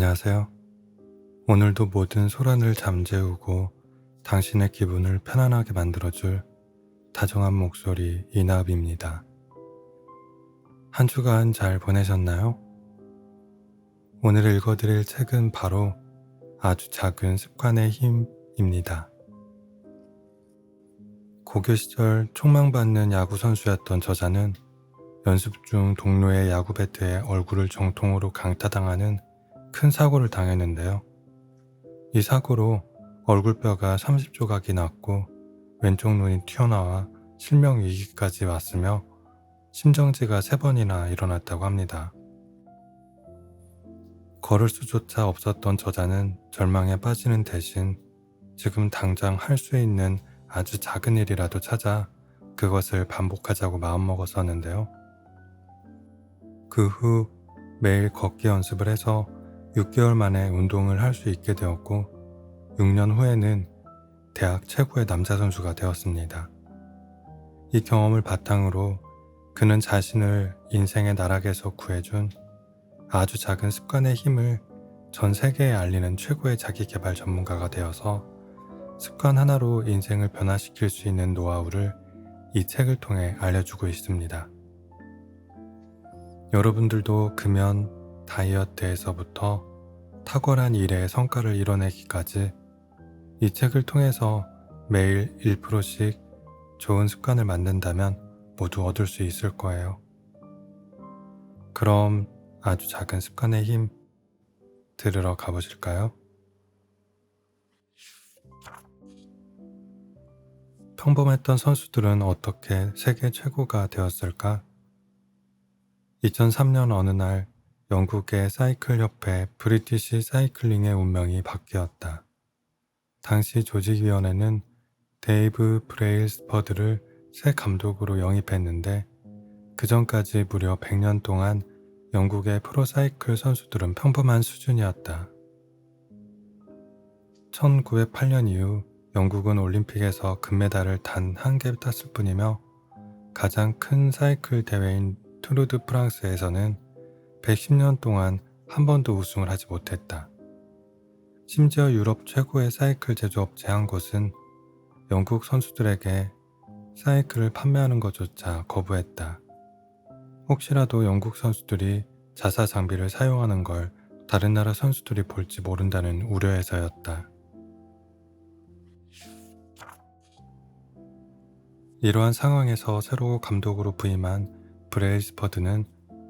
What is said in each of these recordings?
안녕하세요. 오늘도 모든 소란을 잠재우고 당신의 기분을 편안하게 만들어줄 다정한 목소리 이나읍입니다. 한 주간 잘 보내셨나요? 오늘 읽어드릴 책은 바로 아주 작은 습관의 힘입니다. 고교 시절 촉망받는 야구 선수였던 저자는 연습 중 동료의 야구 배트에 얼굴을 정통으로 강타당하는 큰 사고를 당했는데요. 이 사고로 얼굴뼈가 30조각이 났고 왼쪽 눈이 튀어나와 실명 위기까지 왔으며 심정지가 3번이나 일어났다고 합니다. 걸을 수조차 없었던 저자는 절망에 빠지는 대신 지금 당장 할 수 있는 아주 작은 일이라도 찾아 그것을 반복하자고 마음먹었었는데요. 그 후 매일 걷기 연습을 해서 6개월 만에 운동을 할 수 있게 되었고 6년 후에는 대학 최고의 남자 선수가 되었습니다. 이 경험을 바탕으로 그는 자신을 인생의 나락에서 구해준 아주 작은 습관의 힘을 전 세계에 알리는 최고의 자기계발 전문가가 되어서 습관 하나로 인생을 변화시킬 수 있는 노하우를 이 책을 통해 알려주고 있습니다. 여러분들도 금연, 다이어트에서부터 탁월한 일의 성과를 이뤄내기까지 이 책을 통해서 매일 1%씩 좋은 습관을 만든다면 모두 얻을 수 있을 거예요. 그럼 아주 작은 습관의 힘 들으러 가보실까요? 평범했던 선수들은 어떻게 세계 최고가 되었을까? 2003년 어느 날 영국의 사이클 협회 브리티시 사이클링의 운명이 바뀌었다. 당시 조직위원회는 데이브 브레일스퍼드를 새 감독으로 영입했는데 그 전까지 무려 100년 동안 영국의 프로사이클 선수들은 평범한 수준이었다. 1908년 이후 영국은 올림픽에서 금메달을 단 1개 땄을 뿐이며 가장 큰 사이클 대회인 투르드 프랑스에서는 110년 동안 한 번도 우승을 하지 못했다. 심지어 유럽 최고의 사이클 제조업체 한 곳은 영국 선수들에게 사이클을 판매하는 것조차 거부했다. 혹시라도 영국 선수들이 자사 장비를 사용하는 걸 다른 나라 선수들이 볼지 모른다는 우려에서였다. 이러한 상황에서 새로 감독으로 부임한 브레일스퍼드는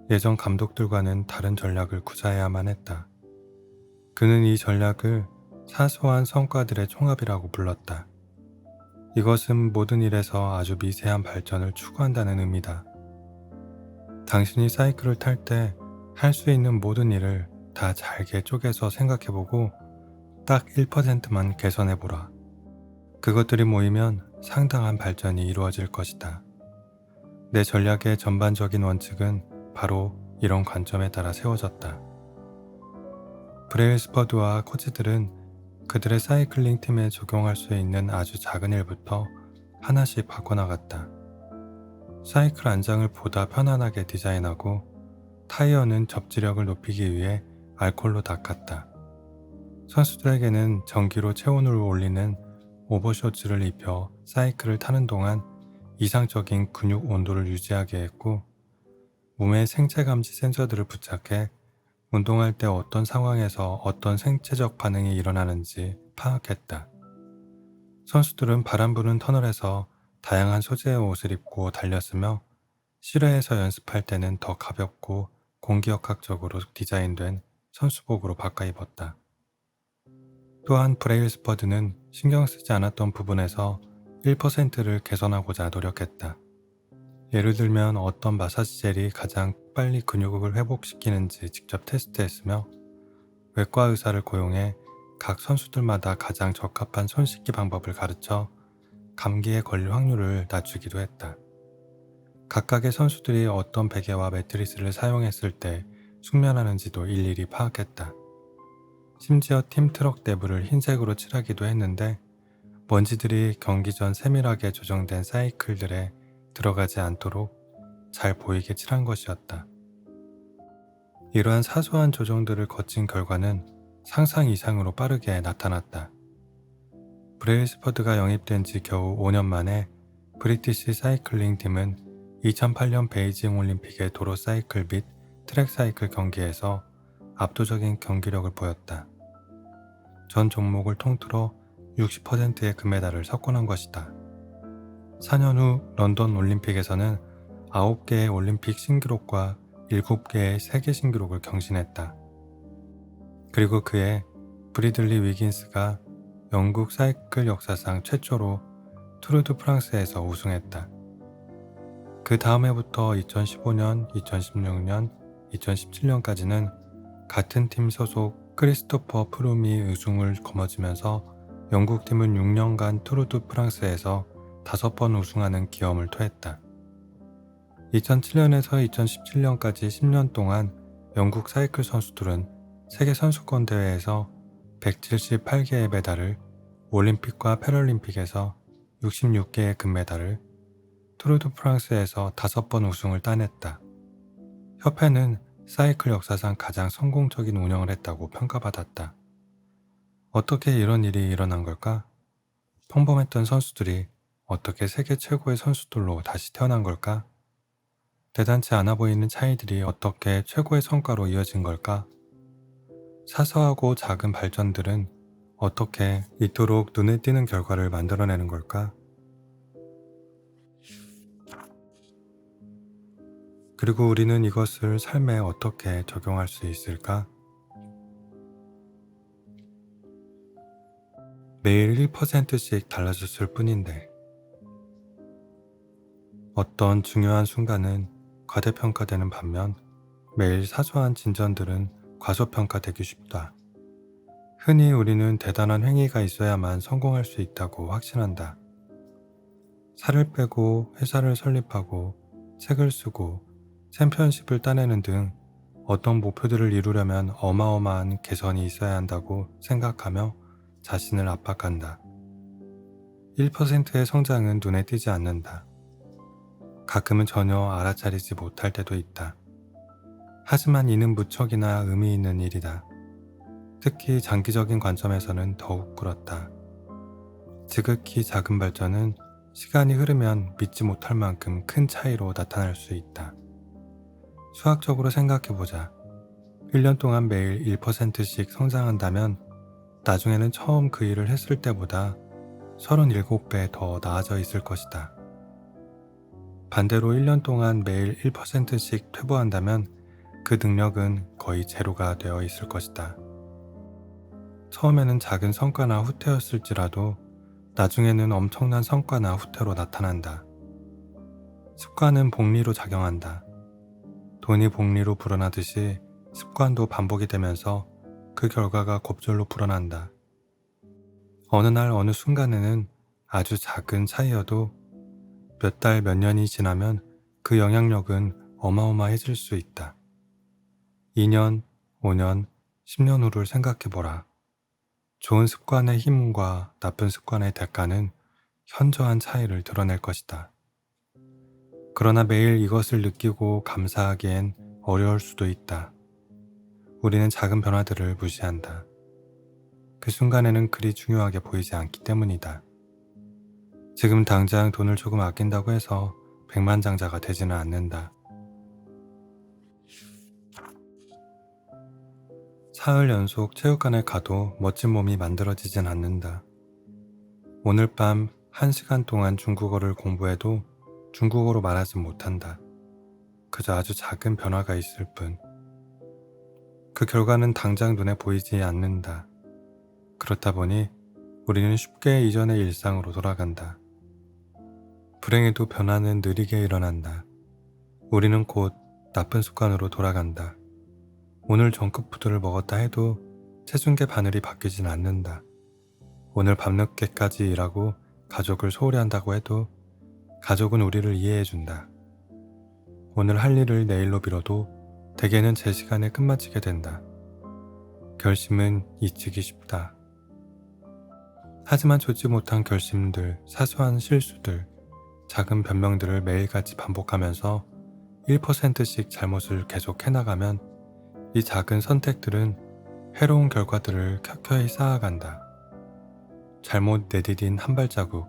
예전 감독들과는 다른 전략을 구사해야만 했다. 그는 이 전략을 사소한 성과들의 총합이라고 불렀다. 이것은 모든 일에서 아주 미세한 발전을 추구한다는 의미다. 당신이 사이클을 탈 때 할 수 있는 모든 일을 다 잘게 쪼개서 생각해보고 딱 1%만 개선해보라. 그것들이 모이면 상당한 발전이 이루어질 것이다. 내 전략의 전반적인 원칙은 바로 이런 관점에 따라 세워졌다. 브레일스퍼드와 코치들은 그들의 사이클링 팀에 적용할 수 있는 아주 작은 일부터 하나씩 바꿔나갔다. 사이클 안장을 보다 편안하게 디자인하고 타이어는 접지력을 높이기 위해 알코올로 닦았다. 선수들에게는 전기로 체온을 올리는 오버쇼츠를 입혀 사이클을 타는 동안 이상적인 근육 온도를 유지하게 했고 몸에 생체 감지 센서들을 부착해 운동할 때 어떤 상황에서 어떤 생체적 반응이 일어나는지 파악했다. 선수들은 바람 부는 터널에서 다양한 소재의 옷을 입고 달렸으며 실외에서 연습할 때는 더 가볍고 공기역학적으로 디자인된 선수복으로 바꿔 입었다. 또한 브레일스퍼드는 신경 쓰지 않았던 부분에서 1%를 개선하고자 노력했다. 예를 들면 어떤 마사지 젤이 가장 빨리 근육을 회복시키는지 직접 테스트했으며 외과 의사를 고용해 각 선수들마다 가장 적합한 손 씻기 방법을 가르쳐 감기에 걸릴 확률을 낮추기도 했다. 각각의 선수들이 어떤 베개와 매트리스를 사용했을 때 숙면하는지도 일일이 파악했다. 심지어 팀 트럭 내부를 흰색으로 칠하기도 했는데 먼지들이 경기 전 세밀하게 조정된 사이클들에 들어가지 않도록 잘 보이게 칠한 것이었다. 이러한 사소한 조정들을 거친 결과는 상상 이상으로 빠르게 나타났다. 브레일스퍼드가 영입된 지 겨우 5년 만에 브리티시 사이클링 팀은 2008년 베이징 올림픽의 도로 사이클 및 트랙 사이클 경기에서 압도적인 경기력을 보였다. 전 종목을 통틀어 60%의 금메달을 석권한 것이다. 4년 후 런던 올림픽에서는 9개의 올림픽 신기록과 7개의 세계 신기록을 경신했다. 그리고 그해 브리들리 위긴스가 영국 사이클 역사상 최초로 투르 드 프랑스에서 우승했다. 그 다음 해부터 2015년, 2016년, 2017년까지는 같은 팀 소속 크리스토퍼 프룸이 우승을 거머쥐면서 영국팀은 6년간 투르 드 프랑스에서 5번 우승하는 기염을 토했다. 2007년에서 2017년까지 10년 동안 영국 사이클 선수들은 세계 선수권 대회에서 178개의 메달을, 올림픽과 패럴림픽에서 66개의 금메달을, 투르 드 프랑스에서 5번 우승을 따냈다. 협회는 사이클 역사상 가장 성공적인 운영을 했다고 평가받았다. 어떻게 이런 일이 일어난 걸까? 평범했던 선수들이 어떻게 세계 최고의 선수들로 다시 태어난 걸까? 대단치 않아 보이는 차이들이 어떻게 최고의 성과로 이어진 걸까? 사소하고 작은 발전들은 어떻게 이토록 눈에 띄는 결과를 만들어내는 걸까? 그리고 우리는 이것을 삶에 어떻게 적용할 수 있을까? 매일 1%씩 달라졌을 뿐인데, 어떤 중요한 순간은 과대평가되는 반면 매일 사소한 진전들은 과소평가되기 쉽다. 흔히 우리는 대단한 행위가 있어야만 성공할 수 있다고 확신한다. 살을 빼고 회사를 설립하고 책을 쓰고 챔피언십을 따내는 등 어떤 목표들을 이루려면 어마어마한 개선이 있어야 한다고 생각하며 자신을 압박한다. 1%의 성장은 눈에 띄지 않는다. 가끔은 전혀 알아차리지 못할 때도 있다. 하지만 이는 무척이나 의미 있는 일이다. 특히 장기적인 관점에서는 더욱 그렇다. 지극히 작은 발전은 시간이 흐르면 믿지 못할 만큼 큰 차이로 나타날 수 있다. 수학적으로 생각해보자. 1년 동안 매일 1%씩 성장한다면 나중에는 처음 그 일을 했을 때보다 37배 더 나아져 있을 것이다. 반대로 1년 동안 매일 1%씩 퇴보한다면 그 능력은 거의 제로가 되어 있을 것이다. 처음에는 작은 성과나 후퇴였을지라도 나중에는 엄청난 성과나 후퇴로 나타난다. 습관은 복리로 작용한다. 돈이 복리로 불어나듯이 습관도 반복이 되면서 그 결과가 곱절로 불어난다. 어느 날 어느 순간에는 아주 작은 차이여도 몇 달 몇 년이 지나면 그 영향력은 어마어마해질 수 있다. 2년, 5년, 10년 후를 생각해보라. 좋은 습관의 힘과 나쁜 습관의 대가는 현저한 차이를 드러낼 것이다. 그러나 매일 이것을 느끼고 감사하기엔 어려울 수도 있다. 우리는 작은 변화들을 무시한다. 그 순간에는 그리 중요하게 보이지 않기 때문이다. 지금 당장 돈을 조금 아낀다고 해서 백만장자가 되지는 않는다. 사흘 연속 체육관에 가도 멋진 몸이 만들어지진 않는다. 오늘 밤 1시간 동안 중국어를 공부해도 중국어로 말하지 못한다. 그저 아주 작은 변화가 있을 뿐. 그 결과는 당장 눈에 보이지 않는다. 그렇다 보니 우리는 쉽게 이전의 일상으로 돌아간다. 불행에도 변화는 느리게 일어난다. 우리는 곧 나쁜 습관으로 돌아간다. 오늘 정크푸드를 먹었다 해도 체중계 바늘이 바뀌진 않는다. 오늘 밤늦게까지 일하고 가족을 소홀히 한다고 해도 가족은 우리를 이해해준다. 오늘 할 일을 내일로 미뤄도 대개는 제 시간에 끝마치게 된다. 결심은 잊히기 쉽다. 하지만 좋지 못한 결심들, 사소한 실수들, 작은 변명들을 매일같이 반복하면서 1%씩 잘못을 계속 해나가면 이 작은 선택들은 해로운 결과들을 켜켜이 쌓아간다. 잘못 내디딘 한 발자국,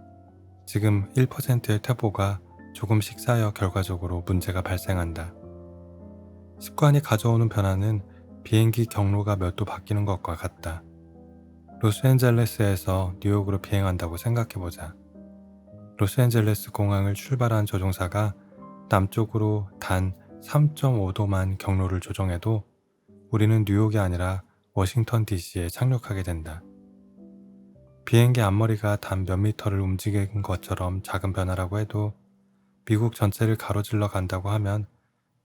지금 1%의 퇴보가 조금씩 쌓여 결과적으로 문제가 발생한다. 습관이 가져오는 변화는 비행기 경로가 몇 도 바뀌는 것과 같다. 로스앤젤레스에서 뉴욕으로 비행한다고 생각해보자. 로스앤젤레스 공항을 출발한 조종사가 남쪽으로 단 3.5도만 경로를 조정해도 우리는 뉴욕이 아니라 워싱턴 DC에 착륙하게 된다. 비행기 앞머리가 단 몇 미터를 움직인 것처럼 작은 변화라고 해도 미국 전체를 가로질러 간다고 하면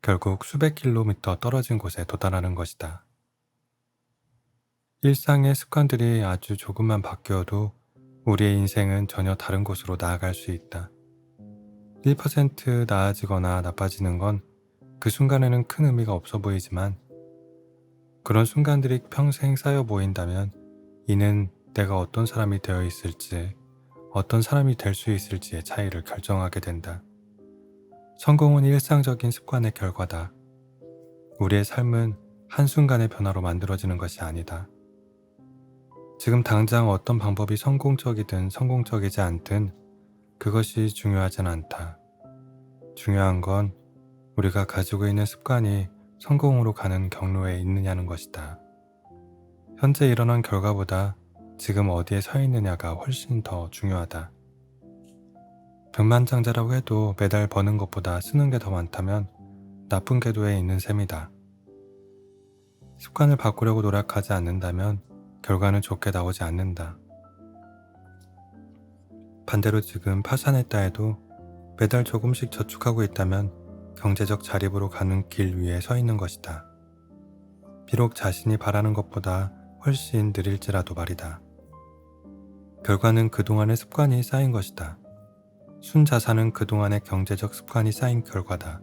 결국 수백 킬로미터 떨어진 곳에 도달하는 것이다. 일상의 습관들이 아주 조금만 바뀌어도 우리의 인생은 전혀 다른 곳으로 나아갈 수 있다. 1% 나아지거나 나빠지는 건 그 순간에는 큰 의미가 없어 보이지만 그런 순간들이 평생 쌓여 보인다면 이는 내가 어떤 사람이 되어 있을지, 어떤 사람이 될 수 있을지의 차이를 결정하게 된다. 성공은 일상적인 습관의 결과다. 우리의 삶은 한순간의 변화로 만들어지는 것이 아니다. 지금 당장 어떤 방법이 성공적이든 성공적이지 않든 그것이 중요하진 않다. 중요한 건 우리가 가지고 있는 습관이 성공으로 가는 경로에 있느냐는 것이다. 현재 일어난 결과보다 지금 어디에 서 있느냐가 훨씬 더 중요하다. 백만장자라고 해도 매달 버는 것보다 쓰는 게 더 많다면 나쁜 궤도에 있는 셈이다. 습관을 바꾸려고 노력하지 않는다면 결과는 좋게 나오지 않는다. 반대로 지금 파산했다 해도 매달 조금씩 저축하고 있다면 경제적 자립으로 가는 길 위에 서 있는 것이다. 비록 자신이 바라는 것보다 훨씬 느릴지라도 말이다. 결과는 그동안의 습관이 쌓인 것이다. 순자산은 그동안의 경제적 습관이 쌓인 결과다.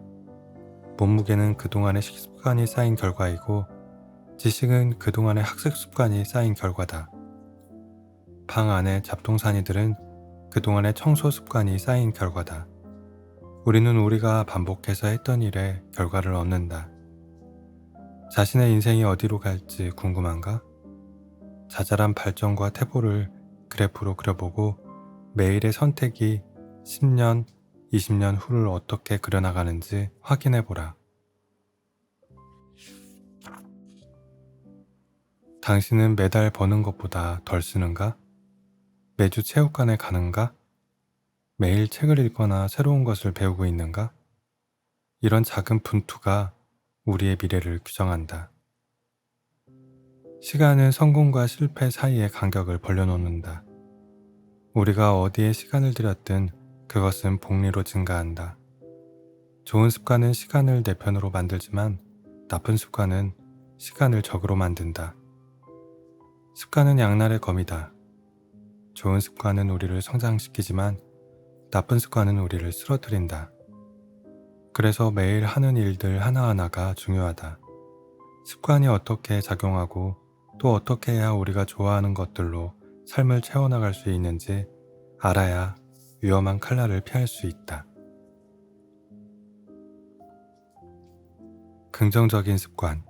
몸무게는 그동안의 식습관이 쌓인 결과이고 지식은 그동안의 학습 습관이 쌓인 결과다. 방 안의 잡동사니들은 그동안의 청소 습관이 쌓인 결과다. 우리는 우리가 반복해서 했던 일에 결과를 얻는다. 자신의 인생이 어디로 갈지 궁금한가? 자잘한 발전과 퇴보를 그래프로 그려보고 매일의 선택이 10년, 20년 후를 어떻게 그려나가는지 확인해보라. 당신은 매달 버는 것보다 덜 쓰는가? 매주 체육관에 가는가? 매일 책을 읽거나 새로운 것을 배우고 있는가? 이런 작은 분투가 우리의 미래를 규정한다. 시간은 성공과 실패 사이의 간격을 벌려놓는다. 우리가 어디에 시간을 들였든 그것은 복리로 증가한다. 좋은 습관은 시간을 내 편으로 만들지만 나쁜 습관은 시간을 적으로 만든다. 습관은 양날의 검이다. 좋은 습관은 우리를 성장시키지만 나쁜 습관은 우리를 쓰러뜨린다. 그래서 매일 하는 일들 하나하나가 중요하다. 습관이 어떻게 작용하고 또 어떻게 해야 우리가 좋아하는 것들로 삶을 채워나갈 수 있는지 알아야 위험한 칼날을 피할 수 있다. 긍정적인 습관,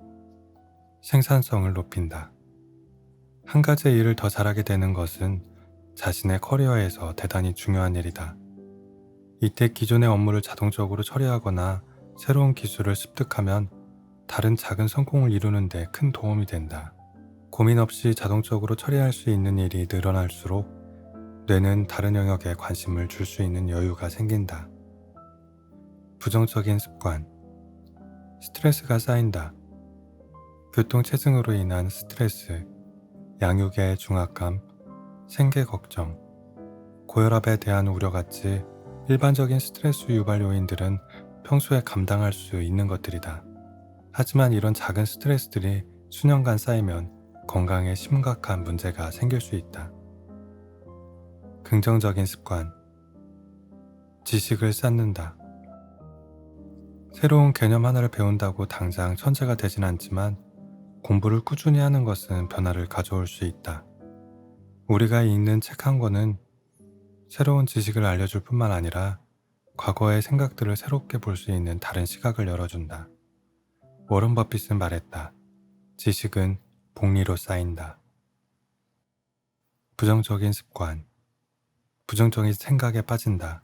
생산성을 높인다. 한 가지 일을 더 잘하게 되는 것은 자신의 커리어에서 대단히 중요한 일이다. 이때 기존의 업무를 자동적으로 처리하거나 새로운 기술을 습득하면 다른 작은 성공을 이루는 데 큰 도움이 된다. 고민 없이 자동적으로 처리할 수 있는 일이 늘어날수록 뇌는 다른 영역에 관심을 줄 수 있는 여유가 생긴다. 부정적인 습관, 스트레스가 쌓인다. 교통체증으로 인한 스트레스, 양육의 중압감, 생계 걱정, 고혈압에 대한 우려같이 일반적인 스트레스 유발 요인들은 평소에 감당할 수 있는 것들이다. 하지만 이런 작은 스트레스들이 수년간 쌓이면 건강에 심각한 문제가 생길 수 있다. 긍정적인 습관, 지식을 쌓는다. 새로운 개념 하나를 배운다고 당장 천재가 되진 않지만 공부를 꾸준히 하는 것은 변화를 가져올 수 있다. 우리가 읽는 책 한 권은 새로운 지식을 알려줄 뿐만 아니라 과거의 생각들을 새롭게 볼 수 있는 다른 시각을 열어준다. 워런 버핏은 말했다. 지식은 복리로 쌓인다. 부정적인 습관, 부정적인 생각에 빠진다.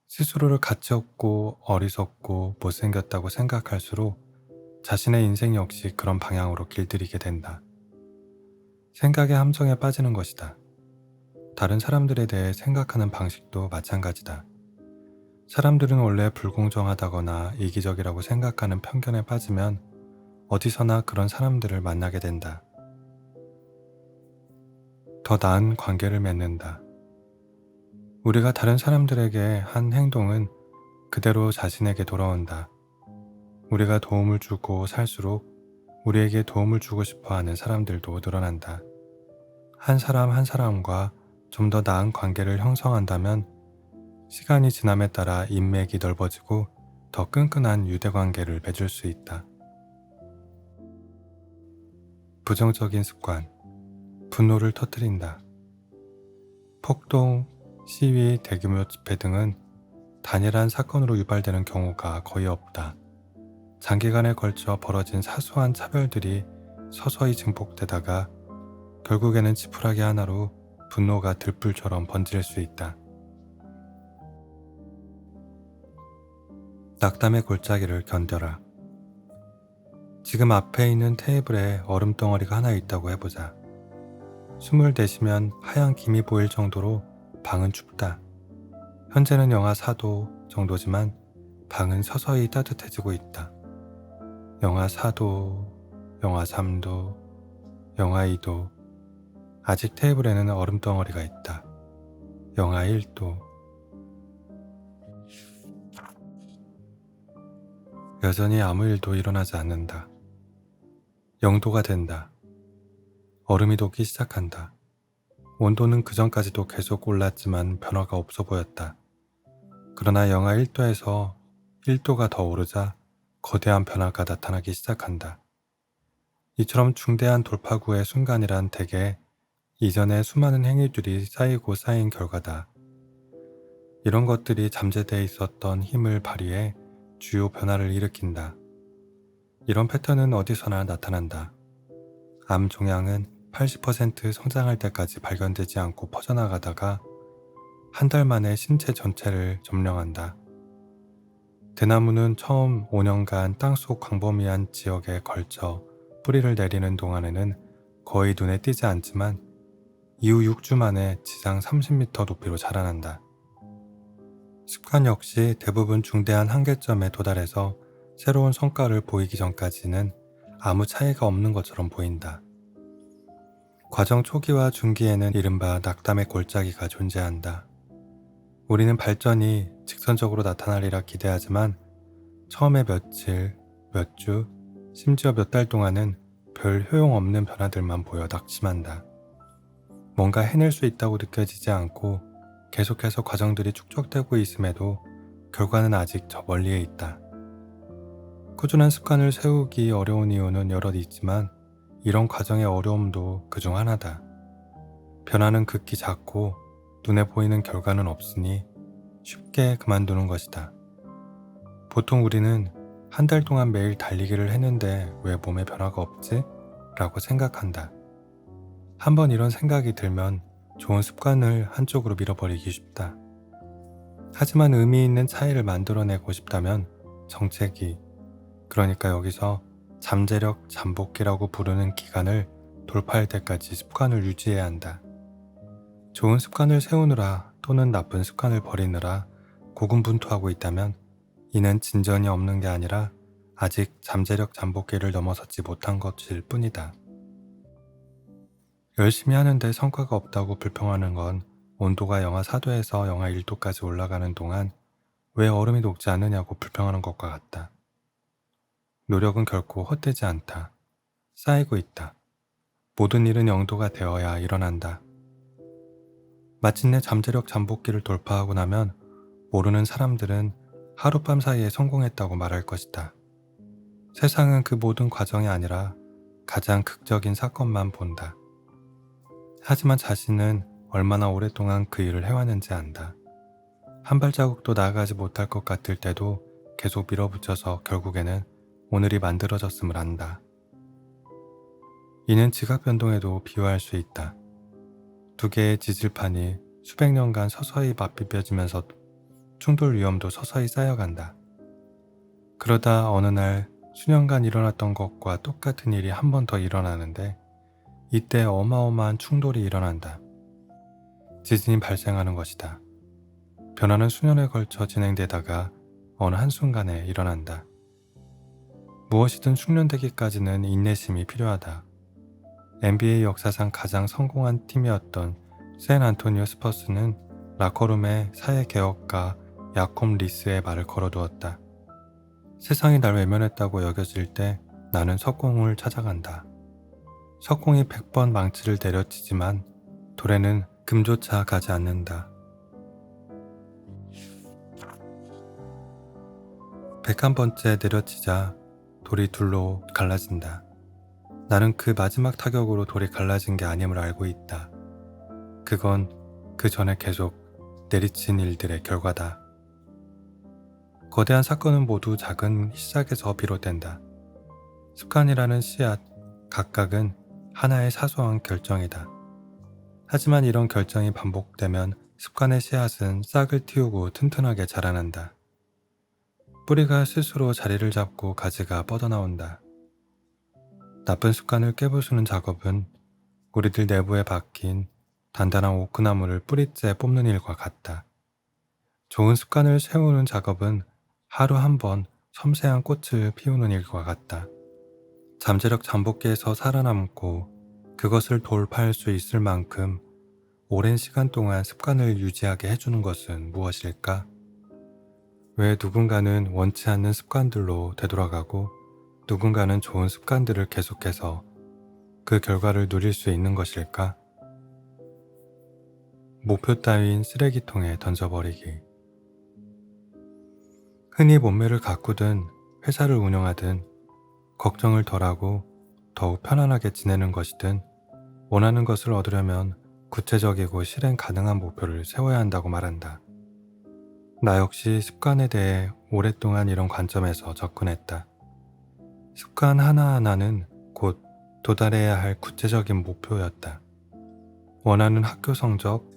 스스로를 가치없고 어리석고 못생겼다고 생각할수록 자신의 인생 역시 그런 방향으로 길들이게 된다. 생각의 함정에 빠지는 것이다. 다른 사람들에 대해 생각하는 방식도 마찬가지다. 사람들은 원래 불공정하다거나 이기적이라고 생각하는 편견에 빠지면 어디서나 그런 사람들을 만나게 된다. 더 나은 관계를 맺는다. 우리가 다른 사람들에게 한 행동은 그대로 자신에게 돌아온다. 우리가 도움을 주고 살수록 우리에게 도움을 주고 싶어 하는 사람들도 늘어난다. 한 사람 한 사람과 좀 더 나은 관계를 형성한다면 시간이 지남에 따라 인맥이 넓어지고 더 끈끈한 유대관계를 맺을 수 있다. 부정적인 습관, 분노를 터뜨린다. 폭동, 시위, 대규모 집회 등은 단일한 사건으로 유발되는 경우가 거의 없다. 장기간에 걸쳐 벌어진 사소한 차별들이 서서히 증폭되다가 결국에는 지푸라기 하나로 분노가 들불처럼 번질 수 있다. 낙담의 골짜기를 견뎌라. 지금 앞에 있는 테이블에 얼음 덩어리가 하나 있다고 해보자. 숨을 내쉬면 하얀 김이 보일 정도로 방은 춥다. 현재는 영하 4도 정도지만 방은 서서히 따뜻해지고 있다. 영하 4도, 영하 3도, 영하 2도. 아직 테이블에는 얼음 덩어리가 있다. 영하 1도. 여전히 아무 일도 일어나지 않는다. 0도가 된다. 얼음이 녹기 시작한다. 온도는 그전까지도 계속 올랐지만 변화가 없어 보였다. 그러나 영하 1도에서 1도가 더 오르자 거대한 변화가 나타나기 시작한다. 이처럼 중대한 돌파구의 순간이란 대개 이전에 수많은 행위들이 쌓이고 쌓인 결과다. 이런 것들이 잠재되어 있었던 힘을 발휘해 주요 변화를 일으킨다. 이런 패턴은 어디서나 나타난다. 암 종양은 80% 성장할 때까지 발견되지 않고 퍼져나가다가 한 달 만에 신체 전체를 점령한다. 대나무는 처음 5년간 땅속 광범위한 지역에 걸쳐 뿌리를 내리는 동안에는 거의 눈에 띄지 않지만 이후 6주 만에 지상 30m 높이로 자라난다. 습관 역시 대부분 중대한 한계점에 도달해서 새로운 성과를 보이기 전까지는 아무 차이가 없는 것처럼 보인다. 과정 초기와 중기에는 이른바 낙담의 골짜기가 존재한다. 우리는 발전이 직선적으로 나타나리라 기대하지만 처음에 며칠, 몇 주, 심지어 몇 달 동안은 별 효용없는 변화들만 보여 낙심한다. 뭔가 해낼 수 있다고 느껴지지 않고 계속해서 과정들이 축적되고 있음에도 결과는 아직 저 멀리에 있다. 꾸준한 습관을 세우기 어려운 이유는 여럿 있지만 이런 과정의 어려움도 그중 하나다. 변화는 극히 작고 눈에 보이는 결과는 없으니 쉽게 그만두는 것이다. 보통 우리는 한 달 동안 매일 달리기를 했는데 왜 몸에 변화가 없지? 라고 생각한다. 한번 이런 생각이 들면 좋은 습관을 한쪽으로 밀어버리기 쉽다. 하지만 의미 있는 차이를 만들어내고 싶다면 정체기, 그러니까 여기서 잠재력 잠복기라고 부르는 기간을 돌파할 때까지 습관을 유지해야 한다. 좋은 습관을 세우느라 또는 나쁜 습관을 버리느라 고군분투하고 있다면 이는 진전이 없는 게 아니라 아직 잠재력 잠복기를 넘어서지 못한 것일 뿐이다. 열심히 하는데 성과가 없다고 불평하는 건 온도가 영하 4도에서 영하 1도까지 올라가는 동안 왜 얼음이 녹지 않느냐고 불평하는 것과 같다. 노력은 결코 헛되지 않다. 쌓이고 있다. 모든 일은 0도가 되어야 일어난다. 마침내 잠재력 잠복기를 돌파하고 나면 모르는 사람들은 하룻밤 사이에 성공했다고 말할 것이다. 세상은 그 모든 과정이 아니라 가장 극적인 사건만 본다. 하지만 자신은 얼마나 오랫동안 그 일을 해왔는지 안다. 한 발자국도 나아가지 못할 것 같을 때도 계속 밀어붙여서 결국에는 오늘이 만들어졌음을 안다. 이는 지각 변동에도 비유할 수 있다. 두 개의 지질판이 수백 년간 서서히 맞비벼지면서 충돌 위험도 서서히 쌓여간다. 그러다 어느 날 수년간 일어났던 것과 똑같은 일이 한 번 더 일어나는데 이때 어마어마한 충돌이 일어난다. 지진이 발생하는 것이다. 변화는 수년에 걸쳐 진행되다가 어느 한순간에 일어난다. 무엇이든 숙련되기까지는 인내심이 필요하다. NBA 역사상 가장 성공한 팀이었던 샌 안토니오 스퍼스는 라커룸에 사회개혁가 야콥 리스의 말을 걸어두었다. 세상이 날 외면했다고 여겨질 때 나는 석공을 찾아간다. 석공이 100번 망치를 내려치지만 돌에는 금조차 가지 않는다. 101번째 내려치자 돌이 둘로 갈라진다. 나는 그 마지막 타격으로 돌이 갈라진 게 아님을 알고 있다. 그건 그 전에 계속 내리친 일들의 결과다. 거대한 사건은 모두 작은 시작에서 비롯된다. 습관이라는 씨앗, 각각은 하나의 사소한 결정이다. 하지만 이런 결정이 반복되면 습관의 씨앗은 싹을 틔우고 튼튼하게 자라난다. 뿌리가 스스로 자리를 잡고 가지가 뻗어나온다. 나쁜 습관을 깨부수는 작업은 우리들 내부에 박힌 단단한 오크나무를 뿌리째 뽑는 일과 같다. 좋은 습관을 세우는 작업은 하루 한 번 섬세한 꽃을 피우는 일과 같다. 잠재력 잠복기에서 살아남고 그것을 돌파할 수 있을 만큼 오랜 시간 동안 습관을 유지하게 해주는 것은 무엇일까? 왜 누군가는 원치 않는 습관들로 되돌아가고 누군가는 좋은 습관들을 계속해서 그 결과를 누릴 수 있는 것일까? 목표 따윈 쓰레기통에 던져버리기. 흔히 몸매를 가꾸든 회사를 운영하든 걱정을 덜하고 더욱 편안하게 지내는 것이든 원하는 것을 얻으려면 구체적이고 실행 가능한 목표를 세워야 한다고 말한다. 나 역시 습관에 대해 오랫동안 이런 관점에서 접근했다. 습관 하나하나는 곧 도달해야 할 구체적인 목표였다. 원하는 학교 성적,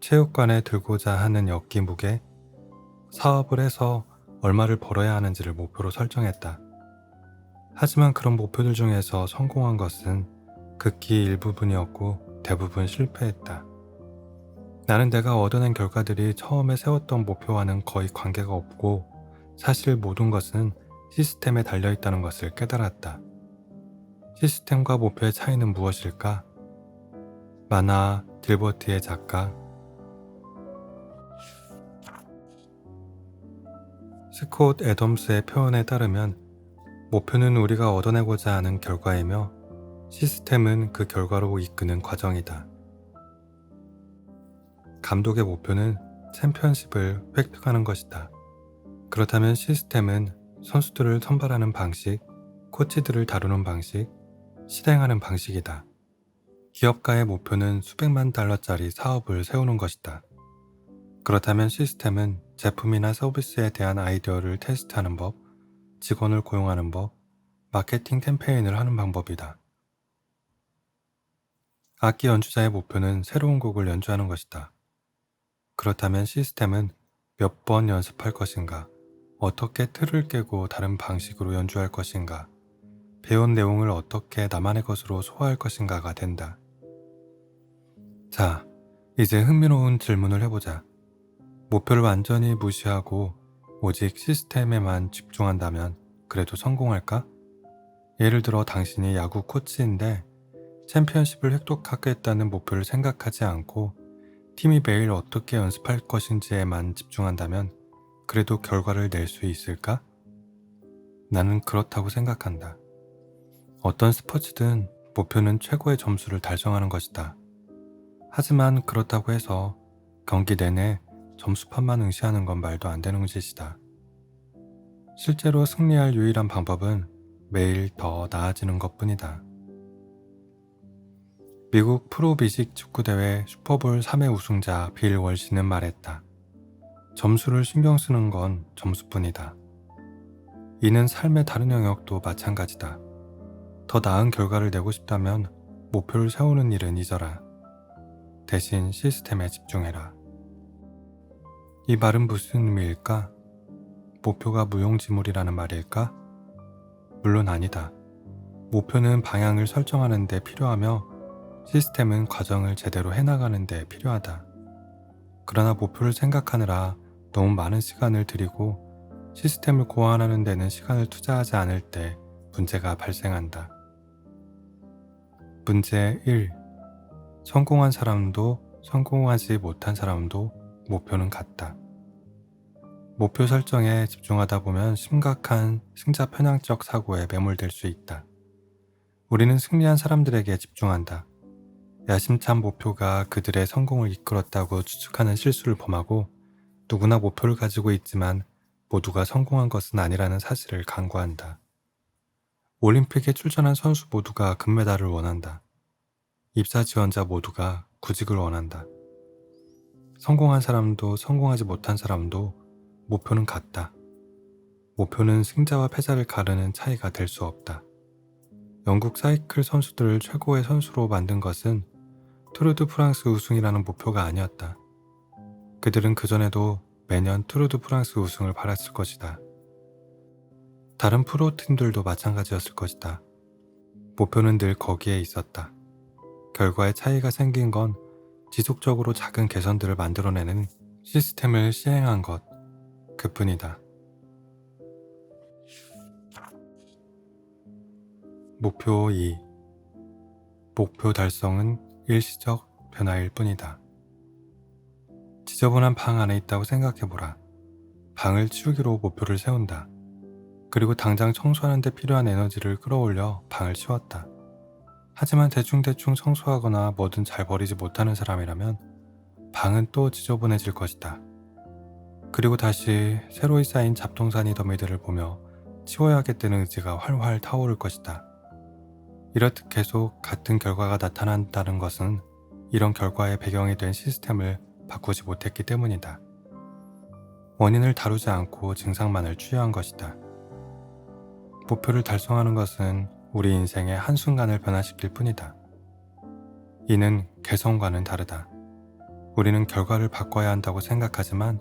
체육관에 들고자 하는 역기 무게, 사업을 해서 얼마를 벌어야 하는지를 목표로 설정했다. 하지만 그런 목표들 중에서 성공한 것은 극히 일부분이었고 대부분 실패했다. 나는 내가 얻어낸 결과들이 처음에 세웠던 목표와는 거의 관계가 없고 사실 모든 것은 시스템에 달려있다는 것을 깨달았다. 시스템과 목표의 차이는 무엇일까? 만화 딜버트의 작가 스콧 애덤스의 표현에 따르면 목표는 우리가 얻어내고자 하는 결과이며 시스템은 그 결과로 이끄는 과정이다. 감독의 목표는 챔피언십을 획득하는 것이다. 그렇다면 시스템은 선수들을 선발하는 방식, 코치들을 다루는 방식, 실행하는 방식이다. 기업가의 목표는 수백만 달러짜리 사업을 세우는 것이다. 그렇다면 시스템은 제품이나 서비스에 대한 아이디어를 테스트하는 법, 직원을 고용하는 법, 마케팅 캠페인을 하는 방법이다. 악기 연주자의 목표는 새로운 곡을 연주하는 것이다. 그렇다면 시스템은 몇 번 연습할 것인가, 어떻게 틀을 깨고 다른 방식으로 연주할 것인가, 배운 내용을 어떻게 나만의 것으로 소화할 것인가가 된다. 자, 이제 흥미로운 질문을 해보자. 목표를 완전히 무시하고 오직 시스템에만 집중한다면 그래도 성공할까? 예를 들어 당신이 야구 코치인데 챔피언십을 획득하겠다는 목표를 생각하지 않고 팀이 매일 어떻게 연습할 것인지에만 집중한다면 그래도 결과를 낼 수 있을까? 나는 그렇다고 생각한다. 어떤 스포츠든 목표는 최고의 점수를 달성하는 것이다. 하지만 그렇다고 해서 경기 내내 점수판만 응시하는 건 말도 안 되는 짓이다. 실제로 승리할 유일한 방법은 매일 더 나아지는 것뿐이다. 미국 프로비식 축구대회 슈퍼볼 3회 우승자 빌 월시는 말했다. 점수를 신경 쓰는 건 점수뿐이다. 이는 삶의 다른 영역도 마찬가지다. 더 나은 결과를 내고 싶다면 목표를 세우는 일은 잊어라. 대신 시스템에 집중해라. 이 말은 무슨 의미일까? 목표가 무용지물이라는 말일까? 물론 아니다. 목표는 방향을 설정하는 데 필요하며 시스템은 과정을 제대로 해나가는 데 필요하다. 그러나 목표를 생각하느라 너무 많은 시간을 들이고 시스템을 고안하는 데는 시간을 투자하지 않을 때 문제가 발생한다. 문제 1. 성공한 사람도 성공하지 못한 사람도 목표는 같다. 목표 설정에 집중하다 보면 심각한 승자 편향적 사고에 매몰될 수 있다. 우리는 승리한 사람들에게 집중한다. 야심찬 목표가 그들의 성공을 이끌었다고 추측하는 실수를 범하고 누구나 목표를 가지고 있지만 모두가 성공한 것은 아니라는 사실을 간과한다. 올림픽에 출전한 선수 모두가 금메달을 원한다. 입사 지원자 모두가 구직을 원한다. 성공한 사람도 성공하지 못한 사람도 목표는 같다. 목표는 승자와 패자를 가르는 차이가 될 수 없다. 영국 사이클 선수들을 최고의 선수로 만든 것은 투르드 프랑스 우승이라는 목표가 아니었다. 그들은 그전에도 매년 투르드 프랑스 우승을 바랐을 것이다. 다른 프로팀들도 마찬가지였을 것이다. 목표는 늘 거기에 있었다. 결과에 차이가 생긴 건 지속적으로 작은 개선들을 만들어내는 시스템을 시행한 것, 그뿐이다. 목표 2. 목표 달성은 일시적 변화일 뿐이다. 지저분한 방 안에 있다고 생각해보라. 방을 치우기로 목표를 세운다. 그리고 당장 청소하는 데 필요한 에너지를 끌어올려 방을 치웠다. 하지만 대충대충 청소하거나 뭐든 잘 버리지 못하는 사람이라면 방은 또 지저분해질 것이다. 그리고 다시 새로이 쌓인 잡동사니 더미들을 보며 치워야겠다는 의지가 활활 타오를 것이다. 이렇듯 계속 같은 결과가 나타난다는 것은 이런 결과의 배경이 된 시스템을 바꾸지 못했기 때문이다. 원인을 다루지 않고 증상만을 추여한 것이다. 목표를 달성하는 것은 우리 인생의 한순간을 변화시킬 뿐이다. 이는 개성과는 다르다. 우리는 결과를 바꿔야 한다고 생각하지만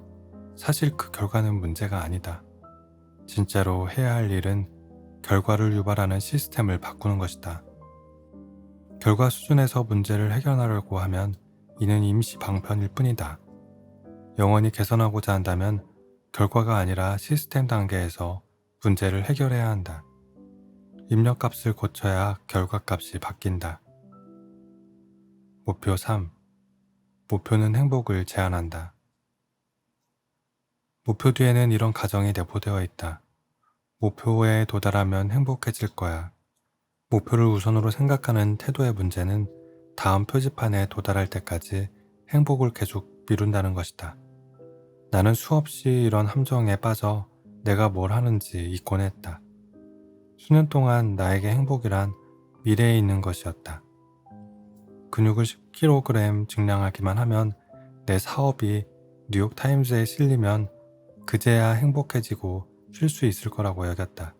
사실 그 결과는 문제가 아니다. 진짜로 해야 할 일은 결과를 유발하는 시스템을 바꾸는 것이다. 결과 수준에서 문제를 해결하려고 하면 이는 임시 방편일 뿐이다. 영원히 개선하고자 한다면 결과가 아니라 시스템 단계에서 문제를 해결해야 한다. 입력값을 고쳐야 결과값이 바뀐다. 목표 3. 목표는 행복을 제한한다. 목표 뒤에는 이런 가정이 내포되어 있다. 목표에 도달하면 행복해질 거야. 목표를 우선으로 생각하는 태도의 문제는 다음 표지판에 도달할 때까지 행복을 계속 미룬다는 것이다. 나는 수없이 이런 함정에 빠져 내가 뭘 하는지 잊곤 했다. 수년 동안 나에게 행복이란 미래에 있는 것이었다. 근육을 10kg 증량하기만 하면 내 사업이 뉴욕타임즈에 실리면 그제야 행복해지고 쉴 수 있을 거라고 여겼다.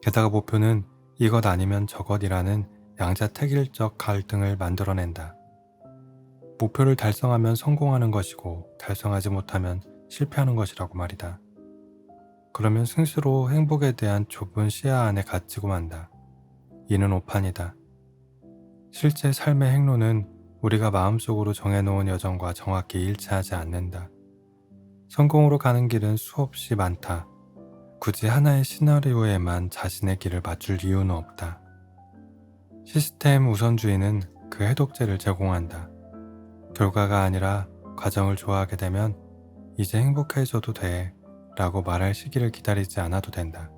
게다가 목표는 이것 아니면 저것이라는 양자택일적 갈등을 만들어낸다. 목표를 달성하면 성공하는 것이고 달성하지 못하면 실패하는 것이라고 말이다. 그러면 스스로 행복에 대한 좁은 시야 안에 갇히고 만다. 이는 오판이다. 실제 삶의 행로는 우리가 마음속으로 정해놓은 여정과 정확히 일치하지 않는다. 성공으로 가는 길은 수없이 많다. 굳이 하나의 시나리오에만 자신의 길을 맞출 이유는 없다. 시스템 우선주의는 그 해독제를 제공한다. 결과가 아니라 과정을 좋아하게 되면 이제 행복해져도 돼 라고 말할 시기를 기다리지 않아도 된다.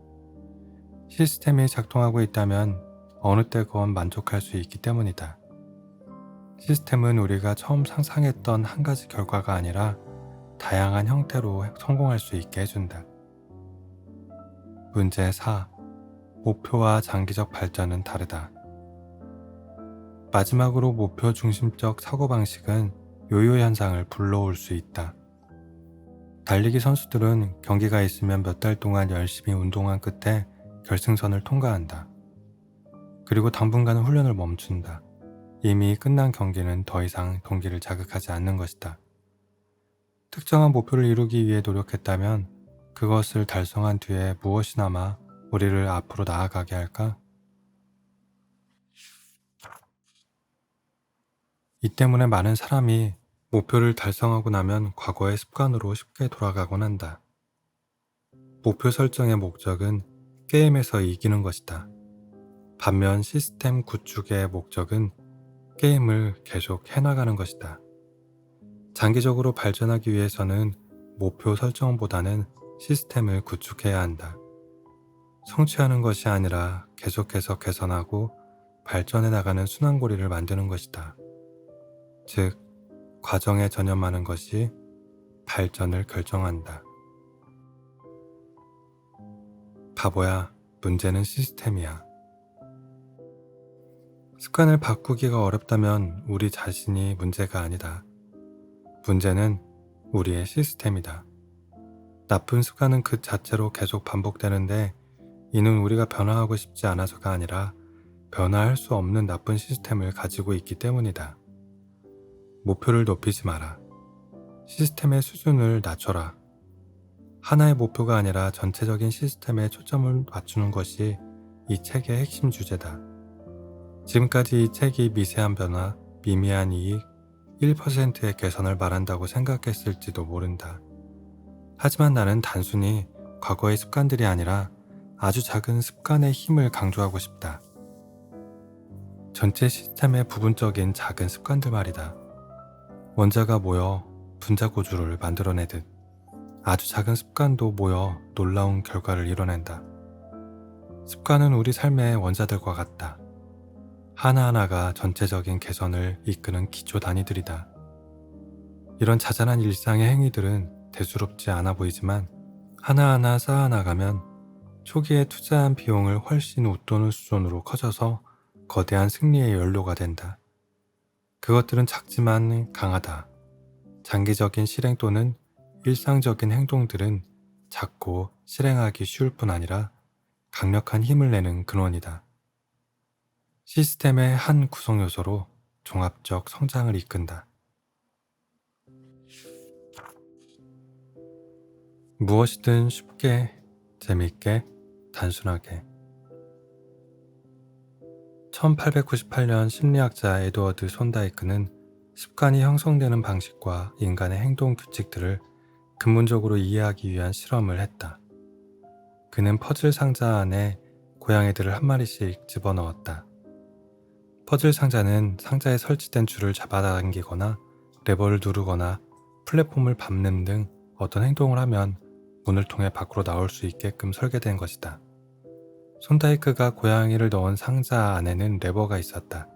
시스템이 작동하고 있다면 어느 때건 만족할 수 있기 때문이다. 시스템은 우리가 처음 상상했던 한 가지 결과가 아니라 다양한 형태로 성공할 수 있게 해준다. 문제 4. 목표와 장기적 발전은 다르다. 마지막으로 목표 중심적 사고방식은 요요 현상을 불러올 수 있다. 달리기 선수들은 경기가 있으면 몇 달 동안 열심히 운동한 끝에 결승선을 통과한다. 그리고 당분간은 훈련을 멈춘다. 이미 끝난 경기는 더 이상 동기를 자극하지 않는 것이다. 특정한 목표를 이루기 위해 노력했다면 그것을 달성한 뒤에 무엇이 남아 우리를 앞으로 나아가게 할까? 이 때문에 많은 사람이 목표를 달성하고 나면 과거의 습관으로 쉽게 돌아가곤 한다. 목표 설정의 목적은 게임에서 이기는 것이다. 반면 시스템 구축의 목적은 게임을 계속 해나가는 것이다. 장기적으로 발전하기 위해서는 목표 설정보다는 시스템을 구축해야 한다. 성취하는 것이 아니라 계속해서 개선하고 발전해 나가는 순환고리를 만드는 것이다. 즉, 과정에 전념하는 것이 발전을 결정한다. 바보야, 문제는 시스템이야. 습관을 바꾸기가 어렵다면 우리 자신이 문제가 아니다. 문제는 우리의 시스템이다. 나쁜 습관은 그 자체로 계속 반복되는데 이는 우리가 변화하고 싶지 않아서가 아니라 변화할 수 없는 나쁜 시스템을 가지고 있기 때문이다. 목표를 높이지 마라. 시스템의 수준을 낮춰라. 하나의 목표가 아니라 전체적인 시스템에 초점을 맞추는 것이 이 책의 핵심 주제다. 지금까지 이 책이 미세한 변화, 미미한 이익, 1%의 개선을 말한다고 생각했을지도 모른다. 하지만 나는 단순히 과거의 습관들이 아니라 아주 작은 습관의 힘을 강조하고 싶다. 전체 시스템의 부분적인 작은 습관들 말이다. 원자가 모여 분자구조를 만들어내듯 아주 작은 습관도 모여 놀라운 결과를 이뤄낸다. 습관은 우리 삶의 원자들과 같다. 하나하나가 전체적인 개선을 이끄는 기초 단위들이다. 이런 자잘한 일상의 행위들은 대수롭지 않아 보이지만 하나하나 쌓아나가면 초기에 투자한 비용을 훨씬 웃도는 수준으로 커져서 거대한 승리의 연료가 된다. 그것들은 작지만 강하다. 장기적인 실행 또는 일상적인 행동들은 작고 실행하기 쉬울 뿐 아니라 강력한 힘을 내는 근원이다. 시스템의 한 구성 요소로 종합적 성장을 이끈다. 무엇이든 쉽게, 재밌게, 단순하게. 1898년 심리학자 에드워드 손다이크는 습관이 형성되는 방식과 인간의 행동 규칙들을 근본적으로 이해하기 위한 실험을 했다. 그는 퍼즐 상자 안에 고양이들을 한 마리씩 집어넣었다. 퍼즐 상자는 상자에 설치된 줄을 잡아당기거나 레버를 누르거나 플랫폼을 밟는 등 어떤 행동을 하면 문을 통해 밖으로 나올 수 있게끔 설계된 것이다. 손다이크가 고양이를 넣은 상자 안에는 레버가 있었다.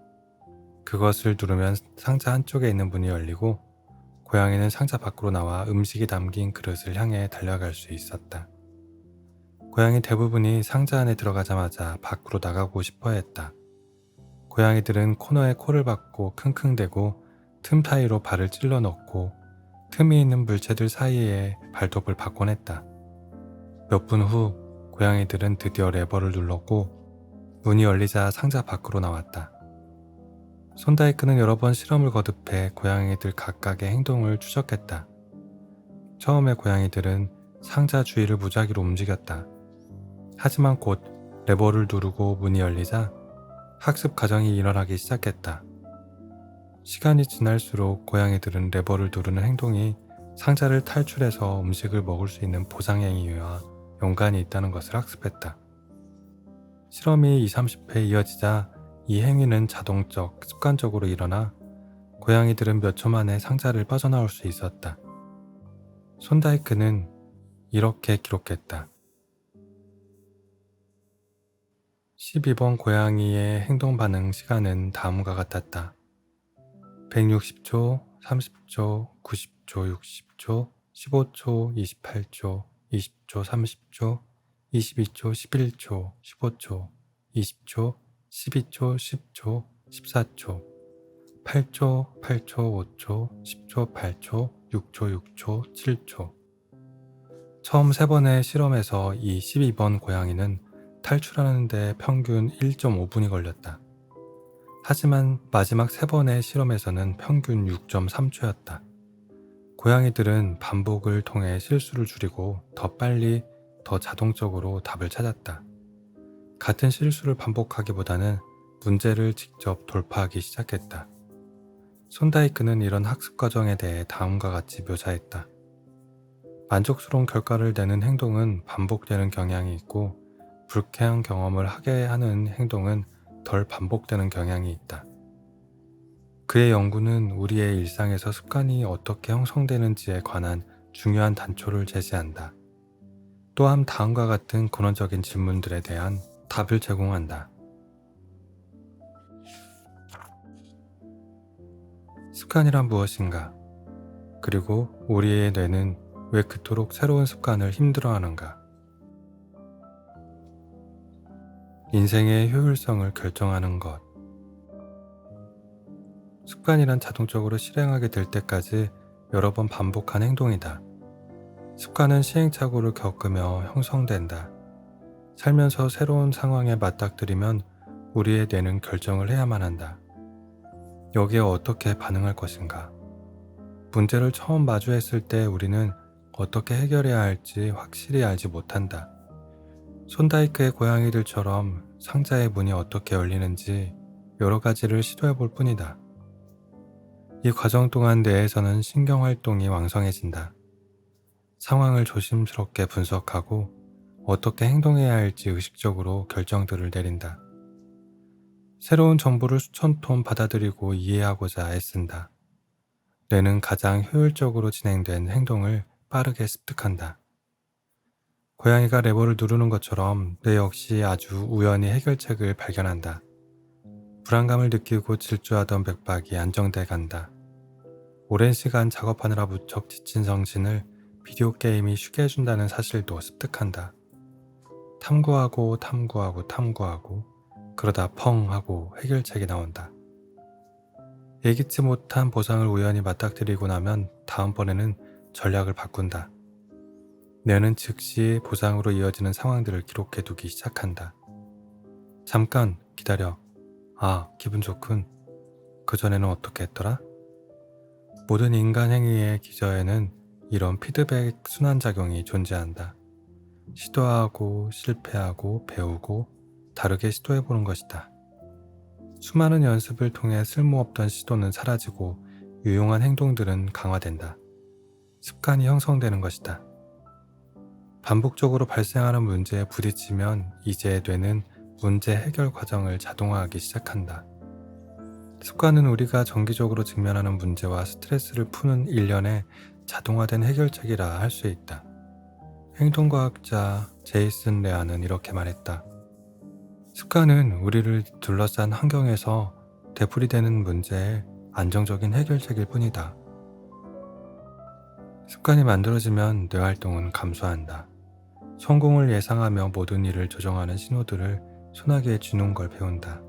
그것을 누르면 상자 한쪽에 있는 문이 열리고 고양이는 상자 밖으로 나와 음식이 담긴 그릇을 향해 달려갈 수 있었다. 고양이 대부분이 상자 안에 들어가자마자 밖으로 나가고 싶어 했다. 고양이들은 코너에 코를 박고 킁킁대고 틈 사이로 발을 찔러 넣고 틈이 있는 물체들 사이에 발톱을 박곤 했다. 몇 분 후 고양이들은 드디어 레버를 눌렀고 문이 열리자 상자 밖으로 나왔다. 손다이크는 여러 번 실험을 거듭해 고양이들 각각의 행동을 추적했다. 처음에 고양이들은 상자 주위를 무작위로 움직였다. 하지만 곧 레버를 누르고 문이 열리자 학습 과정이 일어나기 시작했다. 시간이 지날수록 고양이들은 레버를 누르는 행동이 상자를 탈출해서 음식을 먹을 수 있는 보상행위와 연관이 있다는 것을 학습했다. 실험이 20-30회 이어지자 이 행위는 자동적, 습관적으로 일어나 고양이들은 몇 초 만에 상자를 빠져나올 수 있었다. 손다이크는 이렇게 기록했다. 12번 고양이의 행동 반응 시간은 다음과 같았다. 160초, 30초, 90초, 60초, 15초, 28초, 20초, 30초, 22초, 11초, 15초, 20초, 12초, 10초, 14초, 8초, 8초, 5초, 10초, 8초, 6초, 6초, 7초. 처음 3번의 실험에서 이 12번 고양이는 탈출하는 데 평균 1.5분이 걸렸다. 하지만 마지막 3번의 실험에서는 평균 6.3초였다. 고양이들은 반복을 통해 실수를 줄이고 더 빨리, 더 자동적으로 답을 찾았다. 같은 실수를 반복하기보다는 문제를 직접 돌파하기 시작했다. 손다이크는 이런 학습 과정에 대해 다음과 같이 묘사했다. 만족스러운 결과를 내는 행동은 반복되는 경향이 있고, 불쾌한 경험을 하게 하는 행동은 덜 반복되는 경향이 있다. 그의 연구는 우리의 일상에서 습관이 어떻게 형성되는지에 관한 중요한 단초를 제시한다. 또한 다음과 같은 근원적인 질문들에 대한 답을 제공한다. 습관이란 무엇인가? 그리고 우리의 뇌는 왜 그토록 새로운 습관을 힘들어하는가? 인생의 효율성을 결정하는 것. 습관이란 자동적으로 실행하게 될 때까지 여러 번 반복한 행동이다. 습관은 시행착오를 겪으며 형성된다. 살면서 새로운 상황에 맞닥뜨리면 우리의 뇌는 결정을 해야만 한다. 여기에 어떻게 반응할 것인가? 문제를 처음 마주했을 때 우리는 어떻게 해결해야 할지 확실히 알지 못한다. 손다이크의 고양이들처럼 상자의 문이 어떻게 열리는지 여러 가지를 시도해 볼 뿐이다. 이 과정 동안 뇌에서는 신경활동이 왕성해진다. 상황을 조심스럽게 분석하고 어떻게 행동해야 할지 의식적으로 결정들을 내린다. 새로운 정보를 수천 톤 받아들이고 이해하고자 애쓴다. 뇌는 가장 효율적으로 진행된 행동을 빠르게 습득한다. 고양이가 레버를 누르는 것처럼 뇌 역시 아주 우연히 해결책을 발견한다. 불안감을 느끼고 질주하던 맥박이 안정돼 간다. 오랜 시간 작업하느라 무척 지친 정신을 비디오 게임이 쉬게 해준다는 사실도 습득한다. 탐구하고 그러다 펑 하고 해결책이 나온다. 예기치 못한 보상을 우연히 맞닥뜨리고 나면 다음번에는 전략을 바꾼다. 뇌는 즉시 보상으로 이어지는 상황들을 기록해 두기 시작한다. 잠깐 기다려. 아, 기분 좋군. 그전에는 어떻게 했더라? 모든 인간 행위의 기저에는 이런 피드백 순환작용이 존재한다. 시도하고 실패하고 배우고 다르게 시도해보는 것이다. 수많은 연습을 통해 쓸모없던 시도는 사라지고 유용한 행동들은 강화된다. 습관이 형성되는 것이다. 반복적으로 발생하는 문제에 부딪히면 이제 뇌는 문제 해결 과정을 자동화하기 시작한다. 습관은 우리가 정기적으로 직면하는 문제와 스트레스를 푸는 일련의 자동화된 해결책이라 할 수 있다. 행동과학자 제이슨 레아는 이렇게 말했다. 습관은 우리를 둘러싼 환경에서 되풀이되는 문제의 안정적인 해결책일 뿐이다. 습관이 만들어지면 뇌 활동은 감소한다. 성공을 예상하며 모든 일을 조정하는 신호들을 소나기에 쥐는 걸 배운다.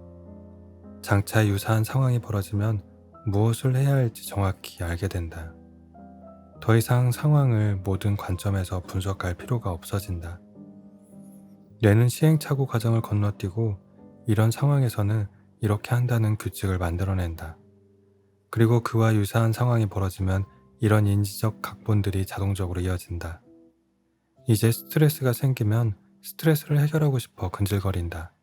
장차 유사한 상황이 벌어지면 무엇을 해야 할지 정확히 알게 된다. 더 이상 상황을 모든 관점에서 분석할 필요가 없어진다. 뇌는 시행착오 과정을 건너뛰고 이런 상황에서는 이렇게 한다는 규칙을 만들어낸다. 그리고 그와 유사한 상황이 벌어지면 이런 인지적 각본들이 자동적으로 이어진다. 이제 스트레스가 생기면 스트레스를 해결하고 싶어 근질거린다.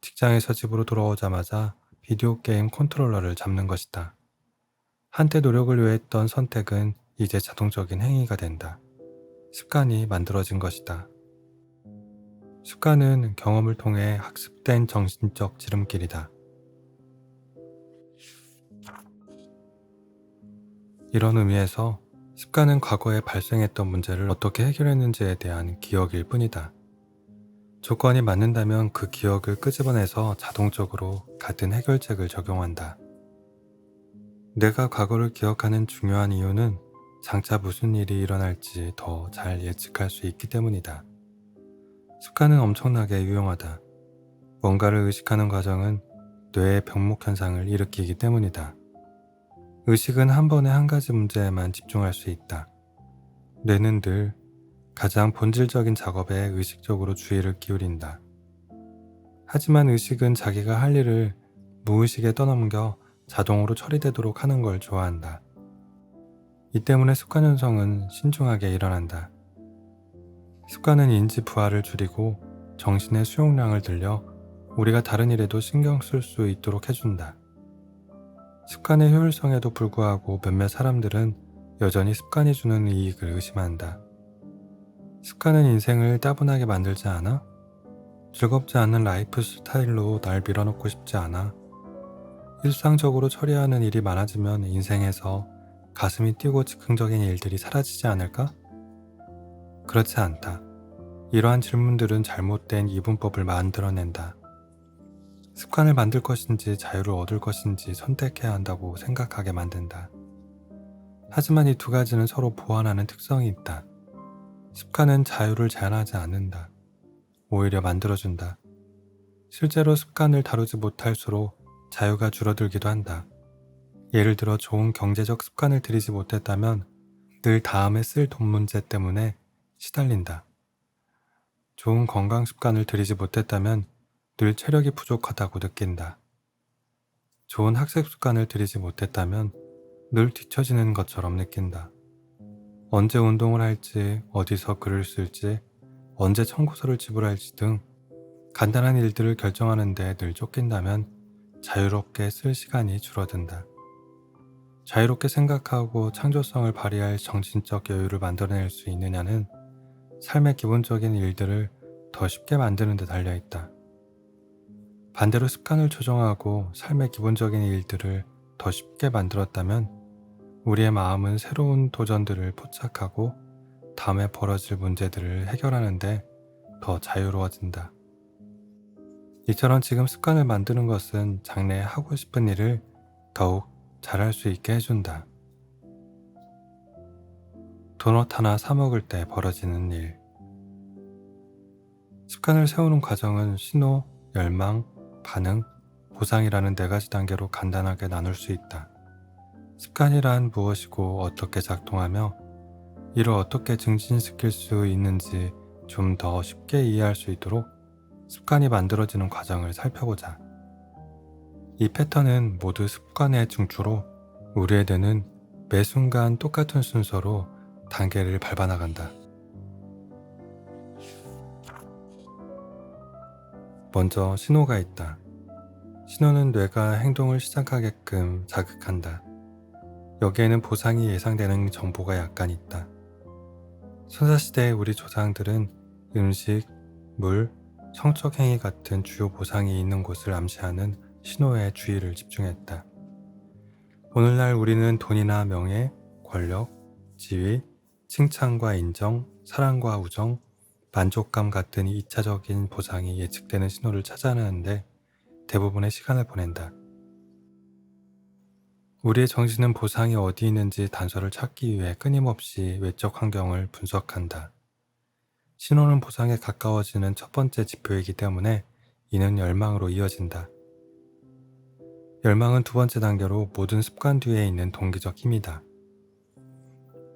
직장에서 집으로 돌아오자마자 비디오 게임 컨트롤러를 잡는 것이다. 한때 노력을 요했던 선택은 이제 자동적인 행위가 된다. 습관이 만들어진 것이다. 습관은 경험을 통해 학습된 정신적 지름길이다. 이런 의미에서 습관은 과거에 발생했던 문제를 어떻게 해결했는지에 대한 기억일 뿐이다. 조건이 맞는다면 그 기억을 끄집어내서 자동적으로 같은 해결책을 적용한다. 내가 과거를 기억하는 중요한 이유는 장차 무슨 일이 일어날지 더 잘 예측할 수 있기 때문이다. 습관은 엄청나게 유용하다. 뭔가를 의식하는 과정은 뇌의 병목 현상을 일으키기 때문이다. 의식은 한 번에 한 가지 문제에만 집중할 수 있다. 뇌는 늘 가장 본질적인 작업에 의식적으로 주의를 기울인다. 하지만 의식은 자기가 할 일을 무의식에 떠넘겨 자동으로 처리되도록 하는 걸 좋아한다. 이 때문에 습관 형성은 신중하게 일어난다. 습관은 인지 부하를 줄이고 정신의 수용량을 늘려 우리가 다른 일에도 신경 쓸 수 있도록 해준다. 습관의 효율성에도 불구하고 몇몇 사람들은 여전히 습관이 주는 이익을 의심한다. 습관은 인생을 따분하게 만들지 않아? 즐겁지 않은 라이프 스타일로 날 밀어넣고 싶지 않아? 일상적으로 처리하는 일이 많아지면 인생에서 가슴이 뛰고 즉흥적인 일들이 사라지지 않을까? 그렇지 않다. 이러한 질문들은 잘못된 이분법을 만들어낸다. 습관을 만들 것인지 자유를 얻을 것인지 선택해야 한다고 생각하게 만든다. 하지만 이 두 가지는 서로 보완하는 특성이 있다. 습관은 자유를 제한하지 않는다. 오히려 만들어준다. 실제로 습관을 다루지 못할수록 자유가 줄어들기도 한다. 예를 들어 좋은 경제적 습관을 들이지 못했다면 늘 다음에 쓸 돈 문제 때문에 시달린다. 좋은 건강 습관을 들이지 못했다면 늘 체력이 부족하다고 느낀다. 좋은 학습 습관을 들이지 못했다면 늘 뒤처지는 것처럼 느낀다. 언제 운동을 할지, 어디서 글을 쓸지, 언제 청구서를 지불할지 등 간단한 일들을 결정하는데 늘 쫓긴다면 자유롭게 쓸 시간이 줄어든다. 자유롭게 생각하고 창조성을 발휘할 정신적 여유를 만들어낼 수 있느냐는 삶의 기본적인 일들을 더 쉽게 만드는 데 달려있다. 반대로 습관을 조정하고 삶의 기본적인 일들을 더 쉽게 만들었다면 우리의 마음은 새로운 도전들을 포착하고 다음에 벌어질 문제들을 해결하는데 더 자유로워진다. 이처럼 지금 습관을 만드는 것은 장래에 하고 싶은 일을 더욱 잘할 수 있게 해준다. 도넛 하나 사 먹을 때 벌어지는 일. 습관을 세우는 과정은 신호, 열망, 반응, 보상이라는 4가지 단계로 간단하게 나눌 수 있다. 습관이란 무엇이고 어떻게 작동하며 이를 어떻게 증진시킬 수 있는지 좀 더 쉽게 이해할 수 있도록 습관이 만들어지는 과정을 살펴보자. 이 패턴은 모두 습관의 중추로 우리의 뇌는 매 순간 똑같은 순서로 단계를 밟아나간다. 먼저 신호가 있다. 신호는 뇌가 행동을 시작하게끔 자극한다. 여기에는 보상이 예상되는 정보가 약간 있다. 선사시대의 우리 조상들은 음식, 물, 성적 행위 같은 주요 보상이 있는 곳을 암시하는 신호에 주의를 집중했다. 오늘날 우리는 돈이나 명예, 권력, 지위, 칭찬과 인정, 사랑과 우정, 만족감 같은 2차적인 보상이 예측되는 신호를 찾아내는데 대부분의 시간을 보낸다. 우리의 정신은 보상이 어디 있는지 단서를 찾기 위해 끊임없이 외적 환경을 분석한다. 신호는 보상에 가까워지는 첫 번째 지표이기 때문에 이는 열망으로 이어진다. 열망은 두 번째 단계로 모든 습관 뒤에 있는 동기적 힘이다.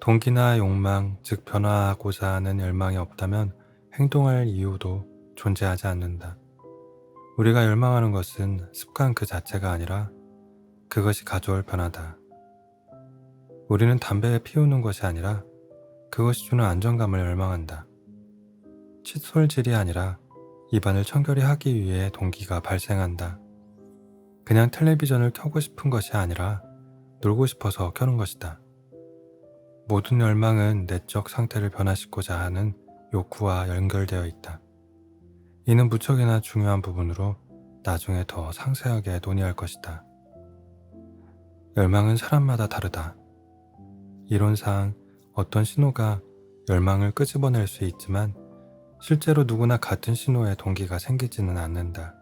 동기나 욕망, 즉 변화하고자 하는 열망이 없다면 행동할 이유도 존재하지 않는다. 우리가 열망하는 것은 습관 그 자체가 아니라 그것이 가져올 변화다. 우리는 담배를 피우는 것이 아니라 그것이 주는 안정감을 열망한다. 칫솔질이 아니라 입안을 청결히 하기 위해 동기가 발생한다. 그냥 텔레비전을 켜고 싶은 것이 아니라 놀고 싶어서 켜는 것이다. 모든 열망은 내적 상태를 변화시키고자 하는 욕구와 연결되어 있다. 이는 무척이나 중요한 부분으로 나중에 더 상세하게 논의할 것이다. 열망은 사람마다 다르다. 이론상 어떤 신호가 열망을 끄집어낼 수 있지만 실제로 누구나 같은 신호에 동기가 생기지는 않는다.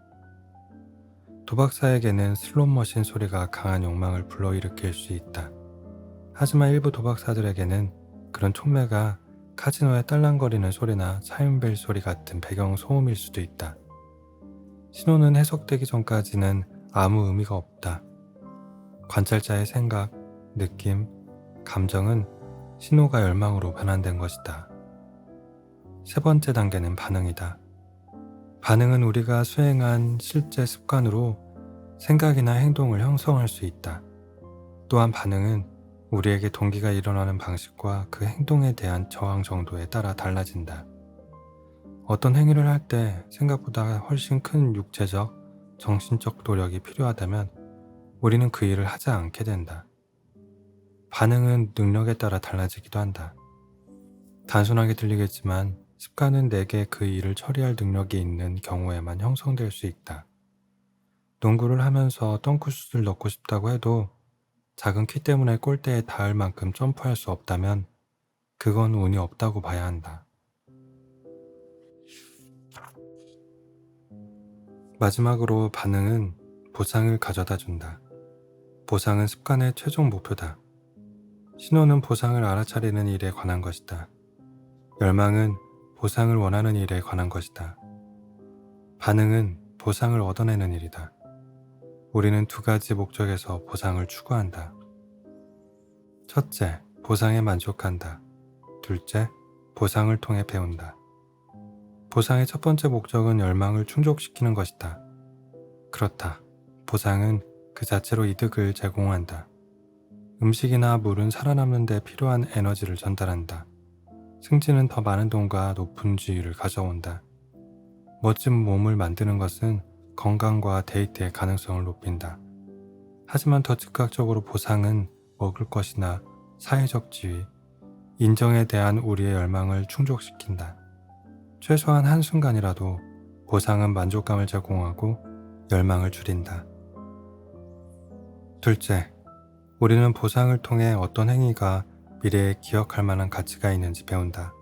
도박사에게는 슬롯머신 소리가 강한 욕망을 불러일으킬 수 있다. 하지만 일부 도박사들에게는 그런 촉매가 카지노의 딸랑거리는 소리나 차인벨 소리 같은 배경 소음일 수도 있다. 신호는 해석되기 전까지는 아무 의미가 없다. 관찰자의 생각, 느낌, 감정은 신호가 열망으로 변환된 것이다. 세 번째 단계는 반응이다. 반응은 우리가 수행한 실제 습관으로 생각이나 행동을 형성할 수 있다. 또한 반응은 우리에게 동기가 일어나는 방식과 그 행동에 대한 저항 정도에 따라 달라진다. 어떤 행위를 할 때 생각보다 훨씬 큰 육체적, 정신적 노력이 필요하다면 우리는 그 일을 하지 않게 된다. 반응은 능력에 따라 달라지기도 한다. 단순하게 들리겠지만 습관은 내게 그 일을 처리할 능력이 있는 경우에만 형성될 수 있다. 농구를 하면서 덩크슛을 넣고 싶다고 해도 작은 키 때문에 골대에 닿을 만큼 점프할 수 없다면 그건 운이 없다고 봐야 한다. 마지막으로 반응은 보상을 가져다 준다. 보상은 습관의 최종 목표다. 신호는 보상을 알아차리는 일에 관한 것이다. 열망은 보상을 원하는 일에 관한 것이다. 반응은 보상을 얻어내는 일이다. 우리는 두 가지 목적에서 보상을 추구한다. 첫째, 보상에 만족한다. 둘째, 보상을 통해 배운다. 보상의 첫 번째 목적은 열망을 충족시키는 것이다. 그렇다. 보상은 그 자체로 이득을 제공한다. 음식이나 물은 살아남는 데 필요한 에너지를 전달한다. 승진은 더 많은 돈과 높은 지위를 가져온다. 멋진 몸을 만드는 것은 건강과 데이트의 가능성을 높인다. 하지만 더 즉각적으로 보상은 먹을 것이나 사회적 지위, 인정에 대한 우리의 열망을 충족시킨다. 최소한 한순간이라도 보상은 만족감을 제공하고 열망을 줄인다. 둘째, 우리는 보상을 통해 어떤 행위가 미래에 기억할 만한 가치가 있는지 배운다.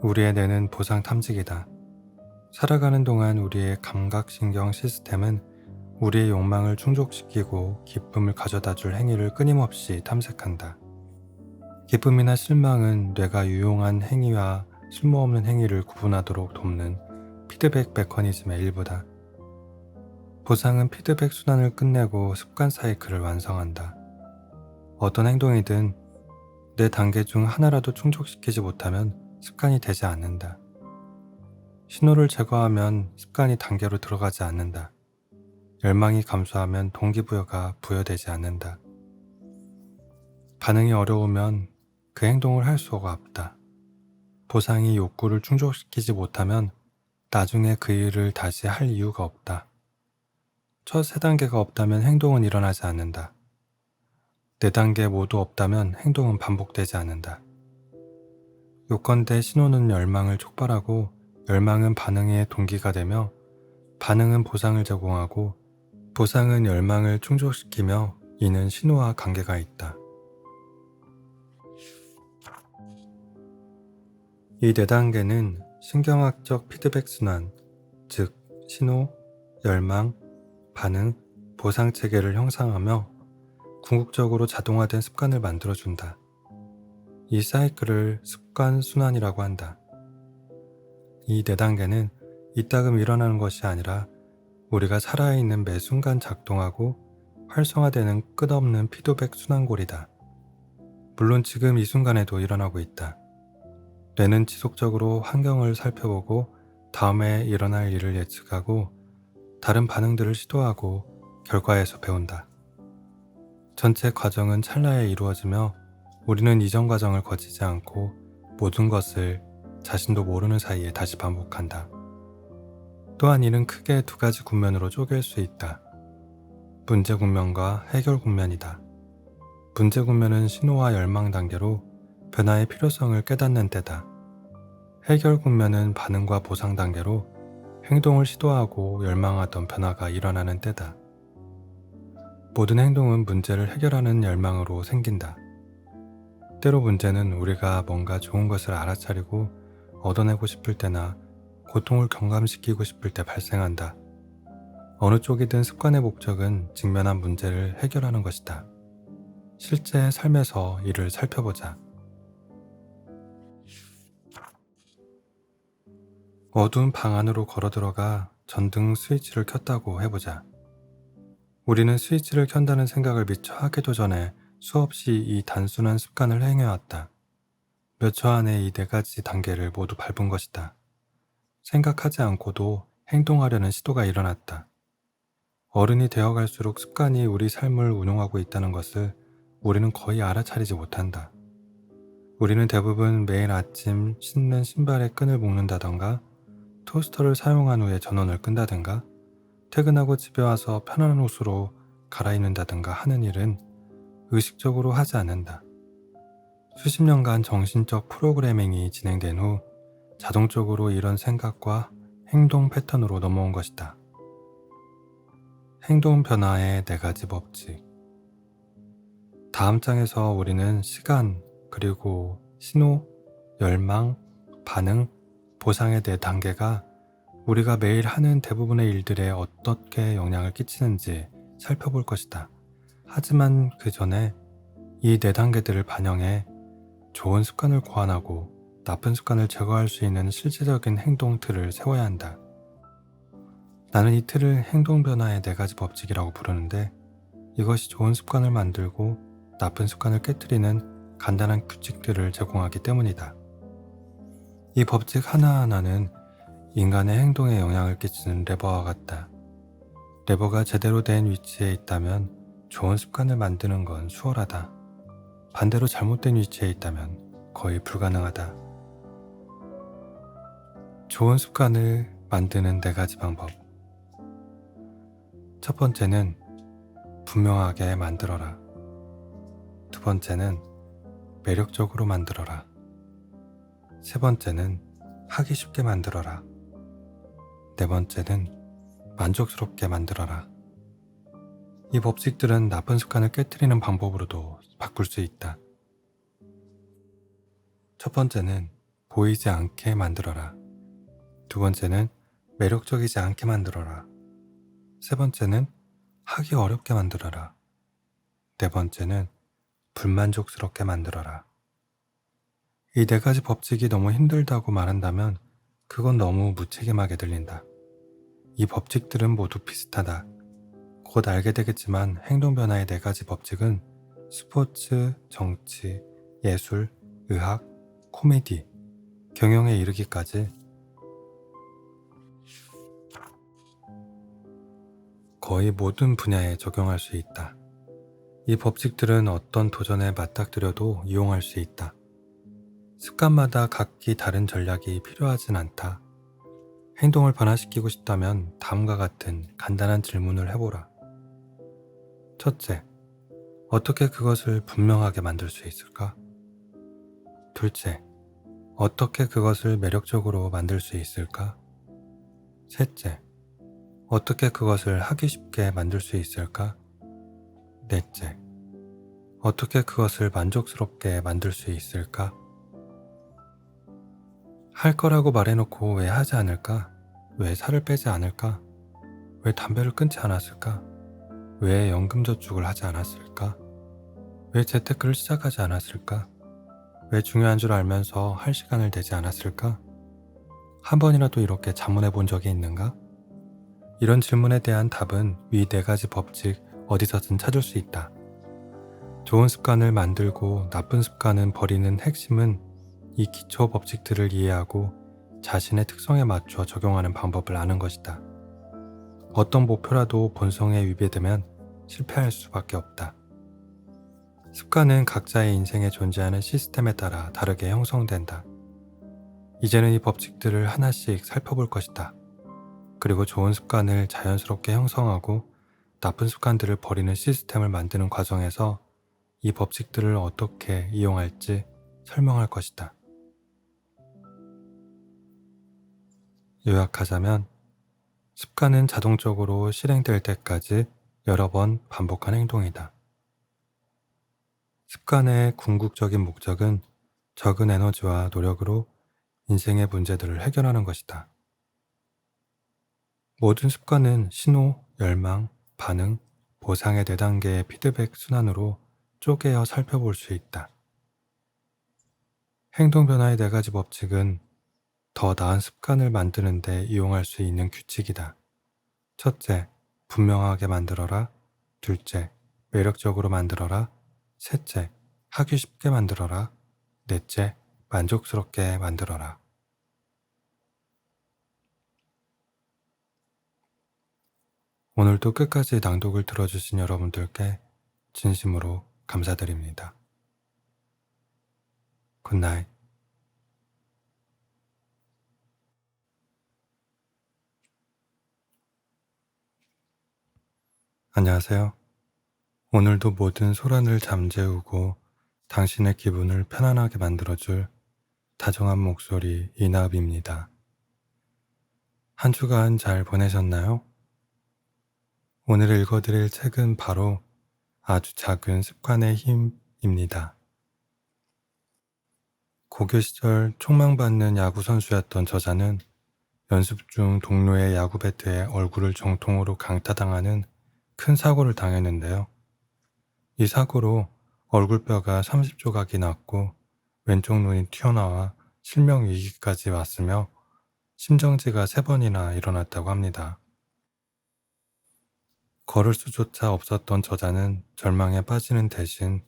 우리의 뇌는 보상 탐지기다. 살아가는 동안 우리의 감각신경 시스템은 우리의 욕망을 충족시키고 기쁨을 가져다 줄 행위를 끊임없이 탐색한다. 기쁨이나 실망은 뇌가 유용한 행위와 쓸모없는 행위를 구분하도록 돕는 피드백 메커니즘의 일부다. 보상은 피드백 순환을 끝내고 습관 사이클을 완성한다. 어떤 행동이든 내 단계 중 하나라도 충족시키지 못하면 습관이 되지 않는다. 신호를 제거하면 습관이 단계로 들어가지 않는다. 열망이 감소하면 동기부여가 부여되지 않는다. 반응이 어려우면 그 행동을 할 수가 없다. 보상이 욕구를 충족시키지 못하면 나중에 그 일을 다시 할 이유가 없다. 첫 세 단계가 없다면 행동은 일어나지 않는다. 네 단계 모두 없다면 행동은 반복되지 않는다. 요컨대 신호는 열망을 촉발하고 열망은 반응의 동기가 되며 반응은 보상을 제공하고 보상은 열망을 충족시키며 이는 신호와 관계가 있다. 이 네 단계는 신경학적 피드백 순환, 즉 신호, 열망, 반응, 보상 체계를 형성하며 궁극적으로 자동화된 습관을 만들어준다. 이 사이클을 습관 순환이라고 한다. 이 네 단계는 이따금 일어나는 것이 아니라 우리가 살아있는 매 순간 작동하고 활성화되는 끝없는 피드백 순환골이다. 물론 지금 이 순간에도 일어나고 있다. 뇌는 지속적으로 환경을 살펴보고 다음에 일어날 일을 예측하고 다른 반응들을 시도하고 결과에서 배운다. 전체 과정은 찰나에 이루어지며 우리는 이전 과정을 거치지 않고 모든 것을 자신도 모르는 사이에 다시 반복한다. 또한 이는 크게 두 가지 국면으로 쪼갤 수 있다. 문제 국면과 해결 국면이다. 문제 국면은 신호와 열망 단계로 변화의 필요성을 깨닫는 때다. 해결 국면은 반응과 보상 단계로 행동을 시도하고 열망하던 변화가 일어나는 때다. 모든 행동은 문제를 해결하는 열망으로 생긴다. 때로 문제는 우리가 뭔가 좋은 것을 알아차리고 얻어내고 싶을 때나 고통을 경감시키고 싶을 때 발생한다. 어느 쪽이든 습관의 목적은 직면한 문제를 해결하는 것이다. 실제 삶에서 이를 살펴보자. 어두운 방 안으로 걸어 들어가 전등 스위치를 켰다고 해보자. 우리는 스위치를 켠다는 생각을 미처 하기도 전에 수없이 이 단순한 습관을 행해왔다. 몇 초 안에 이 네 가지 단계를 모두 밟은 것이다. 생각하지 않고도 행동하려는 시도가 일어났다. 어른이 되어갈수록 습관이 우리 삶을 운용하고 있다는 것을 우리는 거의 알아차리지 못한다. 우리는 대부분 매일 아침 신는 신발의 끈을 묶는다던가, 토스터를 사용한 후에 전원을 끈다든가, 퇴근하고 집에 와서 편안한 옷으로 갈아입는다든가 하는 일은 의식적으로 하지 않는다. 수십 년간 정신적 프로그래밍이 진행된 후 자동적으로 이런 생각과 행동 패턴으로 넘어온 것이다. 행동 변화의 4가지 법칙. 다음 장에서 우리는 시간, 그리고 신호, 열망, 반응, 보상의 4단계가 우리가 매일 하는 대부분의 일들에 어떻게 영향을 끼치는지 살펴볼 것이다. 하지만 그 전에 이 4단계들을 반영해 좋은 습관을 고안하고 나쁜 습관을 제거할 수 있는 실질적인 행동 틀을 세워야 한다. 나는 이 틀을 행동 변화의 4가지 법칙이라고 부르는데, 이것이 좋은 습관을 만들고 나쁜 습관을 깨뜨리는 간단한 규칙들을 제공하기 때문이다. 이 법칙 하나하나는 인간의 행동에 영향을 끼치는 레버와 같다. 레버가 제대로 된 위치에 있다면 좋은 습관을 만드는 건 수월하다. 반대로 잘못된 위치에 있다면 거의 불가능하다. 좋은 습관을 만드는 4가지 방법. 첫 번째는 분명하게 만들어라. 두 번째는 매력적으로 만들어라. 세 번째는 하기 쉽게 만들어라. 네 번째는 만족스럽게 만들어라. 이 법칙들은 나쁜 습관을 깨뜨리는 방법으로도 바꿀 수 있다. 첫 번째는 보이지 않게 만들어라. 두 번째는 매력적이지 않게 만들어라. 세 번째는 하기 어렵게 만들어라. 네 번째는 불만족스럽게 만들어라. 이 4가지 법칙이 너무 힘들다고 말한다면 그건 너무 무책임하게 들린다. 이 법칙들은 모두 비슷하다. 곧 알게 되겠지만 행동 변화의 4가지 법칙은 스포츠, 정치, 예술, 의학, 코미디, 경영에 이르기까지 거의 모든 분야에 적용할 수 있다. 이 법칙들은 어떤 도전에 맞닥뜨려도 이용할 수 있다. 습관마다 각기 다른 전략이 필요하진 않다. 행동을 변화시키고 싶다면 다음과 같은 간단한 질문을 해보라. 첫째, 어떻게 그것을 분명하게 만들 수 있을까? 둘째, 어떻게 그것을 매력적으로 만들 수 있을까? 셋째, 어떻게 그것을 하기 쉽게 만들 수 있을까? 넷째, 어떻게 그것을 만족스럽게 만들 수 있을까? 할 거라고 말해놓고 왜 하지 않을까? 왜 살을 빼지 않을까? 왜 담배를 끊지 않았을까? 왜 연금저축을 하지 않았을까? 왜 재테크를 시작하지 않았을까? 왜 중요한 줄 알면서 할 시간을 내지 않았을까? 한 번이라도 이렇게 자문해 본 적이 있는가? 이런 질문에 대한 답은 위 4가지 법칙 어디서든 찾을 수 있다. 좋은 습관을 만들고 나쁜 습관은 버리는 핵심은 이 기초 법칙들을 이해하고 자신의 특성에 맞춰 적용하는 방법을 아는 것이다. 어떤 목표라도 본성에 위배되면 실패할 수밖에 없다. 습관은 각자의 인생에 존재하는 시스템에 따라 다르게 형성된다. 이제는 이 법칙들을 하나씩 살펴볼 것이다. 그리고 좋은 습관을 자연스럽게 형성하고 나쁜 습관들을 버리는 시스템을 만드는 과정에서 이 법칙들을 어떻게 이용할지 설명할 것이다. 요약하자면, 습관은 자동적으로 실행될 때까지 여러 번 반복한 행동이다. 습관의 궁극적인 목적은 적은 에너지와 노력으로 인생의 문제들을 해결하는 것이다. 모든 습관은 신호, 열망, 반응, 보상의 4단계의 피드백 순환으로 쪼개어 살펴볼 수 있다. 행동 변화의 4가지 법칙은 더 나은 습관을 만드는 데 이용할 수 있는 규칙이다. 첫째, 분명하게 만들어라. 둘째, 매력적으로 만들어라. 셋째, 하기 쉽게 만들어라. 넷째, 만족스럽게 만들어라. 오늘도 끝까지 낭독을 들어주신 여러분들께 진심으로 감사드립니다. 굿나잇. 안녕하세요. 오늘도 모든 소란을 잠재우고 당신의 기분을 편안하게 만들어줄 다정한 목소리 이나읍입니다. 한 주간 잘 보내셨나요? 오늘 읽어드릴 책은 바로 아주 작은 습관의 힘입니다. 고교 시절 촉망받는 야구 선수였던 저자는 연습 중 동료의 야구 배트에 얼굴을 정통으로 강타당하는 큰 사고를 당했는데요. 이 사고로 얼굴뼈가 30조각이 났고 왼쪽 눈이 튀어나와 실명 위기까지 왔으며 심정지가 3번이나 일어났다고 합니다. 걸을 수조차 없었던 저자는 절망에 빠지는 대신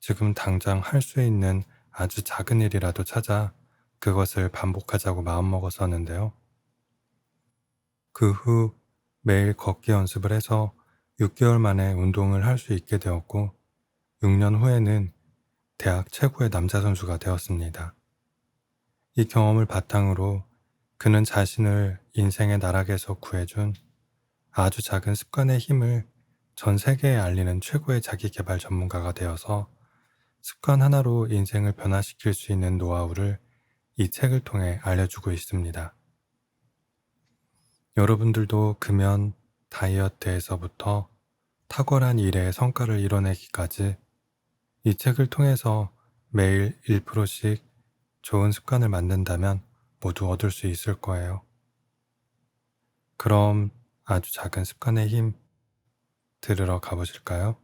지금 당장 할 수 있는 아주 작은 일이라도 찾아 그것을 반복하자고 마음먹었었는데요. 그 후 매일 걷기 연습을 해서 6개월 만에 운동을 할 수 있게 되었고 6년 후에는 대학 최고의 남자 선수가 되었습니다. 이 경험을 바탕으로 그는 자신을 인생의 나락에서 구해준 아주 작은 습관의 힘을 전 세계에 알리는 최고의 자기계발 전문가가 되어서 습관 하나로 인생을 변화시킬 수 있는 노하우를 이 책을 통해 알려주고 있습니다. 여러분들도 금연, 다이어트에서부터 탁월한 일의 성과를 이뤄내기까지 이 책을 통해서 매일 1%씩 좋은 습관을 만든다면 모두 얻을 수 있을 거예요. 그럼 아주 작은 습관의 힘 들으러 가보실까요?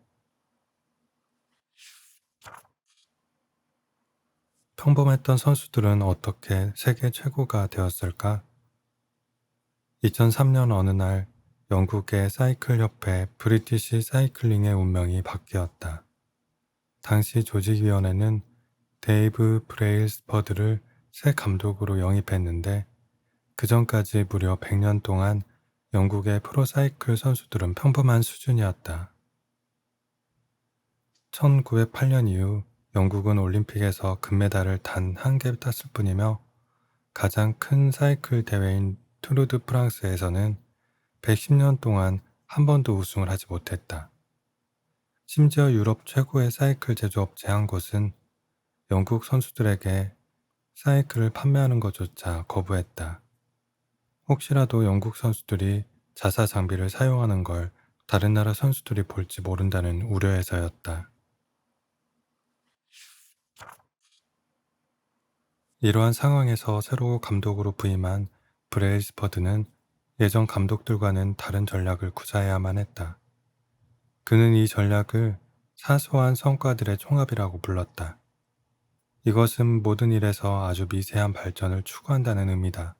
평범했던 선수들은 어떻게 세계 최고가 되었을까? 2003년 어느 날 영국의 사이클 협회 브리티시 사이클링의 운명이 바뀌었다. 당시 조직위원회는 데이브 브레일스퍼드를 새 감독으로 영입했는데 그 전까지 무려 100년 동안 영국의 프로사이클 선수들은 평범한 수준이었다. 1908년 이후 영국은 올림픽에서 금메달을 단 1개 땄을 뿐이며 가장 큰 사이클 대회인 투르드 프랑스에서는 110년 동안 한 번도 우승을 하지 못했다. 심지어 유럽 최고의 사이클 제조업체 한 곳은 영국 선수들에게 사이클을 판매하는 것조차 거부했다. 혹시라도 영국 선수들이 자사 장비를 사용하는 걸 다른 나라 선수들이 볼지 모른다는 우려에서였다. 이러한 상황에서 새로 감독으로 부임한 브레일스퍼드는 예전 감독들과는 다른 전략을 구사해야만 했다. 그는 이 전략을 사소한 성과들의 총합이라고 불렀다. 이것은 모든 일에서 아주 미세한 발전을 추구한다는 의미다.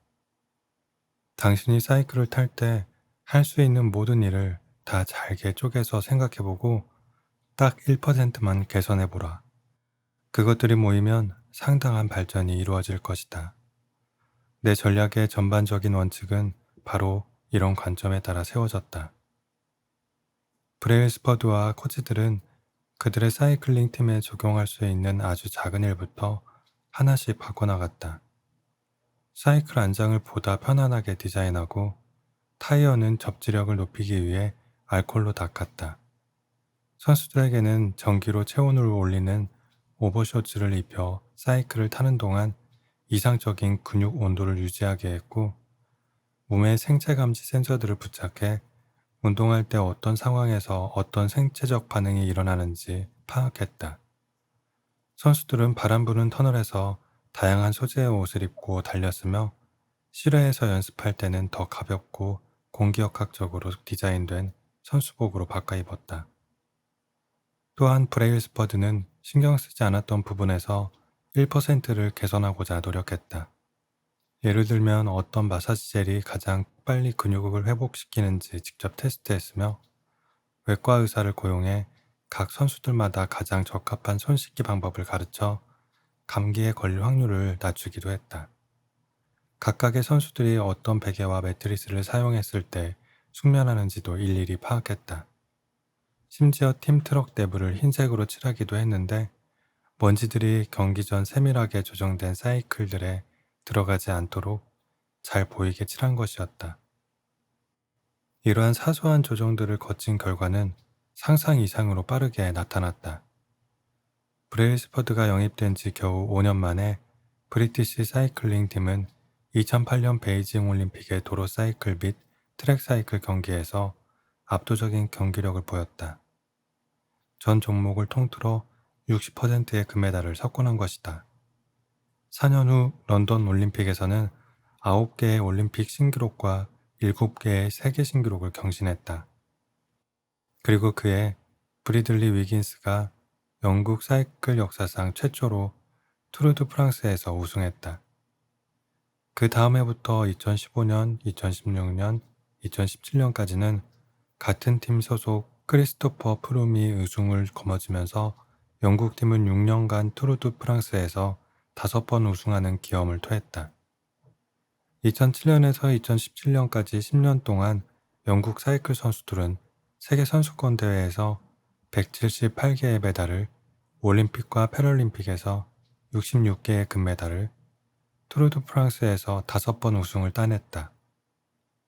당신이 사이클을 탈 때 할 수 있는 모든 일을 다 잘게 쪼개서 생각해보고 딱 1%만 개선해보라. 그것들이 모이면 상당한 발전이 이루어질 것이다. 내 전략의 전반적인 원칙은 바로 이런 관점에 따라 세워졌다. 브레일스퍼드와 코치들은 그들의 사이클링 팀에 적용할 수 있는 아주 작은 일부터 하나씩 바꿔나갔다. 사이클 안장을 보다 편안하게 디자인하고 타이어는 접지력을 높이기 위해 알콜로 닦았다. 선수들에게는 전기로 체온을 올리는 오버쇼츠를 입혀 사이클을 타는 동안 이상적인 근육 온도를 유지하게 했고 몸에 생체 감지 센서들을 부착해 운동할 때 어떤 상황에서 어떤 생체적 반응이 일어나는지 파악했다. 선수들은 바람 부는 터널에서 다양한 소재의 옷을 입고 달렸으며 실외에서 연습할 때는 더 가볍고 공기역학적으로 디자인된 선수복으로 바꿔 입었다. 또한 브레일스퍼드는 신경 쓰지 않았던 부분에서 1%를 개선하고자 노력했다. 예를 들면 어떤 마사지 젤이 가장 빨리 근육을 회복시키는지 직접 테스트했으며 외과 의사를 고용해 각 선수들마다 가장 적합한 손 씻기 방법을 가르쳐 감기에 걸릴 확률을 낮추기도 했다. 각각의 선수들이 어떤 베개와 매트리스를 사용했을 때 숙면하는지도 일일이 파악했다. 심지어 팀 트럭 내부를 흰색으로 칠하기도 했는데 먼지들이 경기 전 세밀하게 조정된 사이클들에 들어가지 않도록 잘 보이게 칠한 것이었다. 이러한 사소한 조정들을 거친 결과는 상상 이상으로 빠르게 나타났다. 브레일스퍼드가 영입된 지 겨우 5년 만에 브리티시 사이클링 팀은 2008년 베이징 올림픽의 도로 사이클 및 트랙 사이클 경기에서 압도적인 경기력을 보였다. 전 종목을 통틀어 60%의 금메달을 석권한 것이다. 4년 후 런던 올림픽에서는 9개의 올림픽 신기록과 7개의 세계 신기록을 경신했다. 그리고 그해 브리들리 위긴스가 영국 사이클 역사상 최초로 투르 드 프랑스에서 우승했다. 그 다음 해부터 2015년, 2016년, 2017년까지는 같은 팀 소속 크리스토퍼 프룸이 우승을 거머쥐면서 영국 팀은 6년간 투르 드 프랑스에서 5번 우승하는 기염을 토했다. 2007년에서 2017년까지 10년 동안 영국 사이클 선수들은 세계 선수권 대회에서 178개의 메달을, 올림픽과 패럴림픽에서 66개의 금메달을, 투르 드 프랑스에서 5번 우승을 따냈다.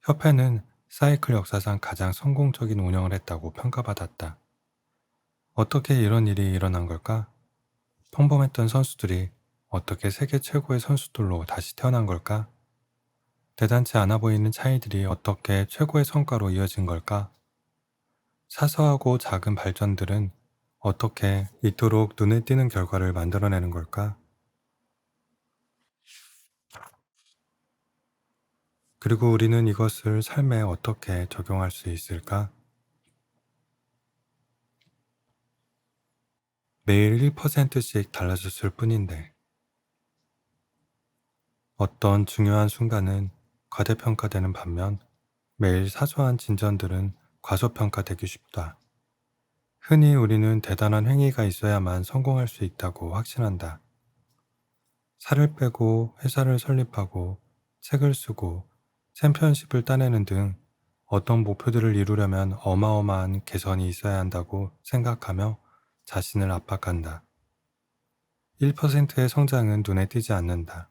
협회는 사이클 역사상 가장 성공적인 운영을 했다고 평가받았다. 어떻게 이런 일이 일어난 걸까? 평범했던 선수들이 어떻게 세계 최고의 선수들로 다시 태어난 걸까? 대단치 않아 보이는 차이들이 어떻게 최고의 성과로 이어진 걸까? 사소하고 작은 발전들은 어떻게 이토록 눈에 띄는 결과를 만들어내는 걸까? 그리고 우리는 이것을 삶에 어떻게 적용할 수 있을까? 매일 1%씩 달라졌을 뿐인데 어떤 중요한 순간은 과대평가되는 반면 매일 사소한 진전들은 과소평가되기 쉽다. 흔히 우리는 대단한 행위가 있어야만 성공할 수 있다고 확신한다. 살을 빼고 회사를 설립하고 책을 쓰고 챔피언십을 따내는 등 어떤 목표들을 이루려면 어마어마한 개선이 있어야 한다고 생각하며 자신을 압박한다. 1%의 성장은 눈에 띄지 않는다.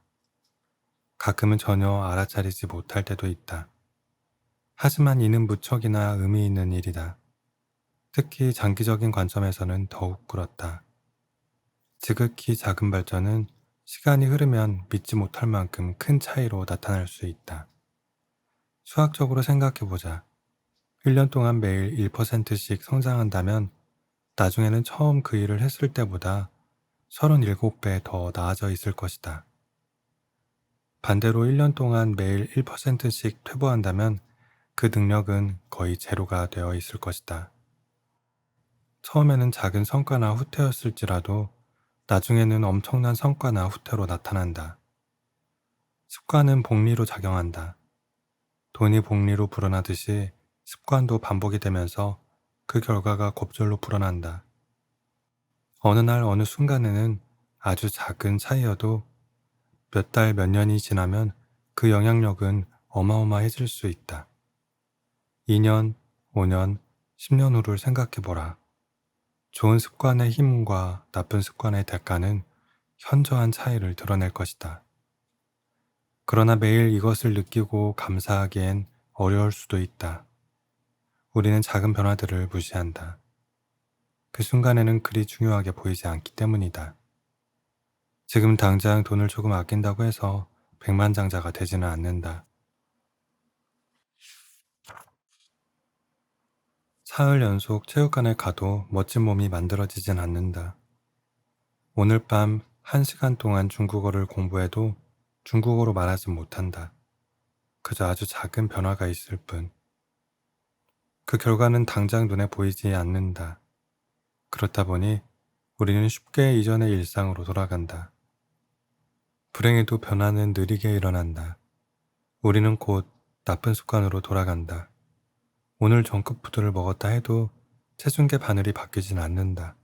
가끔은 전혀 알아차리지 못할 때도 있다. 하지만 이는 무척이나 의미 있는 일이다. 특히 장기적인 관점에서는 더욱 그렇다. 지극히 작은 발전은 시간이 흐르면 믿지 못할 만큼 큰 차이로 나타날 수 있다. 수학적으로 생각해보자. 1년 동안 매일 1%씩 성장한다면 나중에는 처음 그 일을 했을 때보다 37배 더 나아져 있을 것이다. 반대로 1년 동안 매일 1%씩 퇴보한다면 그 능력은 거의 제로가 되어 있을 것이다. 처음에는 작은 성과나 후퇴였을지라도 나중에는 엄청난 성과나 후퇴로 나타난다. 습관은 복리로 작용한다. 돈이 복리로 불어나듯이 습관도 반복이 되면서 그 결과가 곱절로 불어난다. 어느 날 어느 순간에는 아주 작은 차이여도 몇 달 몇 년이 지나면 그 영향력은 어마어마해질 수 있다. 2년, 5년, 10년 후를 생각해보라. 좋은 습관의 힘과 나쁜 습관의 대가는 현저한 차이를 드러낼 것이다. 그러나 매일 이것을 느끼고 감사하기엔 어려울 수도 있다. 우리는 작은 변화들을 무시한다. 그 순간에는 그리 중요하게 보이지 않기 때문이다. 지금 당장 돈을 조금 아낀다고 해서 백만장자가 되지는 않는다. 사흘 연속 체육관에 가도 멋진 몸이 만들어지진 않는다. 오늘 밤 1시간 동안 중국어를 공부해도 중국어로 말하지 못한다. 그저 아주 작은 변화가 있을 뿐. 그 결과는 당장 눈에 보이지 않는다. 그렇다 보니 우리는 쉽게 이전의 일상으로 돌아간다. 불행에도 변화는 느리게 일어난다. 우리는 곧 나쁜 습관으로 돌아간다. 오늘 정크푸드를 먹었다 해도 체중계 바늘이 바뀌진 않는다.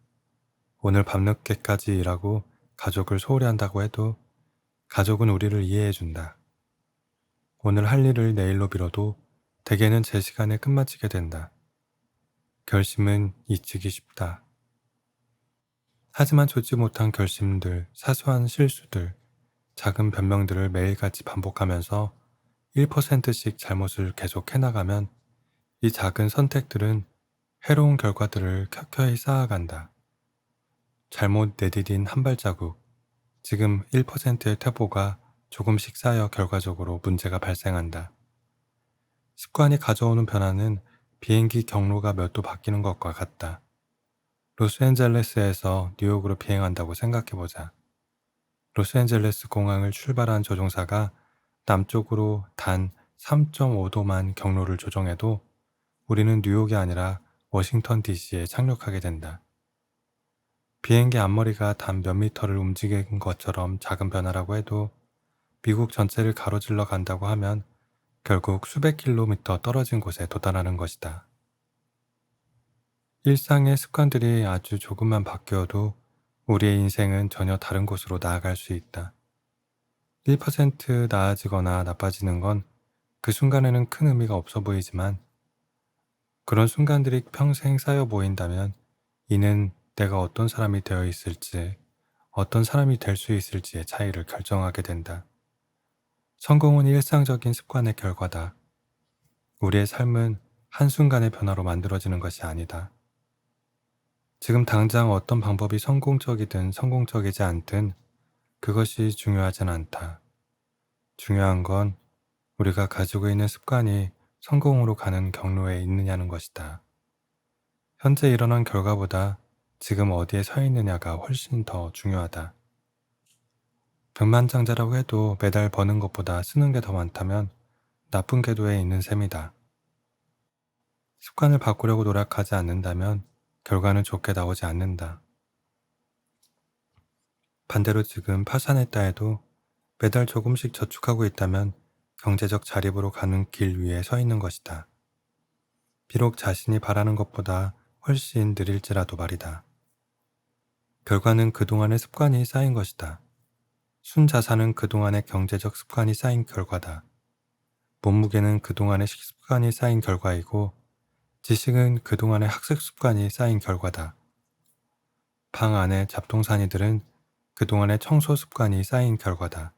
오늘 밤늦게까지 일하고 가족을 소홀히 한다고 해도 가족은 우리를 이해해준다. 오늘 할 일을 내일로 미뤄도 대개는 제 시간에 끝마치게 된다. 결심은 잊히기 쉽다. 하지만 좋지 못한 결심들, 사소한 실수들, 작은 변명들을 매일같이 반복하면서 1%씩 잘못을 계속 해나가면 이 작은 선택들은 해로운 결과들을 켜켜이 쌓아간다. 잘못 내디딘 한 발자국, 지금 1%의 퇴보가 조금씩 쌓여 결과적으로 문제가 발생한다. 습관이 가져오는 변화는 비행기 경로가 몇 도 바뀌는 것과 같다. 로스앤젤레스에서 뉴욕으로 비행한다고 생각해보자. 로스앤젤레스 공항을 출발한 조종사가 남쪽으로 단 3.5도만 경로를 조정해도 우리는 뉴욕이 아니라 워싱턴 DC에 착륙하게 된다. 비행기 앞머리가 단 몇 미터를 움직인 것처럼 작은 변화라고 해도 미국 전체를 가로질러 간다고 하면 결국 수백 킬로미터 떨어진 곳에 도달하는 것이다. 일상의 습관들이 아주 조금만 바뀌어도 우리의 인생은 전혀 다른 곳으로 나아갈 수 있다. 1% 나아지거나 나빠지는 건 그 순간에는 큰 의미가 없어 보이지만 그런 순간들이 평생 쌓여 보인다면 이는 내가 어떤 사람이 되어 있을지, 어떤 사람이 될 수 있을지의 차이를 결정하게 된다. 성공은 일상적인 습관의 결과다. 우리의 삶은 한순간의 변화로 만들어지는 것이 아니다. 지금 당장 어떤 방법이 성공적이든 성공적이지 않든 그것이 중요하진 않다. 중요한 건 우리가 가지고 있는 습관이 성공으로 가는 경로에 있느냐는 것이다. 현재 일어난 결과보다 지금 어디에 서 있느냐가 훨씬 더 중요하다. 백만장자라고 해도 매달 버는 것보다 쓰는 게 더 많다면 나쁜 궤도에 있는 셈이다. 습관을 바꾸려고 노력하지 않는다면 결과는 좋게 나오지 않는다. 반대로 지금 파산했다 해도 매달 조금씩 저축하고 있다면 경제적 자립으로 가는 길 위에 서 있는 것이다. 비록 자신이 바라는 것보다 훨씬 느릴지라도 말이다. 결과는 그동안의 습관이 쌓인 것이다. 순자산은 그동안의 경제적 습관이 쌓인 결과다. 몸무게는 그동안의 식습관이 쌓인 결과이고 지식은 그동안의 학습 습관이 쌓인 결과다. 방 안의 잡동사니들은 그동안의 청소 습관이 쌓인 결과다.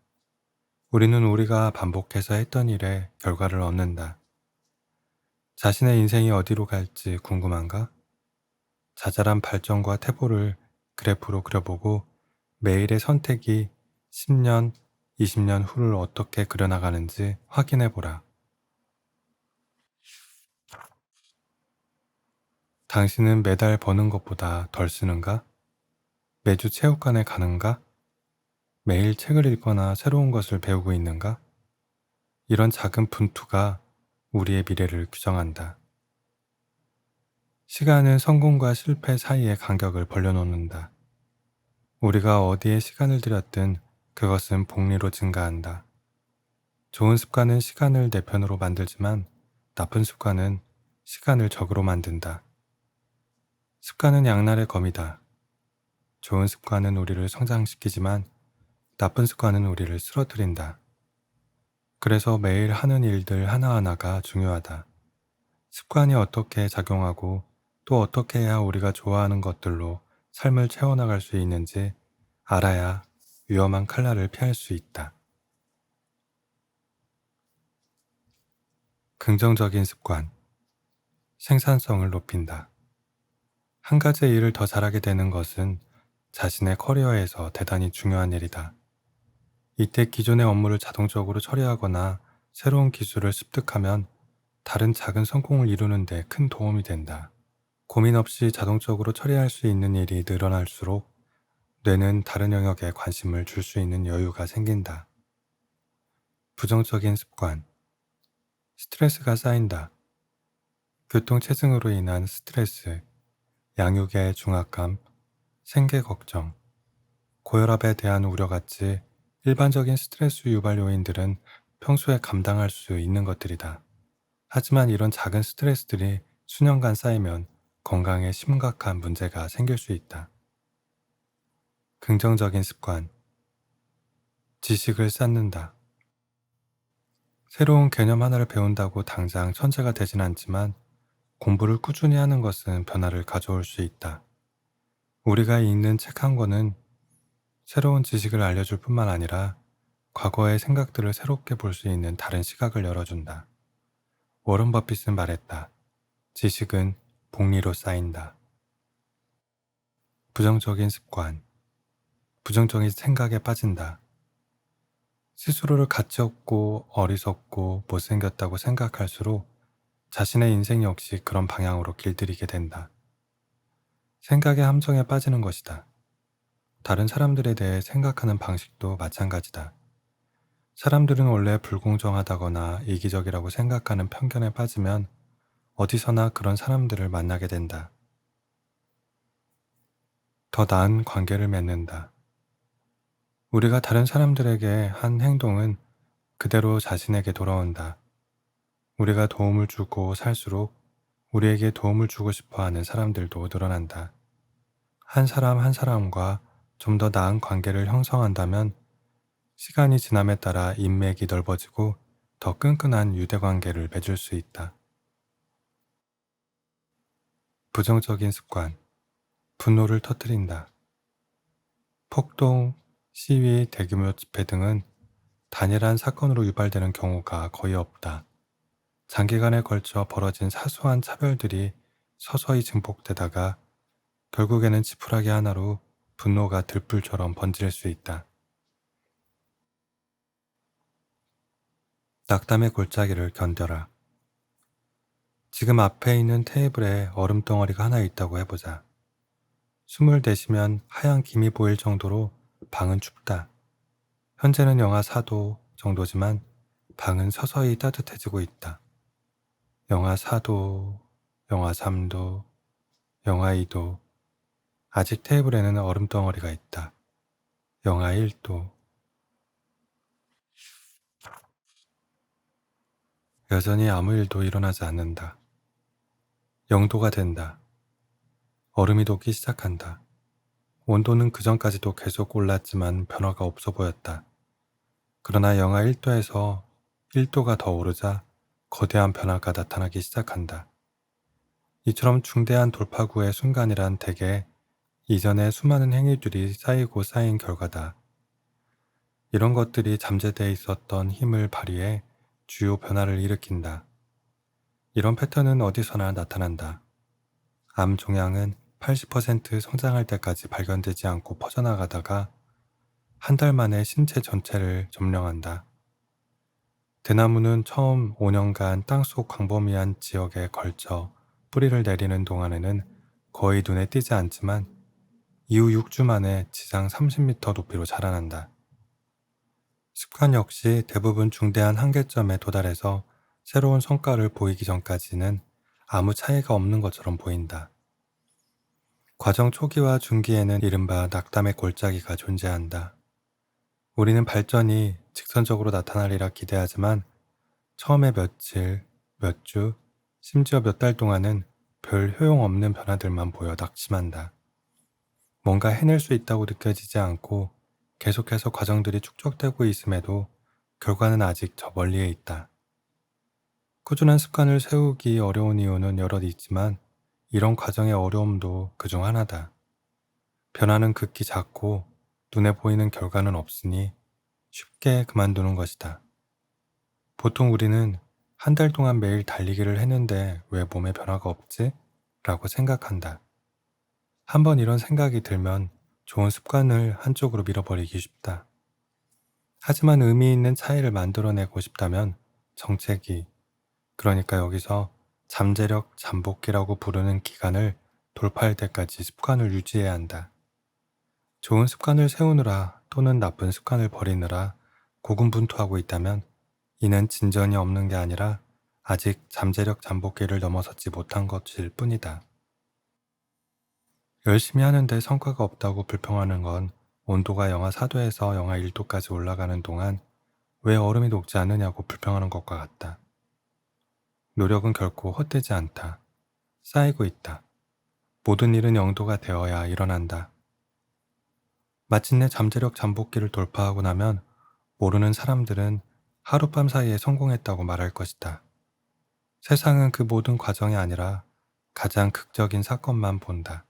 우리는 우리가 반복해서 했던 일에 결과를 얻는다. 자신의 인생이 어디로 갈지 궁금한가? 자잘한 발전과 퇴보를 그래프로 그려보고 매일의 선택이 10년, 20년 후를 어떻게 그려나가는지 확인해보라. 당신은 매달 버는 것보다 덜 쓰는가? 매주 체육관에 가는가? 매일 책을 읽거나 새로운 것을 배우고 있는가? 이런 작은 분투가 우리의 미래를 규정한다. 시간은 성공과 실패 사이의 간격을 벌려놓는다. 우리가 어디에 시간을 들였든 그것은 복리로 증가한다. 좋은 습관은 시간을 내 편으로 만들지만 나쁜 습관은 시간을 적으로 만든다. 습관은 양날의 검이다. 좋은 습관은 우리를 성장시키지만 나쁜 습관은 우리를 쓰러뜨린다. 그래서 매일 하는 일들 하나하나가 중요하다. 습관이 어떻게 작용하고 또 어떻게 해야 우리가 좋아하는 것들로 삶을 채워나갈 수 있는지 알아야 위험한 칼날을 피할 수 있다. 긍정적인 습관, 생산성을 높인다. 한 가지 일을 더 잘하게 되는 것은 자신의 커리어에서 대단히 중요한 일이다. 이때 기존의 업무를 자동적으로 처리하거나 새로운 기술을 습득하면 다른 작은 성공을 이루는 데 큰 도움이 된다. 고민 없이 자동적으로 처리할 수 있는 일이 늘어날수록 뇌는 다른 영역에 관심을 줄 수 있는 여유가 생긴다. 부정적인 습관, 스트레스가 쌓인다. 교통체증으로 인한 스트레스, 양육의 중압감, 생계 걱정, 고혈압에 대한 우려같이 일반적인 스트레스 유발 요인들은 평소에 감당할 수 있는 것들이다. 하지만 이런 작은 스트레스들이 수년간 쌓이면 건강에 심각한 문제가 생길 수 있다. 긍정적인 습관, 지식을 쌓는다. 새로운 개념 하나를 배운다고 당장 천재가 되진 않지만 공부를 꾸준히 하는 것은 변화를 가져올 수 있다. 우리가 읽는 책 한 권은 새로운 지식을 알려줄 뿐만 아니라 과거의 생각들을 새롭게 볼 수 있는 다른 시각을 열어준다. 워런 버핏은 말했다. 지식은 복리로 쌓인다. 부정적인 습관, 부정적인 생각에 빠진다. 스스로를 가치없고 어리석고 못생겼다고 생각할수록 자신의 인생 역시 그런 방향으로 길들이게 된다. 생각의 함정에 빠지는 것이다. 다른 사람들에 대해 생각하는 방식도 마찬가지다. 사람들은 원래 불공정하다거나 이기적이라고 생각하는 편견에 빠지면 어디서나 그런 사람들을 만나게 된다. 더 나은 관계를 맺는다. 우리가 다른 사람들에게 한 행동은 그대로 자신에게 돌아온다. 우리가 도움을 주고 살수록 우리에게 도움을 주고 싶어 하는 사람들도 늘어난다. 한 사람 한 사람과 좀 더 나은 관계를 형성한다면 시간이 지남에 따라 인맥이 넓어지고 더 끈끈한 유대관계를 맺을 수 있다. 부정적인 습관, 분노를 터뜨린다. 폭동, 시위, 대규모 집회 등은 단일한 사건으로 유발되는 경우가 거의 없다. 장기간에 걸쳐 벌어진 사소한 차별들이 서서히 증폭되다가 결국에는 지푸라기 하나로 분노가 들불처럼 번질 수 있다. 낙담의 골짜기를 견뎌라. 지금 앞에 있는 테이블에 얼음덩어리가 하나 있다고 해보자. 숨을 내쉬면 하얀 김이 보일 정도로 방은 춥다. 현재는 영하 4도 정도지만 방은 서서히 따뜻해지고 있다. 영하 4도, 영하 3도, 영하 2도. 아직 테이블에는 얼음덩어리가 있다. 영하 1도. 여전히 아무 일도 일어나지 않는다. 0도가 된다. 얼음이 녹기 시작한다. 온도는 그전까지도 계속 올랐지만 변화가 없어 보였다. 그러나 영하 1도에서 1도가 더 오르자 거대한 변화가 나타나기 시작한다. 이처럼 중대한 돌파구의 순간이란 대개 이전의 수많은 행위들이 쌓이고 쌓인 결과다. 이런 것들이 잠재되어 있었던 힘을 발휘해 주요 변화를 일으킨다. 이런 패턴은 어디서나 나타난다. 암 종양은 80% 성장할 때까지 발견되지 않고 퍼져나가다가 한 달 만에 신체 전체를 점령한다. 대나무는 처음 5년간 땅속 광범위한 지역에 걸쳐 뿌리를 내리는 동안에는 거의 눈에 띄지 않지만 이후 6주 만에 지상 30m 높이로 자라난다. 습관 역시 대부분 중대한 한계점에 도달해서 새로운 성과를 보이기 전까지는 아무 차이가 없는 것처럼 보인다. 과정 초기와 중기에는 이른바 낙담의 골짜기가 존재한다. 우리는 발전이 직선적으로 나타나리라 기대하지만 처음에 며칠, 몇 주, 심지어 몇 달 동안은 별 효용없는 변화들만 보여 낙심한다. 뭔가 해낼 수 있다고 느껴지지 않고 계속해서 과정들이 축적되고 있음에도 결과는 아직 저 멀리에 있다. 꾸준한 습관을 세우기 어려운 이유는 여럿 있지만 이런 과정의 어려움도 그중 하나다. 변화는 극히 작고 눈에 보이는 결과는 없으니 쉽게 그만두는 것이다. 보통 우리는 한 달 동안 매일 달리기를 했는데 왜 몸에 변화가 없지? 라고 생각한다. 한번 이런 생각이 들면 좋은 습관을 한쪽으로 밀어버리기 쉽다. 하지만 의미 있는 차이를 만들어내고 싶다면 정체기, 그러니까 여기서 잠재력 잠복기라고 부르는 기간을 돌파할 때까지 습관을 유지해야 한다. 좋은 습관을 세우느라 또는 나쁜 습관을 버리느라 고군분투하고 있다면 이는 진전이 없는 게 아니라 아직 잠재력 잠복기를 넘어서지 못한 것일 뿐이다. 열심히 하는데 성과가 없다고 불평하는 건 온도가 영하 4도에서 영하 1도까지 올라가는 동안 왜 얼음이 녹지 않느냐고 불평하는 것과 같다. 노력은 결코 헛되지 않다. 쌓이고 있다. 모든 일은 0도가 되어야 일어난다. 마침내 잠재력 잠복기를 돌파하고 나면 모르는 사람들은 하룻밤 사이에 성공했다고 말할 것이다. 세상은 그 모든 과정이 아니라 가장 극적인 사건만 본다.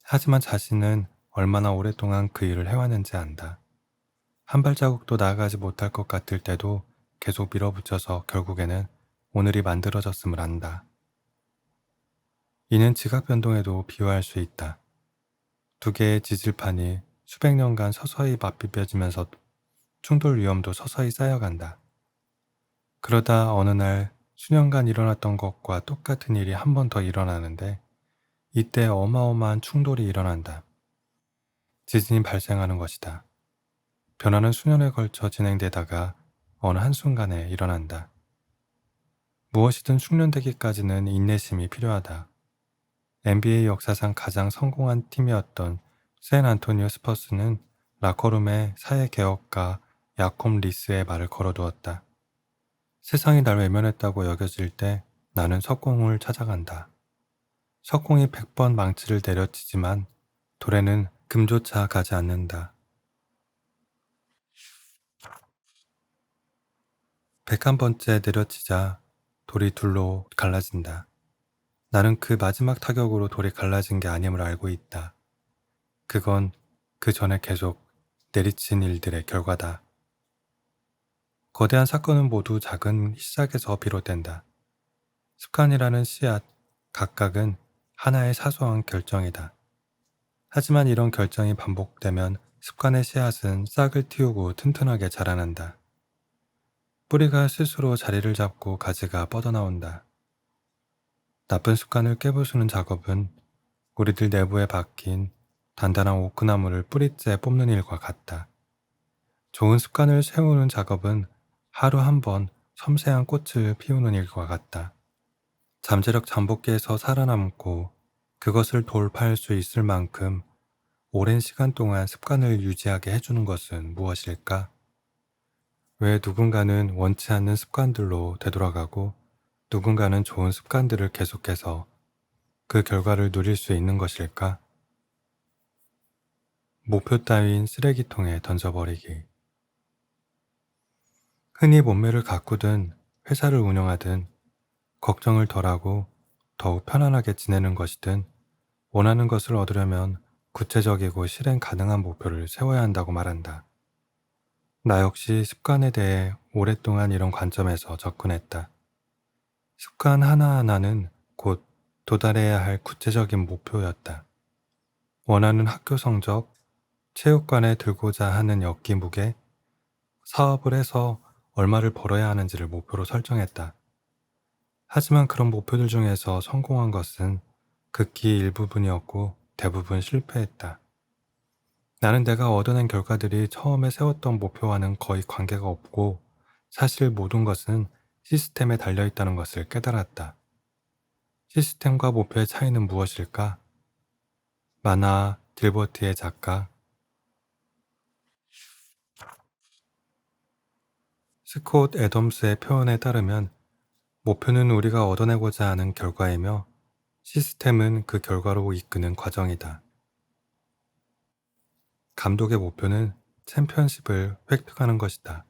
하지만 자신은 얼마나 오랫동안 그 일을 해왔는지 안다. 한 발자국도 나아가지 못할 것 같을 때도 계속 밀어붙여서 결국에는 오늘이 만들어졌음을 안다. 이는 지각 변동에도 비유할 수 있다. 두 개의 지질판이 수백 년간 서서히 맞비벼지면서 충돌 위험도 서서히 쌓여간다. 그러다 어느 날 수년간 일어났던 것과 똑같은 일이 한 번 더 일어나는데 이때 어마어마한 충돌이 일어난다. 지진이 발생하는 것이다. 변화는 수년에 걸쳐 진행되다가 어느 한순간에 일어난다. 무엇이든 숙련되기까지는 인내심이 필요하다. NBA 역사상 가장 성공한 팀이었던 샌 안토니오 스퍼스는 라커룸에 사회 개혁가 야콥 리스의 말을 걸어두었다. 세상이 날 외면했다고 여겨질 때 나는 석공을 찾아간다. 석공이 100번 망치를 내려치지만 돌에는 금조차 가지 않는다. 101번째 내려치자 돌이 둘로 갈라진다. 나는 그 마지막 타격으로 돌이 갈라진 게 아님을 알고 있다. 그건 그 전에 계속 내리친 일들의 결과다. 거대한 사건은 모두 작은 시작에서 비롯된다. 습관이라는 씨앗, 각각은 하나의 사소한 결정이다. 하지만 이런 결정이 반복되면 습관의 씨앗은 싹을 틔우고 튼튼하게 자라난다. 뿌리가 스스로 자리를 잡고 가지가 뻗어나온다. 나쁜 습관을 깨부수는 작업은 우리들 내부에 박힌 단단한 오크나무를 뿌리째 뽑는 일과 같다. 좋은 습관을 세우는 작업은 하루 한 번 섬세한 꽃을 피우는 일과 같다. 잠재력 잠복기에서 살아남고 그것을 돌파할 수 있을 만큼 오랜 시간 동안 습관을 유지하게 해주는 것은 무엇일까? 왜 누군가는 원치 않는 습관들로 되돌아가고 누군가는 좋은 습관들을 계속해서 그 결과를 누릴 수 있는 것일까? 목표 따윈 쓰레기통에 던져버리기. 흔히 몸매를 가꾸든 회사를 운영하든 걱정을 덜하고 더욱 편안하게 지내는 것이든 원하는 것을 얻으려면 구체적이고 실행 가능한 목표를 세워야 한다고 말한다. 나 역시 습관에 대해 오랫동안 이런 관점에서 접근했다. 습관 하나하나는 곧 도달해야 할 구체적인 목표였다. 원하는 학교 성적, 체육관에 들고자 하는 역기 무게, 사업을 해서 얼마를 벌어야 하는지를 목표로 설정했다. 하지만 그런 목표들 중에서 성공한 것은 극히 일부분이었고 대부분 실패했다. 나는 내가 얻어낸 결과들이 처음에 세웠던 목표와는 거의 관계가 없고 사실 모든 것은 시스템에 달려있다는 것을 깨달았다. 시스템과 목표의 차이는 무엇일까? 만화 딜버트의 작가 스콧 애덤스의 표현에 따르면 목표는 우리가 얻어내고자 하는 결과이며 시스템은 그 결과로 이끄는 과정이다. 감독의 목표는 챔피언십을 획득하는 것이다.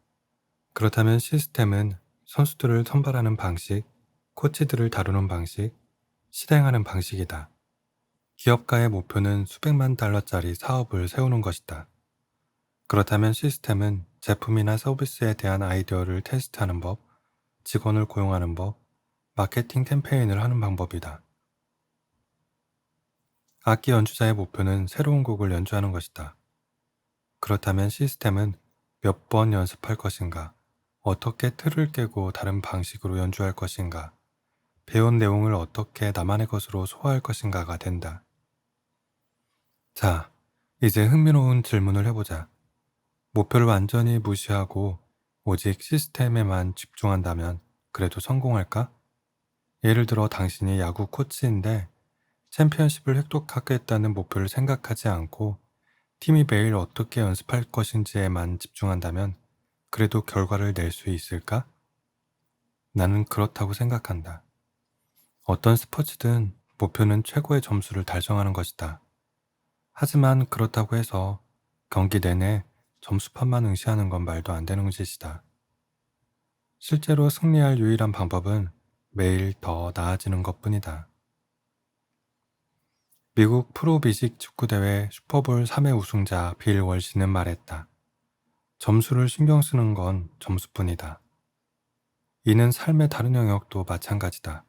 그렇다면 시스템은 선수들을 선발하는 방식, 코치들을 다루는 방식, 실행하는 방식이다. 기업가의 목표는 수백만 달러짜리 사업을 세우는 것이다. 그렇다면 시스템은 제품이나 서비스에 대한 아이디어를 테스트하는 법, 직원을 고용하는 법, 마케팅 캠페인을 하는 방법이다. 악기 연주자의 목표는 새로운 곡을 연주하는 것이다. 그렇다면 시스템은 몇 번 연습할 것인가, 어떻게 틀을 깨고 다른 방식으로 연주할 것인가, 배운 내용을 어떻게 나만의 것으로 소화할 것인가가 된다. 자, 이제 흥미로운 질문을 해보자. 목표를 완전히 무시하고 오직 시스템에만 집중한다면 그래도 성공할까? 예를 들어 당신이 야구 코치인데 챔피언십을 획득하겠다는 목표를 생각하지 않고 팀이 매일 어떻게 연습할 것인지에만 집중한다면 그래도 결과를 낼 수 있을까? 나는 그렇다고 생각한다. 어떤 스포츠든 목표는 최고의 점수를 달성하는 것이다. 하지만 그렇다고 해서 경기 내내 점수판만 응시하는 건 말도 안 되는 짓이다. 실제로 승리할 유일한 방법은 매일 더 나아지는 것뿐이다. 미국 프로 미식 축구대회 슈퍼볼 3회 우승자 빌 월시는 말했다. 점수를 신경 쓰는 건 점수뿐이다. 이는 삶의 다른 영역도 마찬가지다.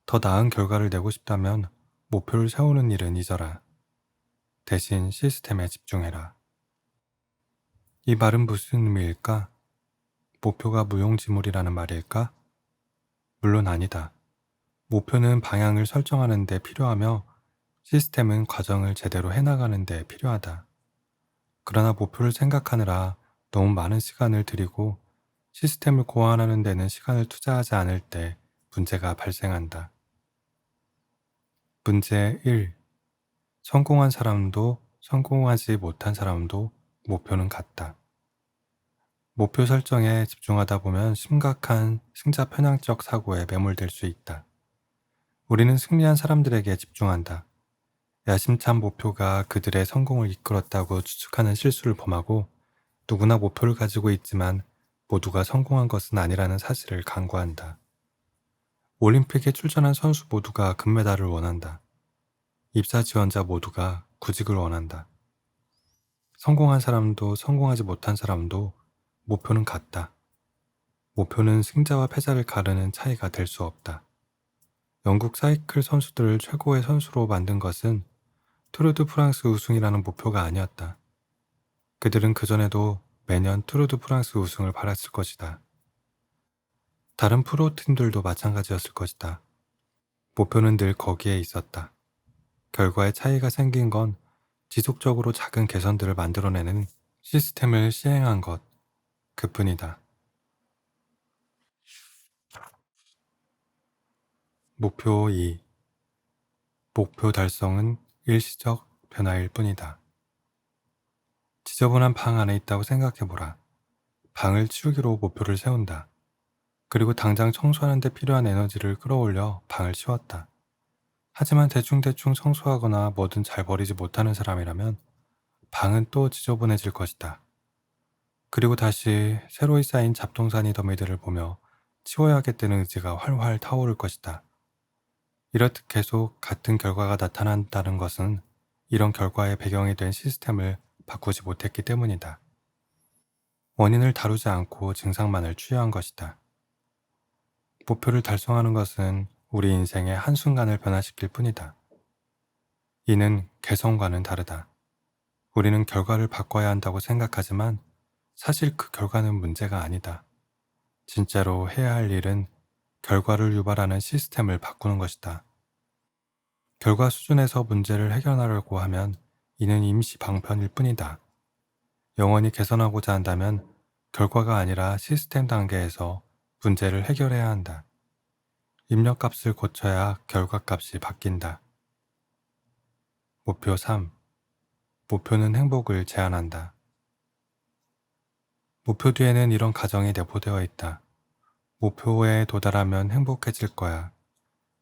더 나은 결과를 내고 싶다면 목표를 세우는 일은 잊어라. 대신 시스템에 집중해라. 이 말은 무슨 의미일까? 목표가 무용지물이라는 말일까? 물론 아니다. 목표는 방향을 설정하는 데 필요하며 시스템은 과정을 제대로 해나가는 데 필요하다. 그러나 목표를 생각하느라 너무 많은 시간을 들이고 시스템을 고안하는 데는 시간을 투자하지 않을 때 문제가 발생한다. 문제 1. 성공한 사람도 성공하지 못한 사람도 목표는 같다. 목표 설정에 집중하다 보면 심각한 승자 편향적 사고에 매몰될 수 있다. 우리는 승리한 사람들에게 집중한다. 야심찬 목표가 그들의 성공을 이끌었다고 추측하는 실수를 범하고 누구나 목표를 가지고 있지만 모두가 성공한 것은 아니라는 사실을 간과한다. 올림픽에 출전한 선수 모두가 금메달을 원한다. 입사 지원자 모두가 구직을 원한다. 성공한 사람도 성공하지 못한 사람도 목표는 같다. 목표는 승자와 패자를 가르는 차이가 될 수 없다. 영국 사이클 선수들을 최고의 선수로 만든 것은 투르 드 프랑스 우승이라는 목표가 아니었다. 그들은 그전에도 매년 투르 드 프랑스 우승을 바랐을 것이다. 다른 프로팀들도 마찬가지였을 것이다. 목표는 늘 거기에 있었다. 결과에 차이가 생긴 건 지속적으로 작은 개선들을 만들어내는 시스템을 시행한 것, 그뿐이다. 목표 2. 목표 달성은 일시적 변화일 뿐이다. 지저분한 방 안에 있다고 생각해보라. 방을 치우기로 목표를 세운다. 그리고 당장 청소하는 데 필요한 에너지를 끌어올려 방을 치웠다. 하지만 대충대충 청소하거나 뭐든 잘 버리지 못하는 사람이라면 방은 또 지저분해질 것이다. 그리고 다시 새로이 쌓인 잡동사니 더미들을 보며 치워야겠다는 의지가 활활 타오를 것이다. 이렇듯 계속 같은 결과가 나타난다는 것은 이런 결과의 배경이 된 시스템을 바꾸지 못했기 때문이다. 원인을 다루지 않고 증상만을 추여한 것이다. 목표를 달성하는 것은 우리 인생의 한순간을 변화시킬 뿐이다. 이는 개성과는 다르다. 우리는 결과를 바꿔야 한다고 생각하지만 사실 그 결과는 문제가 아니다. 진짜로 해야 할 일은 결과를 유발하는 시스템을 바꾸는 것이다. 결과 수준에서 문제를 해결하려고 하면 이는 임시 방편일 뿐이다. 영원히 개선하고자 한다면 결과가 아니라 시스템 단계에서 문제를 해결해야 한다. 입력값을 고쳐야 결과값이 바뀐다. 목표 3. 목표는 행복을 제한한다. 목표 뒤에는 이런 가정이 내포되어 있다. 목표에 도달하면 행복해질 거야.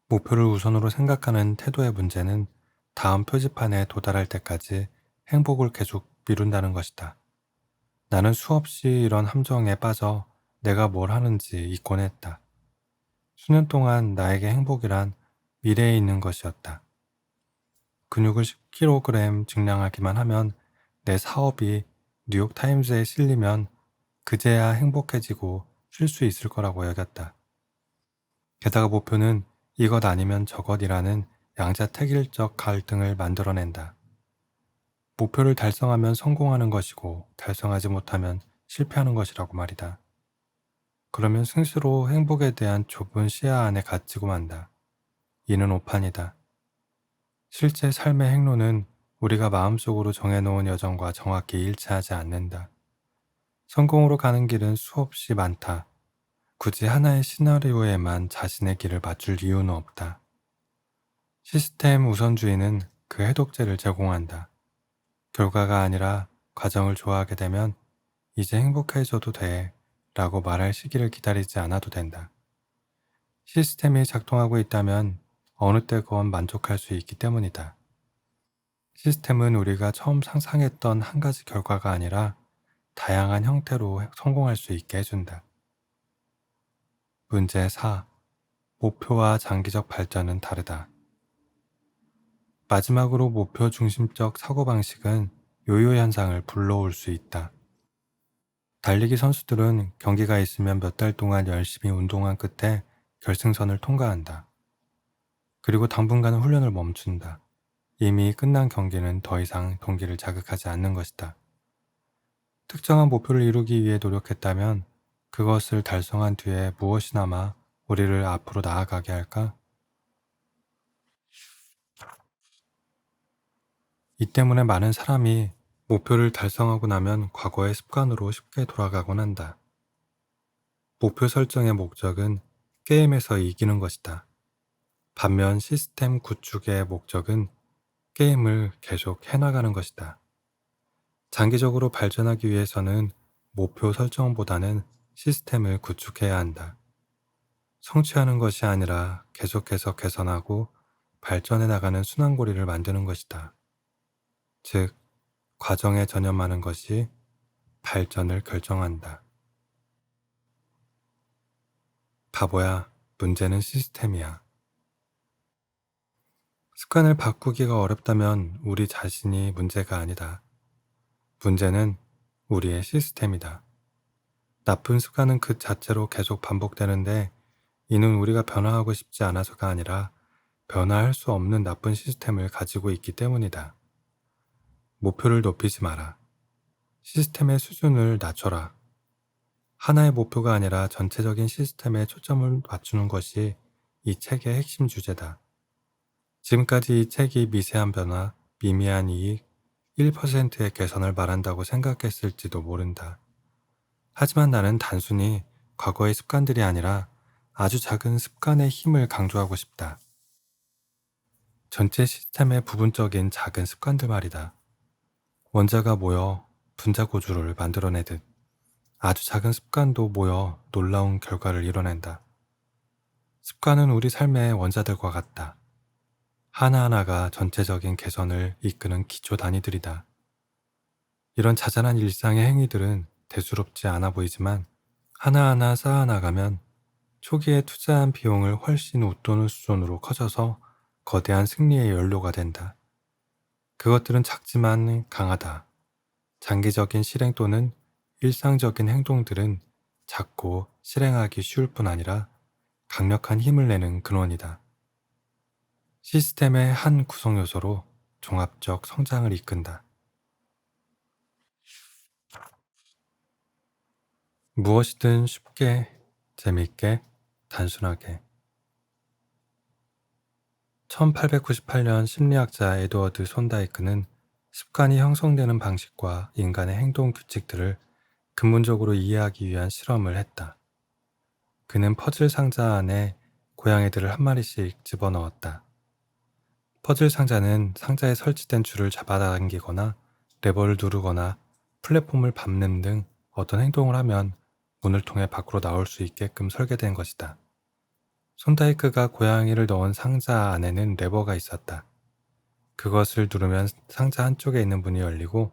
목표를 우선으로 생각하는 태도의 문제는 다음 표지판에 도달할 때까지 행복을 계속 미룬다는 것이다. 나는 수없이 이런 함정에 빠져 내가 뭘 하는지 잊곤 했다. 수년 동안 나에게 행복이란 미래에 있는 것이었다. 근육을 10kg 증량하기만 하면 내 사업이 뉴욕타임즈에 실리면 그제야 행복해지고 쉴 수 있을 거라고 여겼다. 게다가 목표는 이것 아니면 저것이라는 양자택일적 갈등을 만들어낸다. 목표를 달성하면 성공하는 것이고 달성하지 못하면 실패하는 것이라고 말이다. 그러면 스스로 행복에 대한 좁은 시야 안에 갇히고 만다. 이는 오판이다. 실제 삶의 행로는 우리가 마음속으로 정해놓은 여정과 정확히 일치하지 않는다. 성공으로 가는 길은 수없이 많다. 굳이 하나의 시나리오에만 자신의 길을 맞출 이유는 없다. 시스템 우선주의는 그 해독제를 제공한다. 결과가 아니라 과정을 좋아하게 되면 이제 행복해져도 돼 라고 말할 시기를 기다리지 않아도 된다. 시스템이 작동하고 있다면 어느 때건 만족할 수 있기 때문이다. 시스템은 우리가 처음 상상했던 한 가지 결과가 아니라 다양한 형태로 성공할 수 있게 해준다. 문제 4. 목표와 장기적 발전은 다르다. 마지막으로 목표 중심적 사고방식은 요요 현상을 불러올 수 있다. 달리기 선수들은 경기가 있으면 몇 달 동안 열심히 운동한 끝에 결승선을 통과한다. 그리고 당분간은 훈련을 멈춘다. 이미 끝난 경기는 더 이상 동기를 자극하지 않는 것이다. 특정한 목표를 이루기 위해 노력했다면 그것을 달성한 뒤에 무엇이 남아 우리를 앞으로 나아가게 할까? 이 때문에 많은 사람이 목표를 달성하고 나면 과거의 습관으로 쉽게 돌아가곤 한다. 목표 설정의 목적은 게임에서 이기는 것이다. 반면 시스템 구축의 목적은 게임을 계속 해나가는 것이다. 장기적으로 발전하기 위해서는 목표 설정보다는 시스템을 구축해야 한다. 성취하는 것이 아니라 계속해서 개선하고 발전해 나가는 순환고리를 만드는 것이다. 즉, 과정에 전념하는 것이 발전을 결정한다. 바보야, 문제는 시스템이야. 습관을 바꾸기가 어렵다면 우리 자신이 문제가 아니다. 문제는 우리의 시스템이다. 나쁜 습관은 그 자체로 계속 반복되는데 이는 우리가 변화하고 싶지 않아서가 아니라 변화할 수 없는 나쁜 시스템을 가지고 있기 때문이다. 목표를 높이지 마라. 시스템의 수준을 낮춰라. 하나의 목표가 아니라 전체적인 시스템에 초점을 맞추는 것이 이 책의 핵심 주제다. 지금까지 이 책이 미세한 변화, 미미한 이익, 1%의 개선을 말한다고 생각했을지도 모른다. 하지만 나는 단순히 과거의 습관들이 아니라 아주 작은 습관의 힘을 강조하고 싶다. 전체 시스템의 부분적인 작은 습관들 말이다. 원자가 모여 분자 구조를 만들어내듯 아주 작은 습관도 모여 놀라운 결과를 이뤄낸다. 습관은 우리 삶의 원자들과 같다. 하나하나가 전체적인 개선을 이끄는 기초 단위들이다. 이런 자잘한 일상의 행위들은 대수롭지 않아 보이지만 하나하나 쌓아나가면 초기에 투자한 비용을 훨씬 웃도는 수준으로 커져서 거대한 승리의 연료가 된다. 그것들은 작지만 강하다. 장기적인 실행 또는 일상적인 행동들은 작고 실행하기 쉬울 뿐 아니라 강력한 힘을 내는 근원이다. 시스템의 한 구성 요소로 종합적 성장을 이끈다. 무엇이든 쉽게, 재밌게, 단순하게. 1898년 심리학자 에드워드 손다이크는 습관이 형성되는 방식과 인간의 행동 규칙들을 근본적으로 이해하기 위한 실험을 했다. 그는 퍼즐 상자 안에 고양이들을 한 마리씩 집어넣었다. 퍼즐 상자는 상자에 설치된 줄을 잡아당기거나 레버를 누르거나 플랫폼을 밟는 등 어떤 행동을 하면 문을 통해 밖으로 나올 수 있게끔 설계된 것이다. 손다이크가 고양이를 넣은 상자 안에는 레버가 있었다. 그것을 누르면 상자 한쪽에 있는 문이 열리고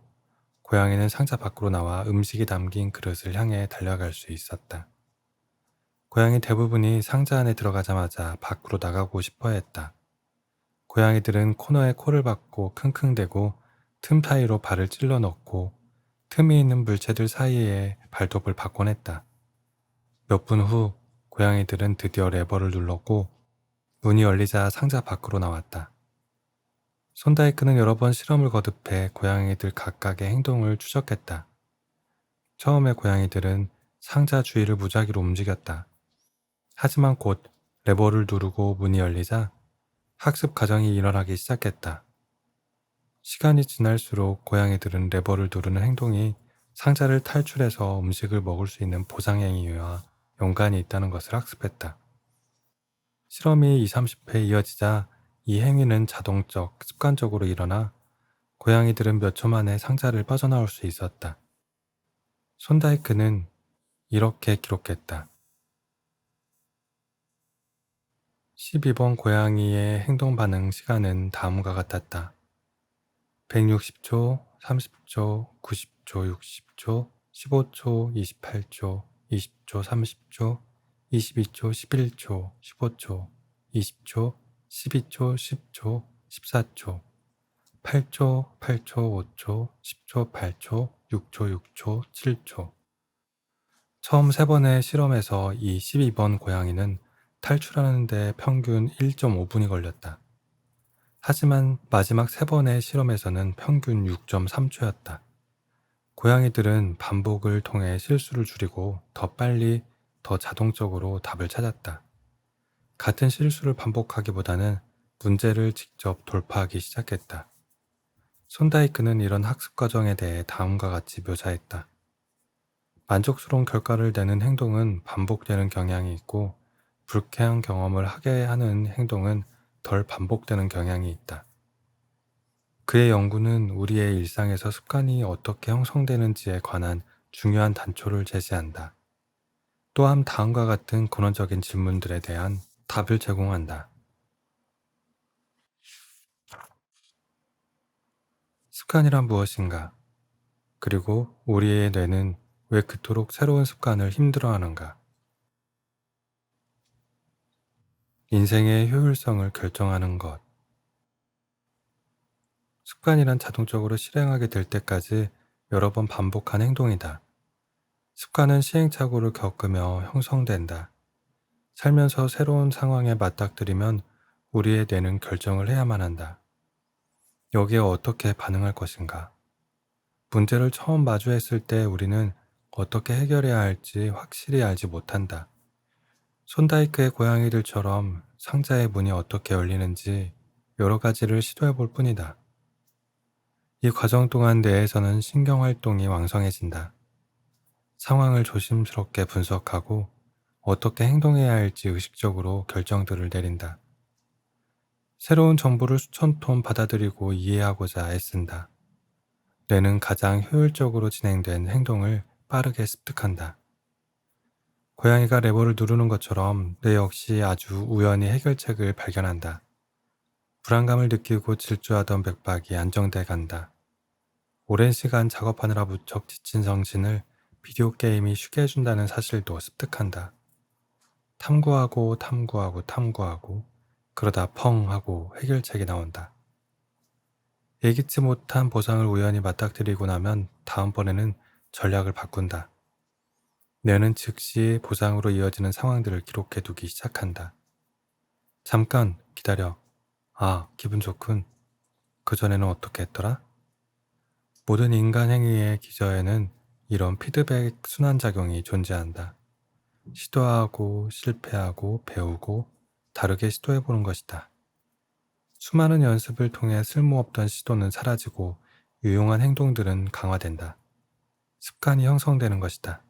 고양이는 상자 밖으로 나와 음식이 담긴 그릇을 향해 달려갈 수 있었다. 고양이 대부분이 상자 안에 들어가자마자 밖으로 나가고 싶어 했다. 고양이들은 코너에 코를 박고 킁킁대고 틈 사이로 발을 찔러 넣고 틈이 있는 물체들 사이에 발톱을 박곤 했다. 몇 분 후 고양이들은 드디어 레버를 눌렀고 문이 열리자 상자 밖으로 나왔다. 손다이크는 여러 번 실험을 거듭해 고양이들 각각의 행동을 추적했다. 처음에 고양이들은 상자 주위를 무작위로 움직였다. 하지만 곧 레버를 누르고 문이 열리자 학습 과정이 일어나기 시작했다. 시간이 지날수록 고양이들은 레버를 누르는 행동이 상자를 탈출해서 음식을 먹을 수 있는 보상행위와 연관이 있다는 것을 학습했다. 실험이 20, 30회 이어지자 이 행위는 자동적, 습관적으로 일어나 고양이들은 몇 초 만에 상자를 빠져나올 수 있었다. 손다이크는 이렇게 기록했다. 12번 고양이의 행동 반응 시간은 다음과 같았다. 160초, 30초, 90초, 60초, 15초, 28초, 20초, 30초, 22초, 11초, 15초, 20초, 12초, 10초, 14초, 8초, 8초, 5초, 10초, 8초, 6초, 6초, 7초. 처음 3번의 실험에서 이 12번 고양이는 탈출하는데 평균 1.5분이 걸렸다. 하지만 마지막 3번의 실험에서는 평균 6.3초였다. 고양이들은 반복을 통해 실수를 줄이고 더 빨리, 더 자동적으로 답을 찾았다. 같은 실수를 반복하기보다는 문제를 직접 돌파하기 시작했다. 손다이크는 이런 학습 과정에 대해 다음과 같이 묘사했다. 만족스러운 결과를 내는 행동은 반복되는 경향이 있고, 불쾌한 경험을 하게 하는 행동은 덜 반복되는 경향이 있다. 그의 연구는 우리의 일상에서 습관이 어떻게 형성되는지에 관한 중요한 단초를 제시한다. 또한 다음과 같은 근원적인 질문들에 대한 답을 제공한다. 습관이란 무엇인가? 그리고 우리의 뇌는 왜 그토록 새로운 습관을 힘들어하는가? 인생의 효율성을 결정하는 것. 습관이란 자동적으로 실행하게 될 때까지 여러 번 반복한 행동이다. 습관은 시행착오를 겪으며 형성된다. 살면서 새로운 상황에 맞닥뜨리면 우리의 뇌는 결정을 해야만 한다. 여기에 어떻게 반응할 것인가? 문제를 처음 마주했을 때 우리는 어떻게 해결해야 할지 확실히 알지 못한다. 손다이크의 고양이들처럼 상자의 문이 어떻게 열리는지 여러 가지를 시도해 볼 뿐이다. 이 과정 동안 뇌에서는 신경활동이 왕성해진다. 상황을 조심스럽게 분석하고 어떻게 행동해야 할지 의식적으로 결정들을 내린다. 새로운 정보를 수천 톤 받아들이고 이해하고자 애쓴다. 뇌는 가장 효율적으로 진행된 행동을 빠르게 습득한다. 고양이가 레버를 누르는 것처럼 뇌 역시 아주 우연히 해결책을 발견한다. 불안감을 느끼고 질주하던 맥박이 안정돼 간다. 오랜 시간 작업하느라 무척 지친 정신을 비디오 게임이 쉬게 해준다는 사실도 습득한다. 탐구하고 탐구하고 탐구하고 그러다 펑 하고 해결책이 나온다. 예기치 못한 보상을 우연히 맞닥뜨리고 나면 다음번에는 전략을 바꾼다. 뇌는 즉시 보상으로 이어지는 상황들을 기록해 두기 시작한다. 잠깐 기다려. 아, 기분 좋군. 그전에는 어떻게 했더라? 모든 인간 행위의 기저에는 이런 피드백 순환작용이 존재한다. 시도하고 실패하고 배우고 다르게 시도해보는 것이다. 수많은 연습을 통해 쓸모없던 시도는 사라지고 유용한 행동들은 강화된다. 습관이 형성되는 것이다.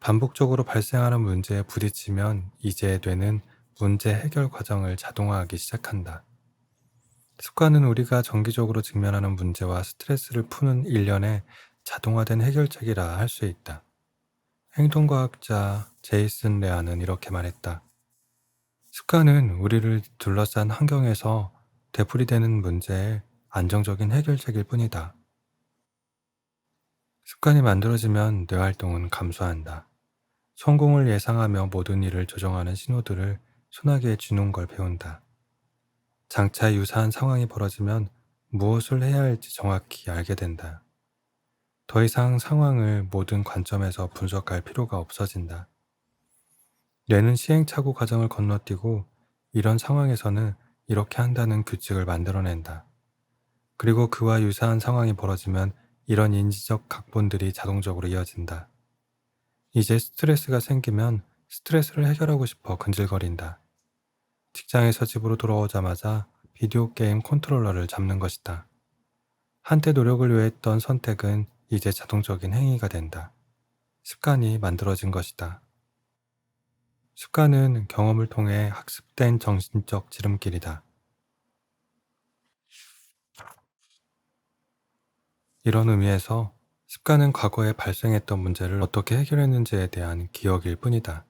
반복적으로 발생하는 문제에 부딪히면 이제 뇌는 문제 해결 과정을 자동화하기 시작한다. 습관은 우리가 정기적으로 직면하는 문제와 스트레스를 푸는 일련의 자동화된 해결책이라 할 수 있다. 행동과학자 제이슨 레아는 이렇게 말했다. 습관은 우리를 둘러싼 환경에서 되풀이되는 문제의 안정적인 해결책일 뿐이다. 습관이 만들어지면 뇌 활동은 감소한다. 성공을 예상하며 모든 일을 조정하는 신호들을 소나기에 쥐는 걸 배운다. 장차 유사한 상황이 벌어지면 무엇을 해야 할지 정확히 알게 된다. 더 이상 상황을 모든 관점에서 분석할 필요가 없어진다. 뇌는 시행착오 과정을 건너뛰고 이런 상황에서는 이렇게 한다는 규칙을 만들어낸다. 그리고 그와 유사한 상황이 벌어지면 이런 인지적 각본들이 자동적으로 이어진다. 이제 스트레스가 생기면 스트레스를 해결하고 싶어 근질거린다. 직장에서 집으로 돌아오자마자 비디오 게임 컨트롤러를 잡는 것이다. 한때 노력을 요했던 선택은 이제 자동적인 행위가 된다. 습관이 만들어진 것이다. 습관은 경험을 통해 학습된 정신적 지름길이다. 이런 의미에서 습관은 과거에 발생했던 문제를 어떻게 해결했는지에 대한 기억일 뿐이다.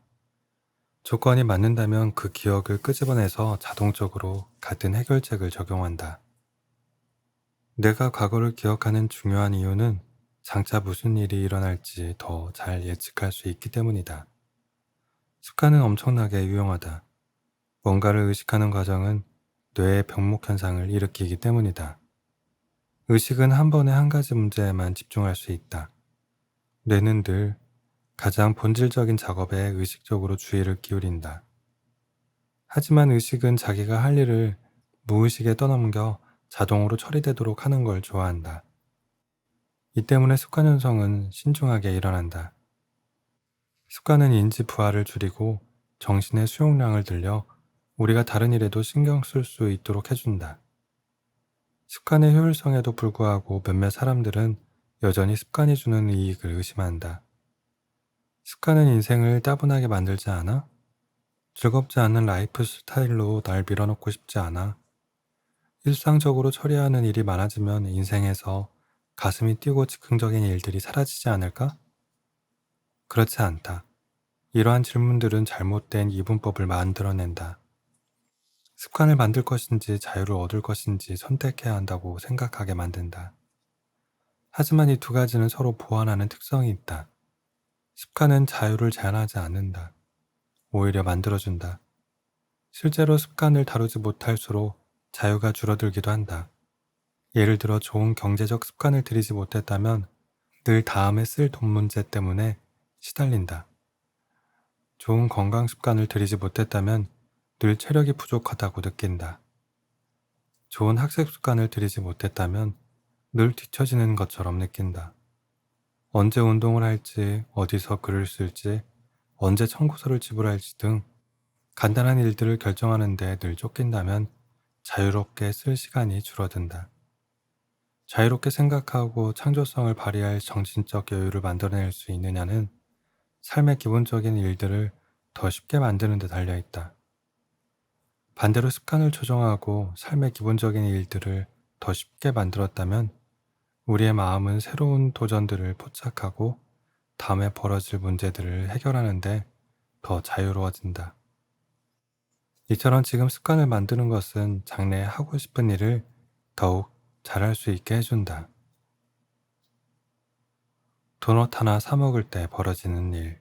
조건이 맞는다면 그 기억을 끄집어내서 자동적으로 같은 해결책을 적용한다. 내가 과거를 기억하는 중요한 이유는 장차 무슨 일이 일어날지 더 잘 예측할 수 있기 때문이다. 습관은 엄청나게 유용하다. 뭔가를 의식하는 과정은 뇌의 병목 현상을 일으키기 때문이다. 의식은 한 번에 한 가지 문제에만 집중할 수 있다. 뇌는 늘 가장 본질적인 작업에 의식적으로 주의를 기울인다. 하지만 의식은 자기가 할 일을 무의식에 떠넘겨 자동으로 처리되도록 하는 걸 좋아한다. 이 때문에 습관 형성은 신중하게 일어난다. 습관은 인지 부하를 줄이고 정신의 수용량을 늘려 우리가 다른 일에도 신경 쓸 수 있도록 해준다. 습관의 효율성에도 불구하고 몇몇 사람들은 여전히 습관이 주는 이익을 의심한다. 습관은 인생을 따분하게 만들지 않아? 즐겁지 않은 라이프 스타일로 날 밀어넣고 싶지 않아? 일상적으로 처리하는 일이 많아지면 인생에서 가슴이 뛰고 즉흥적인 일들이 사라지지 않을까? 그렇지 않다. 이러한 질문들은 잘못된 이분법을 만들어낸다. 습관을 만들 것인지 자유를 얻을 것인지 선택해야 한다고 생각하게 만든다. 하지만 이 두 가지는 서로 보완하는 특성이 있다. 습관은 자유를 제한하지 않는다. 오히려 만들어준다. 실제로 습관을 다루지 못할수록 자유가 줄어들기도 한다. 예를 들어 좋은 경제적 습관을 들이지 못했다면 늘 다음에 쓸 돈 문제 때문에 시달린다. 좋은 건강 습관을 들이지 못했다면 늘 체력이 부족하다고 느낀다. 좋은 학습 습관을 들이지 못했다면 늘 뒤처지는 것처럼 느낀다. 언제 운동을 할지, 어디서 글을 쓸지, 언제 청구서를 지불할지 등 간단한 일들을 결정하는 데 늘 쫓긴다면 자유롭게 쓸 시간이 줄어든다. 자유롭게 생각하고 창조성을 발휘할 정신적 여유를 만들어낼 수 있느냐는 삶의 기본적인 일들을 더 쉽게 만드는 데 달려있다. 반대로 습관을 조정하고 삶의 기본적인 일들을 더 쉽게 만들었다면 우리의 마음은 새로운 도전들을 포착하고 다음에 벌어질 문제들을 해결하는데 더 자유로워진다. 이처럼 지금 습관을 만드는 것은 장래에 하고 싶은 일을 더욱 잘할 수 있게 해준다. 도넛 하나 사 먹을 때 벌어지는 일.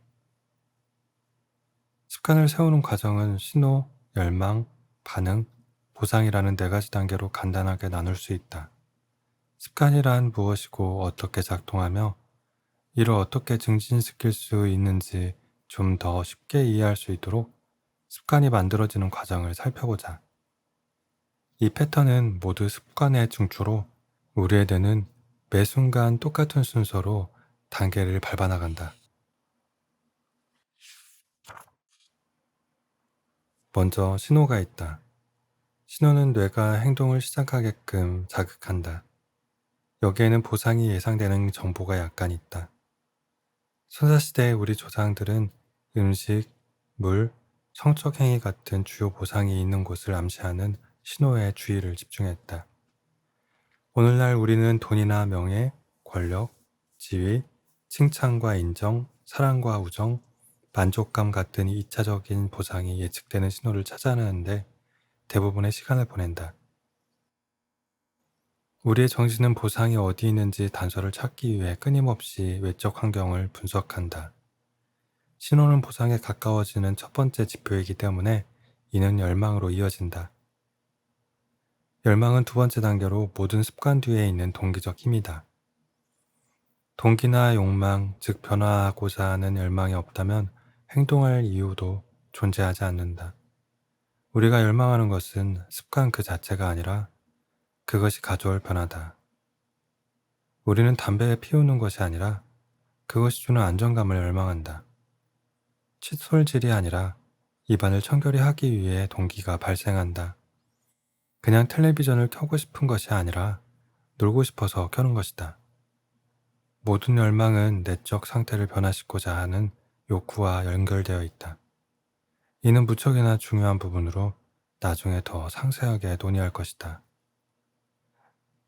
습관을 세우는 과정은 신호, 열망, 반응, 보상이라는 네 가지 단계로 간단하게 나눌 수 있다. 습관이란 무엇이고 어떻게 작동하며 이를 어떻게 증진시킬 수 있는지 좀 더 쉽게 이해할 수 있도록 습관이 만들어지는 과정을 살펴보자. 이 패턴은 모두 습관의 중추로 우리의 뇌는 매 순간 똑같은 순서로 단계를 밟아나간다. 먼저 신호가 있다. 신호는 뇌가 행동을 시작하게끔 자극한다. 여기에는 보상이 예상되는 정보가 약간 있다. 선사시대의 우리 조상들은 음식, 물, 성적 행위 같은 주요 보상이 있는 곳을 암시하는 신호에 주의를 집중했다. 오늘날 우리는 돈이나 명예, 권력, 지위, 칭찬과 인정, 사랑과 우정, 만족감 같은 2차적인 보상이 예측되는 신호를 찾아내는데 대부분의 시간을 보낸다. 우리의 정신은 보상이 어디 있는지 단서를 찾기 위해 끊임없이 외적 환경을 분석한다. 신호는 보상에 가까워지는 첫 번째 지표이기 때문에 이는 열망으로 이어진다. 열망은 두 번째 단계로 모든 습관 뒤에 있는 동기적 힘이다. 동기나 욕망, 즉 변화하고자 하는 열망이 없다면 행동할 이유도 존재하지 않는다. 우리가 열망하는 것은 습관 그 자체가 아니라 그것이 가져올 변화다. 우리는 담배에 피우는 것이 아니라 그것이 주는 안정감을 열망한다. 칫솔질이 아니라 입안을 청결히 하기 위해 동기가 발생한다. 그냥 텔레비전을 켜고 싶은 것이 아니라 놀고 싶어서 켜는 것이다. 모든 열망은 내적 상태를 변화시키고자 하는 욕구와 연결되어 있다. 이는 무척이나 중요한 부분으로 나중에 더 상세하게 논의할 것이다.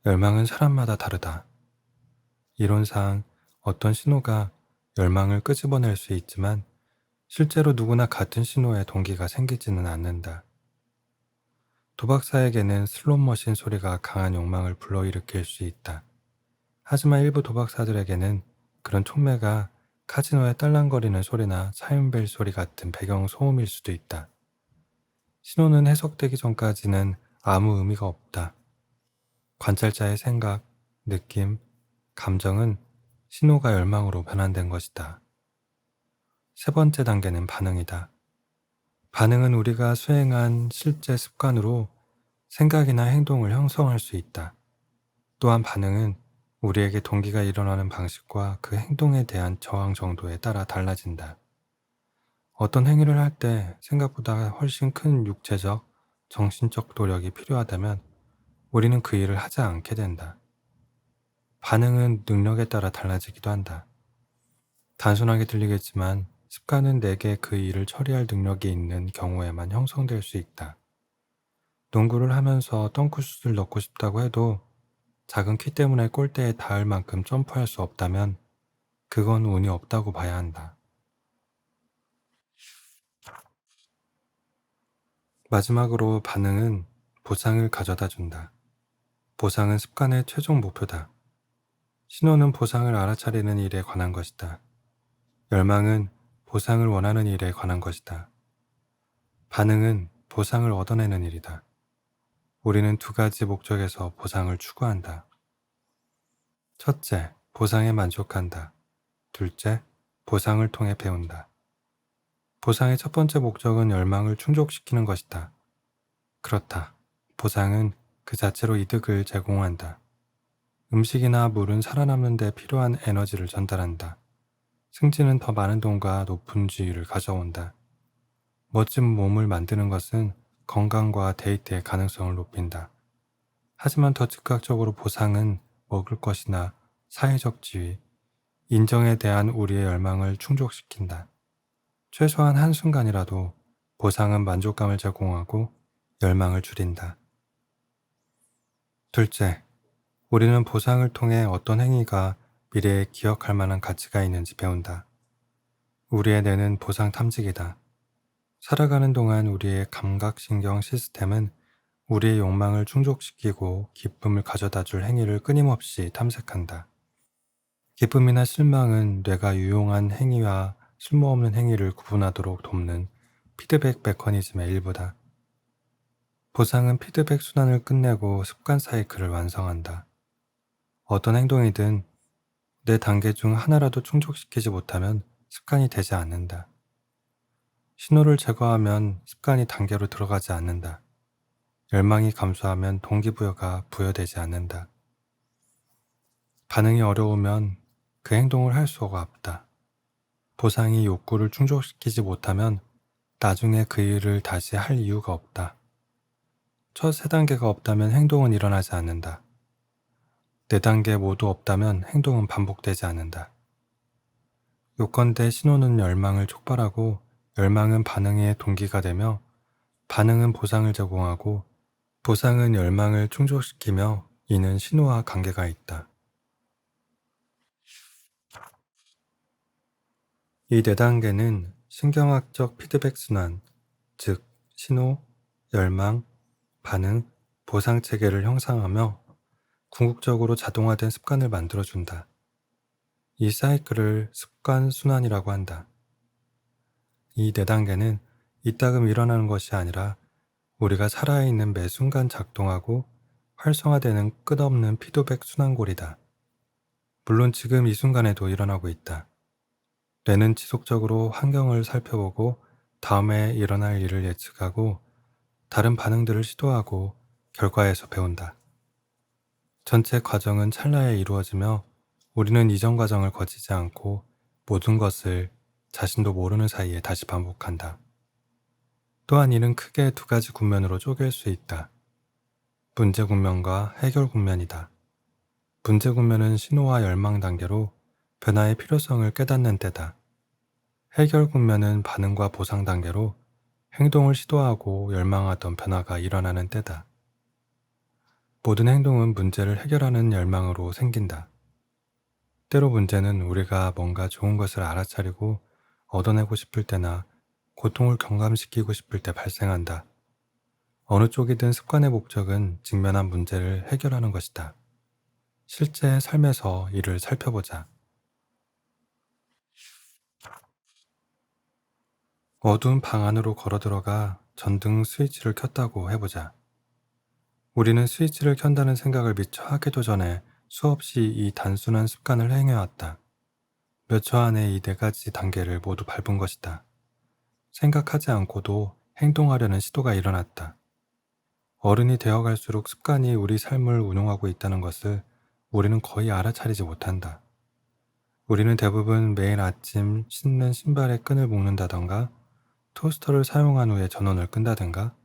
열망은 사람마다 다르다. 이론상 어떤 신호가 열망을 끄집어낼 수 있지만 실제로 누구나 같은 신호에 동기가 생기지는 않는다. 도박사에게는 슬롯머신 소리가 강한 욕망을 불러일으킬 수 있다. 하지만 일부 도박사들에게는 그런 촉매가 카지노의 딸랑거리는 소리나 차윤벨 소리 같은 배경 소음일 수도 있다. 신호는 해석되기 전까지는 아무 의미가 없다. 관찰자의 생각, 느낌, 감정은 신호가 열망으로 변환된 것이다. 세 번째 단계는 반응이다. 반응은 우리가 수행한 실제 습관으로 생각이나 행동을 형성할 수 있다. 또한 반응은 우리에게 동기가 일어나는 방식과 그 행동에 대한 저항 정도에 따라 달라진다. 어떤 행위를 할 때 생각보다 훨씬 큰 육체적, 정신적 노력이 필요하다면 우리는 그 일을 하지 않게 된다. 반응은 능력에 따라 달라지기도 한다. 단순하게 들리겠지만 습관은 내게 그 일을 처리할 능력이 있는 경우에만 형성될 수 있다. 농구를 하면서 덩크슛을 넣고 싶다고 해도 작은 키 때문에 골대에 닿을 만큼 점프할 수 없다면 그건 운이 없다고 봐야 한다. 마지막으로 반응은 보상을 가져다 준다. 보상은 습관의 최종 목표다. 신호는 보상을 알아차리는 일에 관한 것이다. 열망은 보상을 원하는 일에 관한 것이다. 반응은 보상을 얻어내는 일이다. 우리는 두 가지 목적에서 보상을 추구한다. 첫째, 보상에 만족한다. 둘째, 보상을 통해 배운다. 보상의 첫 번째 목적은 열망을 충족시키는 것이다. 그렇다. 보상은 그 자체로 이득을 제공한다. 음식이나 물은 살아남는 데 필요한 에너지를 전달한다. 승진은 더 많은 돈과 높은 지위를 가져온다. 멋진 몸을 만드는 것은 건강과 데이트의 가능성을 높인다. 하지만 더 즉각적으로 보상은 먹을 것이나 사회적 지위, 인정에 대한 우리의 열망을 충족시킨다. 최소한 한순간이라도 보상은 만족감을 제공하고 열망을 줄인다. 둘째, 우리는 보상을 통해 어떤 행위가 미래에 기억할 만한 가치가 있는지 배운다. 우리의 뇌는 보상 탐지기다. 살아가는 동안 우리의 감각신경 시스템은 우리의 욕망을 충족시키고 기쁨을 가져다 줄 행위를 끊임없이 탐색한다. 기쁨이나 실망은 뇌가 유용한 행위와 쓸모없는 행위를 구분하도록 돕는 피드백 메커니즘의 일부다. 보상은 피드백 순환을 끝내고 습관 사이클을 완성한다. 어떤 행동이든 내 단계 중 하나라도 충족시키지 못하면 습관이 되지 않는다. 신호를 제거하면 습관이 단계로 들어가지 않는다. 열망이 감소하면 동기부여가 부여되지 않는다. 반응이 어려우면 그 행동을 할 수가 없다. 보상이 욕구를 충족시키지 못하면 나중에 그 일을 다시 할 이유가 없다. 첫 세 단계가 없다면 행동은 일어나지 않는다. 네 단계 모두 없다면 행동은 반복되지 않는다. 요건대 신호는 열망을 촉발하고 열망은 반응의 동기가 되며 반응은 보상을 제공하고 보상은 열망을 충족시키며 이는 신호와 관계가 있다. 이 네 단계는 신경학적 피드백 순환, 즉 신호, 열망, 반응, 보상 체계를 형성하며 궁극적으로 자동화된 습관을 만들어준다. 이 사이클을 습관 순환이라고 한다. 이 네 단계는 이따금 일어나는 것이 아니라 우리가 살아있는 매 순간 작동하고 활성화되는 끝없는 피드백 순환골이다. 물론 지금 이 순간에도 일어나고 있다. 뇌는 지속적으로 환경을 살펴보고 다음에 일어날 일을 예측하고 다른 반응들을 시도하고 결과에서 배운다. 전체 과정은 찰나에 이루어지며 우리는 이전 과정을 거치지 않고 모든 것을 자신도 모르는 사이에 다시 반복한다. 또한 이는 크게 두 가지 국면으로 쪼갤 수 있다. 문제 국면과 해결 국면이다. 문제 국면은 신호와 열망 단계로 변화의 필요성을 깨닫는 때다. 해결 국면은 반응과 보상 단계로 행동을 시도하고 열망하던 변화가 일어나는 때다. 모든 행동은 문제를 해결하는 열망으로 생긴다. 때로 문제는 우리가 뭔가 좋은 것을 알아차리고 얻어내고 싶을 때나 고통을 경감시키고 싶을 때 발생한다. 어느 쪽이든 습관의 목적은 직면한 문제를 해결하는 것이다. 실제 삶에서 이를 살펴보자. 어두운 방 안으로 걸어 들어가 전등 스위치를 켰다고 해보자. 우리는 스위치를 켠다는 생각을 미처 하기도 전에 수없이 이 단순한 습관을 행해왔다. 몇 초 안에 이 네 가지 단계를 모두 밟은 것이다. 생각하지 않고도 행동하려는 시도가 일어났다. 어른이 되어갈수록 습관이 우리 삶을 운용하고 있다는 것을 우리는 거의 알아차리지 못한다. 우리는 대부분 매일 아침 신는 신발의 끈을 묶는다던가, 토스터를 사용한 후에 전원을 끈다든가,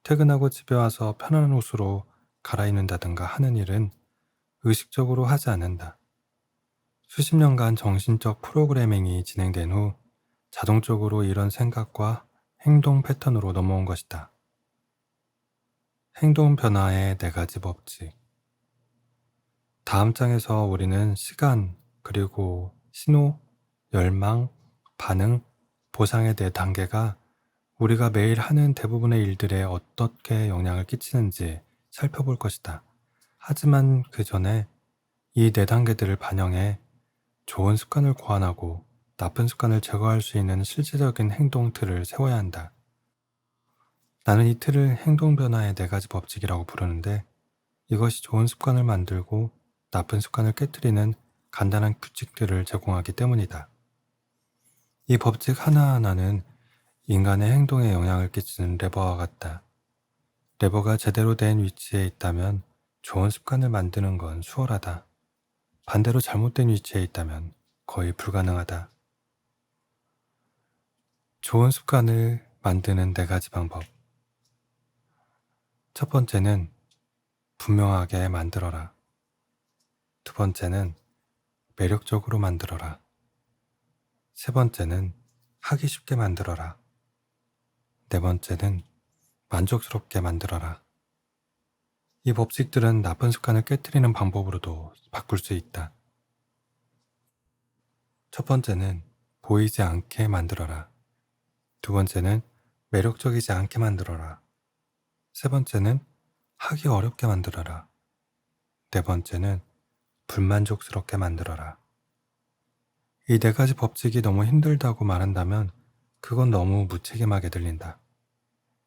퇴근하고 집에 와서 편안한 옷으로 갈아입는다든가 하는 일은 의식적으로 하지 않는다. 수십 년간 정신적 프로그래밍이 진행된 후 자동적으로 이런 생각과 행동 패턴으로 넘어온 것이다. 행동 변화의 네 가지 법칙. 다음 장에서 우리는 시간, 그리고 신호, 열망, 반응, 보상의 네 단계가 우리가 매일 하는 대부분의 일들에 어떻게 영향을 끼치는지 살펴볼 것이다. 하지만 그 전에 이 네 단계들을 반영해 좋은 습관을 고안하고 나쁜 습관을 제거할 수 있는 실질적인 행동 틀을 세워야 한다. 나는 이 틀을 행동 변화의 네 가지 법칙이라고 부르는데, 이것이 좋은 습관을 만들고 나쁜 습관을 깨뜨리는 간단한 규칙들을 제공하기 때문이다. 이 법칙 하나하나는 인간의 행동에 영향을 끼치는 레버와 같다. 레버가 제대로 된 위치에 있다면 좋은 습관을 만드는 건 수월하다. 반대로 잘못된 위치에 있다면 거의 불가능하다. 좋은 습관을 만드는 네 가지 방법. 첫 번째는 분명하게 만들어라. 두 번째는 매력적으로 만들어라. 세 번째는 하기 쉽게 만들어라. 네 번째는 만족스럽게 만들어라. 이 법칙들은 나쁜 습관을 깨뜨리는 방법으로도 바꿀 수 있다. 첫 번째는 보이지 않게 만들어라. 두 번째는 매력적이지 않게 만들어라. 세 번째는 하기 어렵게 만들어라. 네 번째는 불만족스럽게 만들어라. 이 네 가지 법칙이 너무 힘들다고 말한다면 그건 너무 무책임하게 들린다.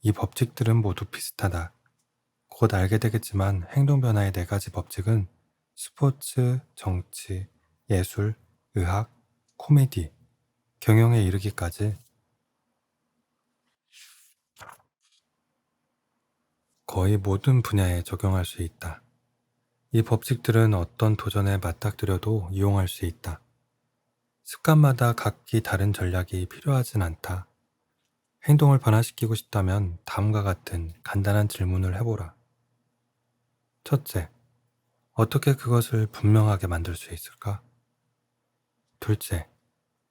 이 법칙들은 모두 비슷하다. 곧 알게 되겠지만 행동 변화의 네 가지 법칙은 스포츠, 정치, 예술, 의학, 코미디, 경영에 이르기까지 거의 모든 분야에 적용할 수 있다. 이 법칙들은 어떤 도전에 맞닥뜨려도 이용할 수 있다. 습관마다 각기 다른 전략이 필요하진 않다. 행동을 변화시키고 싶다면 다음과 같은 간단한 질문을 해보라. 첫째, 어떻게 그것을 분명하게 만들 수 있을까? 둘째,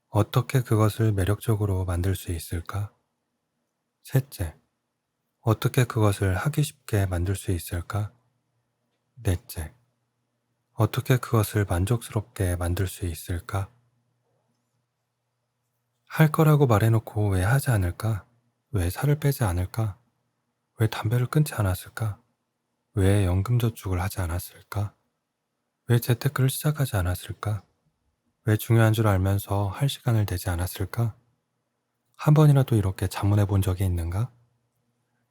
어떻게 그것을 매력적으로 만들 수 있을까? 셋째, 어떻게 그것을 하기 쉽게 만들 수 있을까? 넷째, 어떻게 그것을 만족스럽게 만들 수 있을까? 할 거라고 말해놓고 왜 하지 않을까? 왜 살을 빼지 않을까? 왜 담배를 끊지 않았을까? 왜 연금저축을 하지 않았을까? 왜 재테크를 시작하지 않았을까? 왜 중요한 줄 알면서 할 시간을 내지 않았을까? 한 번이라도 이렇게 자문해 본 적이 있는가?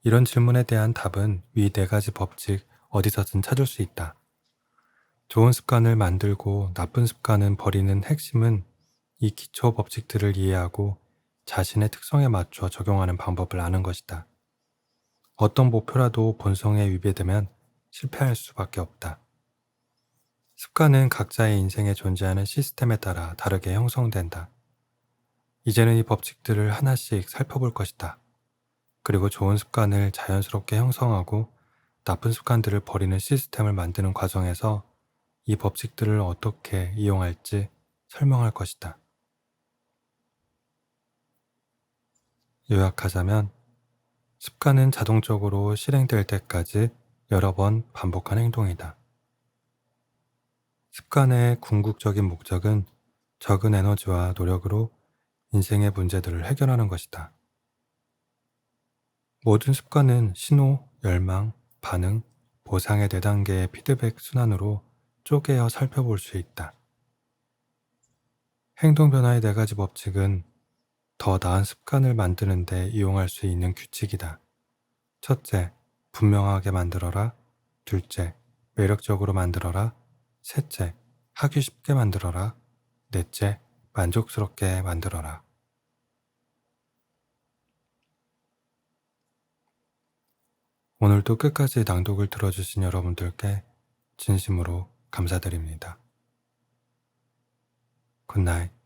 이런 질문에 대한 답은 위 네 가지 법칙 어디서든 찾을 수 있다. 좋은 습관을 만들고 나쁜 습관은 버리는 핵심은 이 기초 법칙들을 이해하고 자신의 특성에 맞춰 적용하는 방법을 아는 것이다. 어떤 목표라도 본성에 위배되면 실패할 수밖에 없다. 습관은 각자의 인생에 존재하는 시스템에 따라 다르게 형성된다. 이제는 이 법칙들을 하나씩 살펴볼 것이다. 그리고 좋은 습관을 자연스럽게 형성하고 나쁜 습관들을 버리는 시스템을 만드는 과정에서 이 법칙들을 어떻게 이용할지 설명할 것이다. 요약하자면 습관은 자동적으로 실행될 때까지 여러 번 반복한 행동이다. 습관의 궁극적인 목적은 적은 에너지와 노력으로 인생의 문제들을 해결하는 것이다. 모든 습관은 신호, 열망, 반응, 보상의 네 단계의 피드백 순환으로 쪼개어 살펴볼 수 있다. 행동 변화의 네 가지 법칙은 더 나은 습관을 만드는 데 이용할 수 있는 규칙이다. 첫째, 분명하게 만들어라. 둘째, 매력적으로 만들어라. 셋째, 하기 쉽게 만들어라. 넷째, 만족스럽게 만들어라. 오늘도 끝까지 낭독을 들어주신 여러분들께 진심으로 감사드립니다. 굿나잇.